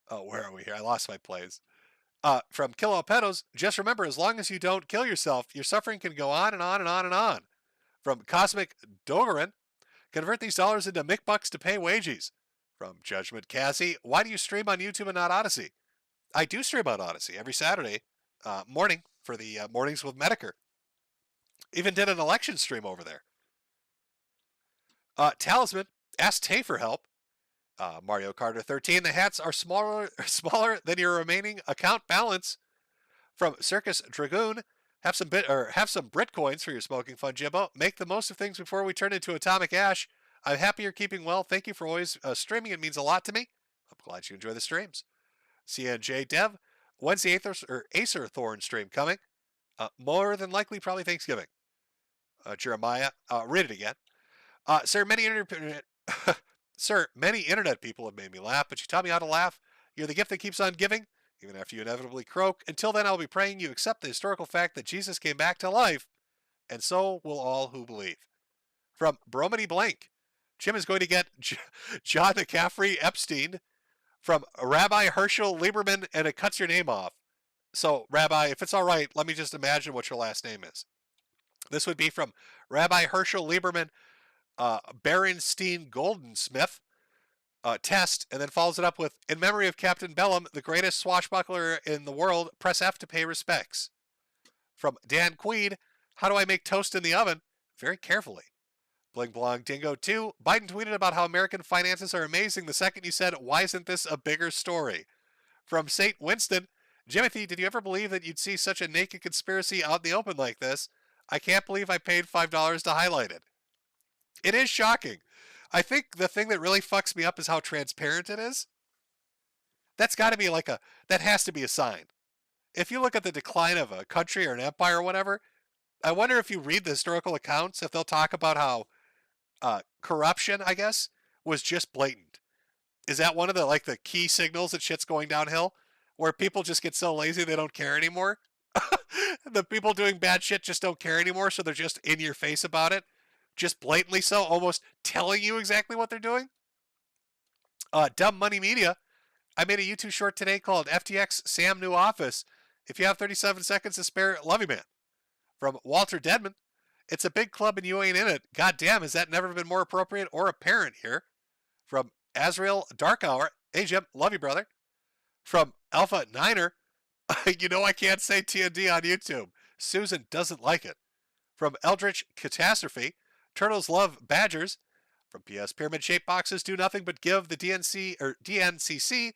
Oh, where are we here? I lost my place. From Kilo Petos, just remember, as long as you don't kill yourself, your suffering can go on and on and on and on. From Cosmic Dogerin, convert these dollars into McBucks to pay wages. From Judgment Cassie, why do you stream on YouTube and not Odyssey? I do stream on Odyssey every Saturday morning for the Mornings with Metokur. Even did an election stream over there. Talisman, ask Tay for help. Mario Carter 13, the hats are smaller than your remaining account balance. From Circus Dragoon, have some Britcoins for your smoking fun, Jimbo. Make the most of things before we turn into atomic ash. I'm happy you're keeping well. Thank you for always streaming. It means a lot to me. I'm glad you enjoy the streams. CNJ Dev, when's the Acer Thorn stream coming? More than likely, probably Thanksgiving. Jeremiah, read it again. Sir, many internet people have made me laugh, but you taught me how to laugh. You're the gift that keeps on giving, even after you inevitably croak. Until then, I'll be praying you accept the historical fact that Jesus came back to life, and so will all who believe. From Bromedy Blank, Jim is going to get John McCaffrey Epstein. From Rabbi Herschel Lieberman, and it cuts your name off. So, Rabbi, if it's all right, let me just imagine what your last name is. This would be from Rabbi Herschel Lieberman, Berenstein Goldensmith, test, and then follows it up with, in memory of Captain Bellum, the greatest swashbuckler in the world, press F to pay respects. From Dan Queed, how do I make toast in the oven? Very carefully. Bling Blong Dingo 2, Biden tweeted about how American finances are amazing the second you said, why isn't this a bigger story? From St. Winston, Jimothy, did you ever believe that you'd see such a naked conspiracy out in the open like this? I can't believe I paid $5 to highlight it. It is shocking. I think the thing that really fucks me up is how transparent it is. That's got to be that has to be a sign. If you look at the decline of a country or an empire or whatever, I wonder if you read the historical accounts, if they'll talk about how corruption, I guess, was just blatant. Is that one of the key signals that shit's going downhill? Where people just get so lazy they don't care anymore? The people doing bad shit just don't care anymore, so they're just in your face about it. Just blatantly so, almost telling you exactly what they're doing. Dumb Money Media, I made a YouTube short today called FTX Sam New Office. If you have 37 seconds to spare, love you, man. From Walter Dedman, it's a big club and you ain't in it. God damn, has that never been more appropriate or apparent here? From Azrael Dark Hour, hey Jim, love you, brother. From Alpha Niner, you know I can't say TND on YouTube. Susan doesn't like it. From Eldritch Catastrophe, Turtles love badgers. From PS, pyramid-shaped boxes do nothing but give the DNCC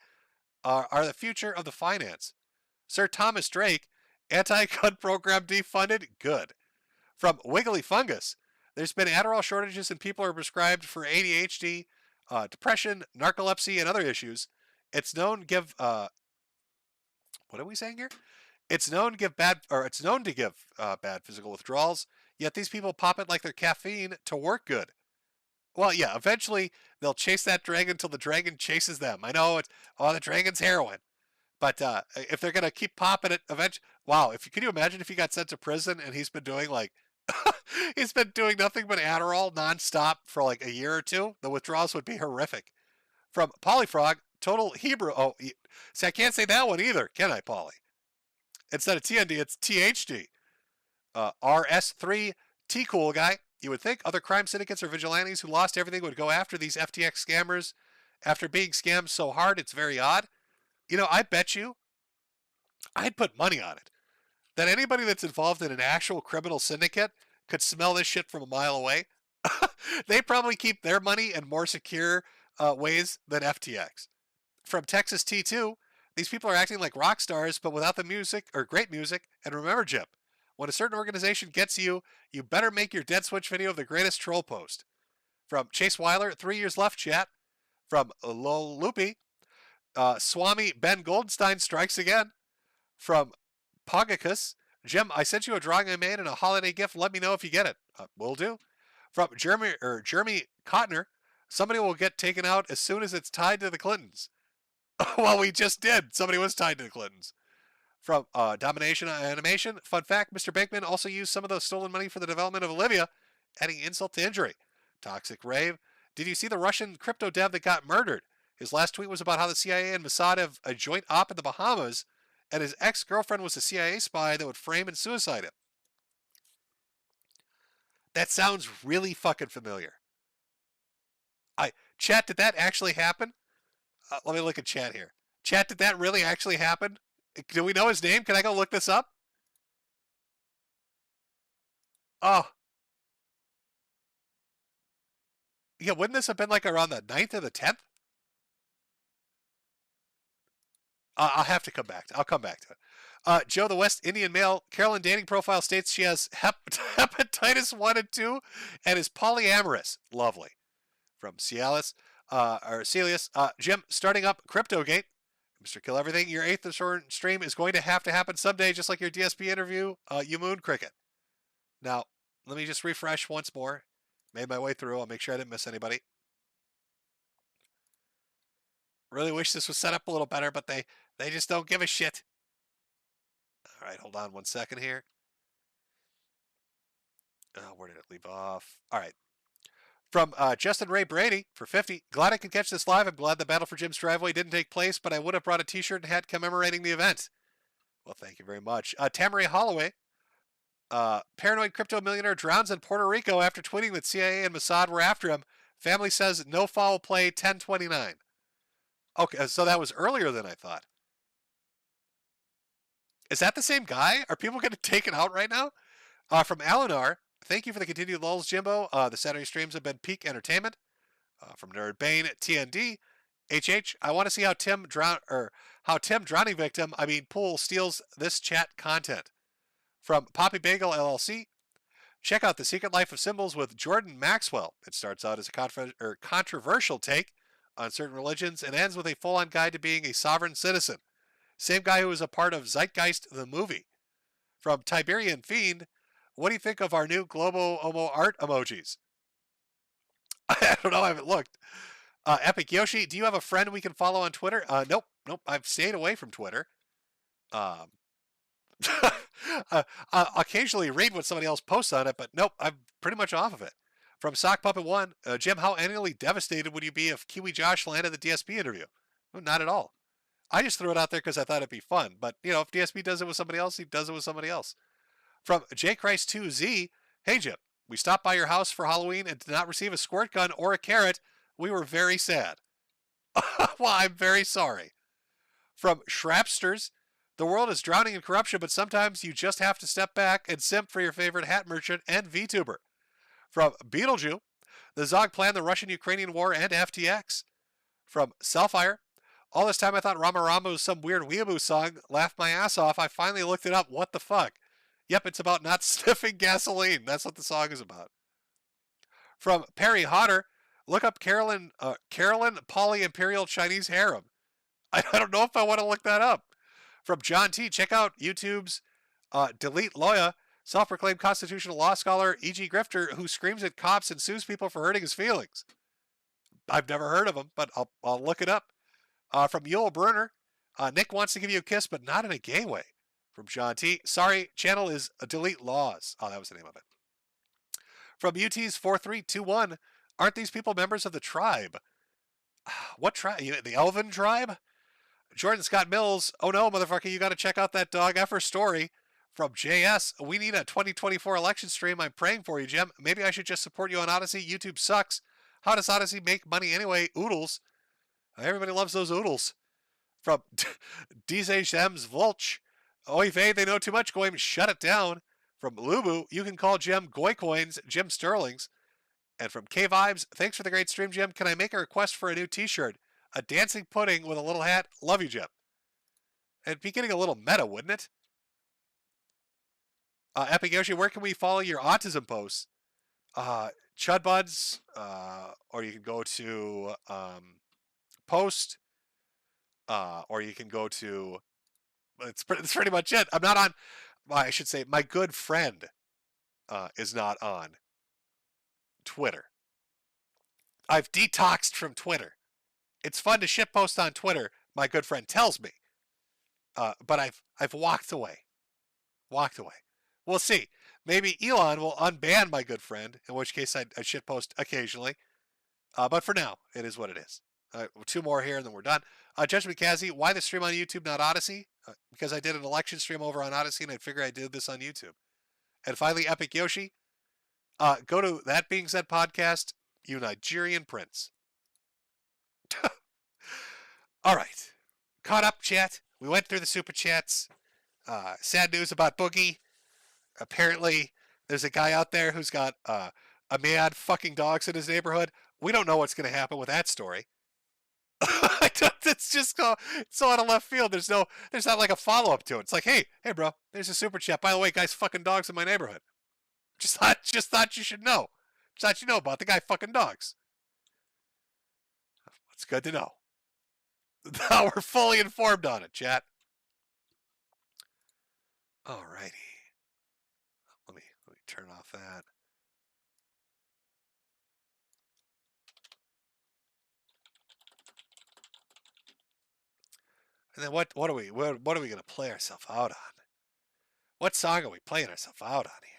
are the future of the finance. Sir Thomas Drake, anti-gun program defunded? Good. From Wiggly Fungus, there's been Adderall shortages and people are prescribed for ADHD, depression, narcolepsy, and other issues. It's known what are we saying here? It's known to give bad physical withdrawals, yet these people pop it like they're caffeine to work good. Well, yeah, eventually they'll chase that dragon till the dragon chases them. I know the dragon's heroin. But if they're gonna keep popping it, eventually, wow! Can you imagine if he got sent to prison and he's been doing he's been doing nothing but Adderall nonstop for like a year or two? The withdrawals would be horrific. From Polyfrog, total Hebrew. Oh, see, I can't say that one either, can I, Polly? Instead of TND, it's THD. RS3 T Cool guy. You would think other crime syndicates or vigilantes who lost everything would go after these FTX scammers after being scammed so hard. It's very odd. I bet you, I'd put money on it, that anybody that's involved in an actual criminal syndicate could smell this shit from a mile away. They probably keep their money in more secure ways than FTX. From Texas T2, these people are acting like rock stars, but without the music or great music. And remember, Jim, when a certain organization gets you, you better make your dead switch video of the greatest troll post. From Chase Weiler, 3 years left chat. From Lol Loopy, Swami Ben Goldenstein strikes again. From Pogacus, Jim, I sent you a drawing I made and a holiday gift. Let me know if you get it. Will do. From Jeremy Cotner, somebody will get taken out as soon as it's tied to the Clintons. Well, we just did. Somebody was tied to the Clintons. From Domination Animation, fun fact, Mr. Bankman also used some of the stolen money for the development of Olivia, adding insult to injury. Toxic Rave, did you see the Russian crypto dev that got murdered? His last tweet was about how the CIA and Mossad have a joint op in the Bahamas, and his ex-girlfriend was a CIA spy that would frame and suicide him. That sounds really fucking familiar. Chat, did that actually happen? Let me look at chat here. Chat, did that really actually happen? Do we know his name? Can I go look this up? Oh. Yeah, wouldn't this have been like around the 9th or the 10th? I'll have to come back. I'll come back to it. Joe, the West Indian male, Carolyn dating profile states she has hepatitis 1 and 2 and is polyamorous. Lovely. From Celius, Jim, starting up CryptoGate. Mr. Kill Everything, your 8th stream is going to happen someday, just like your DSP interview, you moon cricket. Now, let me just refresh once more. Made my way through. I'll make sure I didn't miss anybody. Really wish this was set up a little better, but they just don't give a shit. All right, hold on one second here. Where did it leave off? All right. From Justin Ray Brady for 50. Glad I could catch this live. I'm glad the battle for Jim's driveway didn't take place, but I would have brought a t-shirt and hat commemorating the event. Well, thank you very much. Tamaray Holloway. Paranoid crypto millionaire drowns in Puerto Rico after tweeting that CIA and Mossad were after him. Family says no foul play 1029. Okay, so that was earlier than I thought. Is that the same guy? Are people getting taken out right now? From Alinar, thank you for the continued lulls, Jimbo. The Saturday streams have been peak entertainment. From Nerd Bane, TND, HH. I want to see how Tim drowning victim, Pool steals this chat content. From Poppy Bagel LLC, check out The Secret Life of Symbols with Jordan Maxwell. It starts out as a controversial take on certain religions and ends with a full-on guide to being a sovereign citizen. Same guy who was a part of Zeitgeist the movie. From Tiberian Fiend, what do you think of our new Globo Omo art emojis? I don't know, I haven't looked. Epic Yoshi, do you have a friend we can follow on Twitter? Nope, I've stayed away from Twitter. I'll occasionally read what somebody else posts on it, but nope, I'm pretty much off of it. From Sock Puppet 1, Jim, how annually devastated would you be if Kiwi Josh landed the DSP interview? Well, not at all. I just threw it out there because I thought it'd be fun. But, if DSP does it with somebody else, he does it with somebody else. From J Christ 2Z, hey, Jim, we stopped by your house for Halloween and did not receive a squirt gun or a carrot. We were very sad. Well, I'm very sorry. From Shrapsters, the world is drowning in corruption, but sometimes you just have to step back and simp for your favorite hat merchant and VTuber. From Beetlejuice, the Zog planned the Russian-Ukrainian war and FTX. From Selfire, all this time I thought Rama Rama was some weird weeaboo song. Laughed my ass off. I finally looked it up. What the fuck? Yep, it's about not sniffing gasoline. That's what the song is about. From Perry Hodder, look up Carolyn Poly Imperial Chinese Harem. I don't know if I want to look that up. From John T, check out YouTube's Delete Loya, self-proclaimed constitutional law scholar E.G. Grifter, who screams at cops and sues people for hurting his feelings. I've never heard of him, but I'll look it up. From Yul Brunner, Nick wants to give you a kiss, but not in a gay way. From John T, sorry, channel is Delete Laws. Oh, that was the name of it. From UT's 4321, aren't these people members of the tribe? What tribe? The Elven tribe? Jordan Scott Mills, oh no, motherfucker, you got to check out that dog effer story. From JS, we need a 2024 election stream. I'm praying for you, Jim. Maybe I should just support you on Odyssey. YouTube sucks. How does Odyssey make money anyway? Oodles. Everybody loves those oodles. From DJ Shems Volch, oy vey, they know too much, Goym, shut it down. From Lubu, you can call Jim Goycoins, Jim Sterlings. And from K-Vibes, thanks for the great stream, Jim. Can I make a request for a new t-shirt? A dancing pudding with a little hat? Love you, Jim. It'd be getting a little meta, wouldn't it? Epic Yoshi, where can we follow your autism posts? Chudbuds, or you can go to Post, or you can go to, it's pretty much it. I'm not on, I should say, my good friend is not on Twitter. I've detoxed from Twitter. It's fun to shitpost on Twitter, my good friend tells me. But I've walked away. We'll see. Maybe Elon will unban my good friend, in which case I'd shitpost occasionally. But for now, it is what it is. 2 more here and then we're done. Judgment Kazi, why the stream on YouTube, not Odyssey? Because I did an election stream over on Odyssey and I figured I did this on YouTube. And finally, Epic Yoshi, go to That Being Said podcast, you Nigerian prince. All right. Caught up, chat. We went through the super chats. Sad news about Boogie. Apparently, there's a guy out there who's got a mad fucking dogs in his neighborhood. We don't know what's going to happen with that story. It's just so out of left field. There's not like a follow-up to it. It's like, hey, bro, there's a super chat. By the way, guys fucking dogs in my neighborhood. Just thought you should know. Just thought you know about the guy fucking dogs. It's good to know. Now we're fully informed on it, chat. Alrighty. Let me turn off that. And then what are we going to play ourselves out on? What song are we playing ourselves out on here?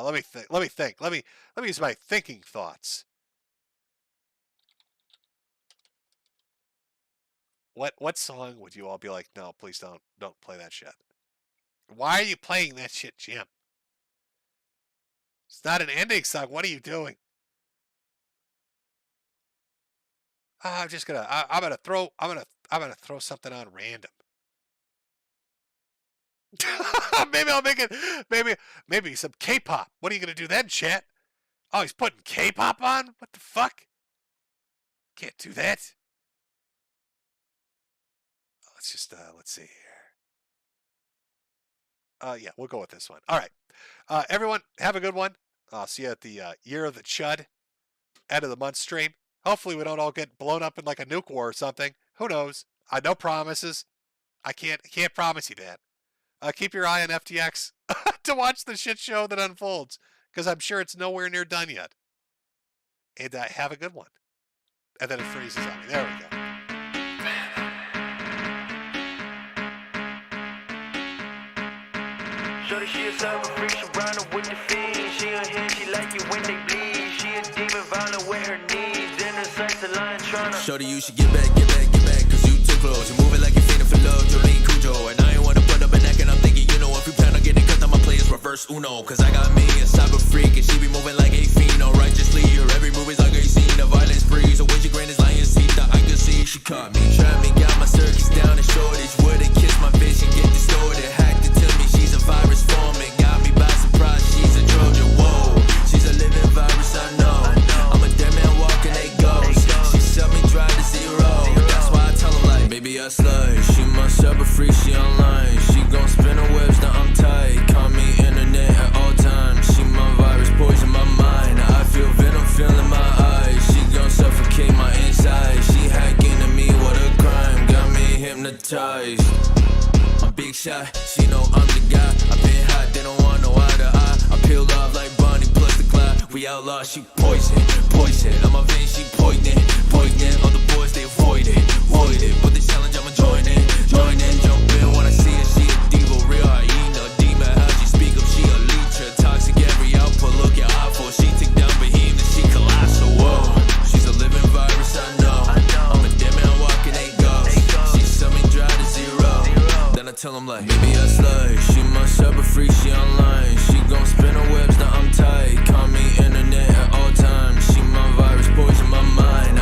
Let me think. Let me use my thinking thoughts. What song would you all be like, no, please don't play that shit? Why are you playing that shit, Jim? It's not an ending song. What are you doing? I'm gonna throw something on random. Maybe I'll make it maybe some K-pop. What are you gonna do then, chat? Oh, he's putting K-pop on? What the fuck? Can't do that. Let's see here. Yeah, we'll go with this one. All right. Everyone, have a good one. I'll see you at the Year of the Chud end of the month stream. Hopefully we don't all get blown up in like a nuke war or something. Who knows? No promises. I can't promise you that. Keep your eye on FTX to watch the shit show that unfolds, because I'm sure it's nowhere near done yet. And have a good one. And then it freezes on me. There we go. Shorty, she a cyber freak, she round with the fiends. She a hen, she like it when they bleed. She a demon violent with her knees. Then her sights the line tryna. Shorty, you should get back, cause you too close. You moving like you're feeding for love, Jolene Cujo. And I ain't wanna put up a neck, and I'm thinking, you know, if you plan on getting cut, then my players reverse Uno. Cause I got me a cyber freak, and she be moving like a fiend. No, righteously, her every move is like a scene. The violence free, so when she grand is lying, see that I can see. She caught me, tried me, got my circus down and shortage. Would've kissed my bitch and get distorted. Hacked it to me, she's a virus forming. Got me by surprise, she's a Trojan, whoa. She's a living virus, I know. I'm a dead man walking a ghost. She shut me dry to zero. That's why I tell her like, baby, I slide. She my cyber freak, she online. She gon' spin her webs, now I'm tight. Call me internet at all times. She my virus, poison my mind. I feel venom, feeling my eyes. She gon' suffocate my inside. She hacking to me, what a crime. Got me hypnotized. advertised. I'm big shot, she know I'm the guy. I been hot, they don't want no eye to eye. I peeled off like Bonnie plus the Clyde. We outlaw, she poison, poison. On my veins, she poignant, poignant. All the boys, they avoid it, but the challenge, I'ma join in, jump in. When I see her, she a diva, real hyena, demon. How she speak up, she a leech, toxic every output. Look at awful, she take down behemoth, she colossal. Whoa, she's a living virus, I know. I'm a dead man walking, ain't ghost. She sell me dry to zero. Then I tell them like, maybe I slide. She my cyber freak, she online. She gon' spin her webs, now I'm tight. Call me internet at all times. She my virus, poison my mind.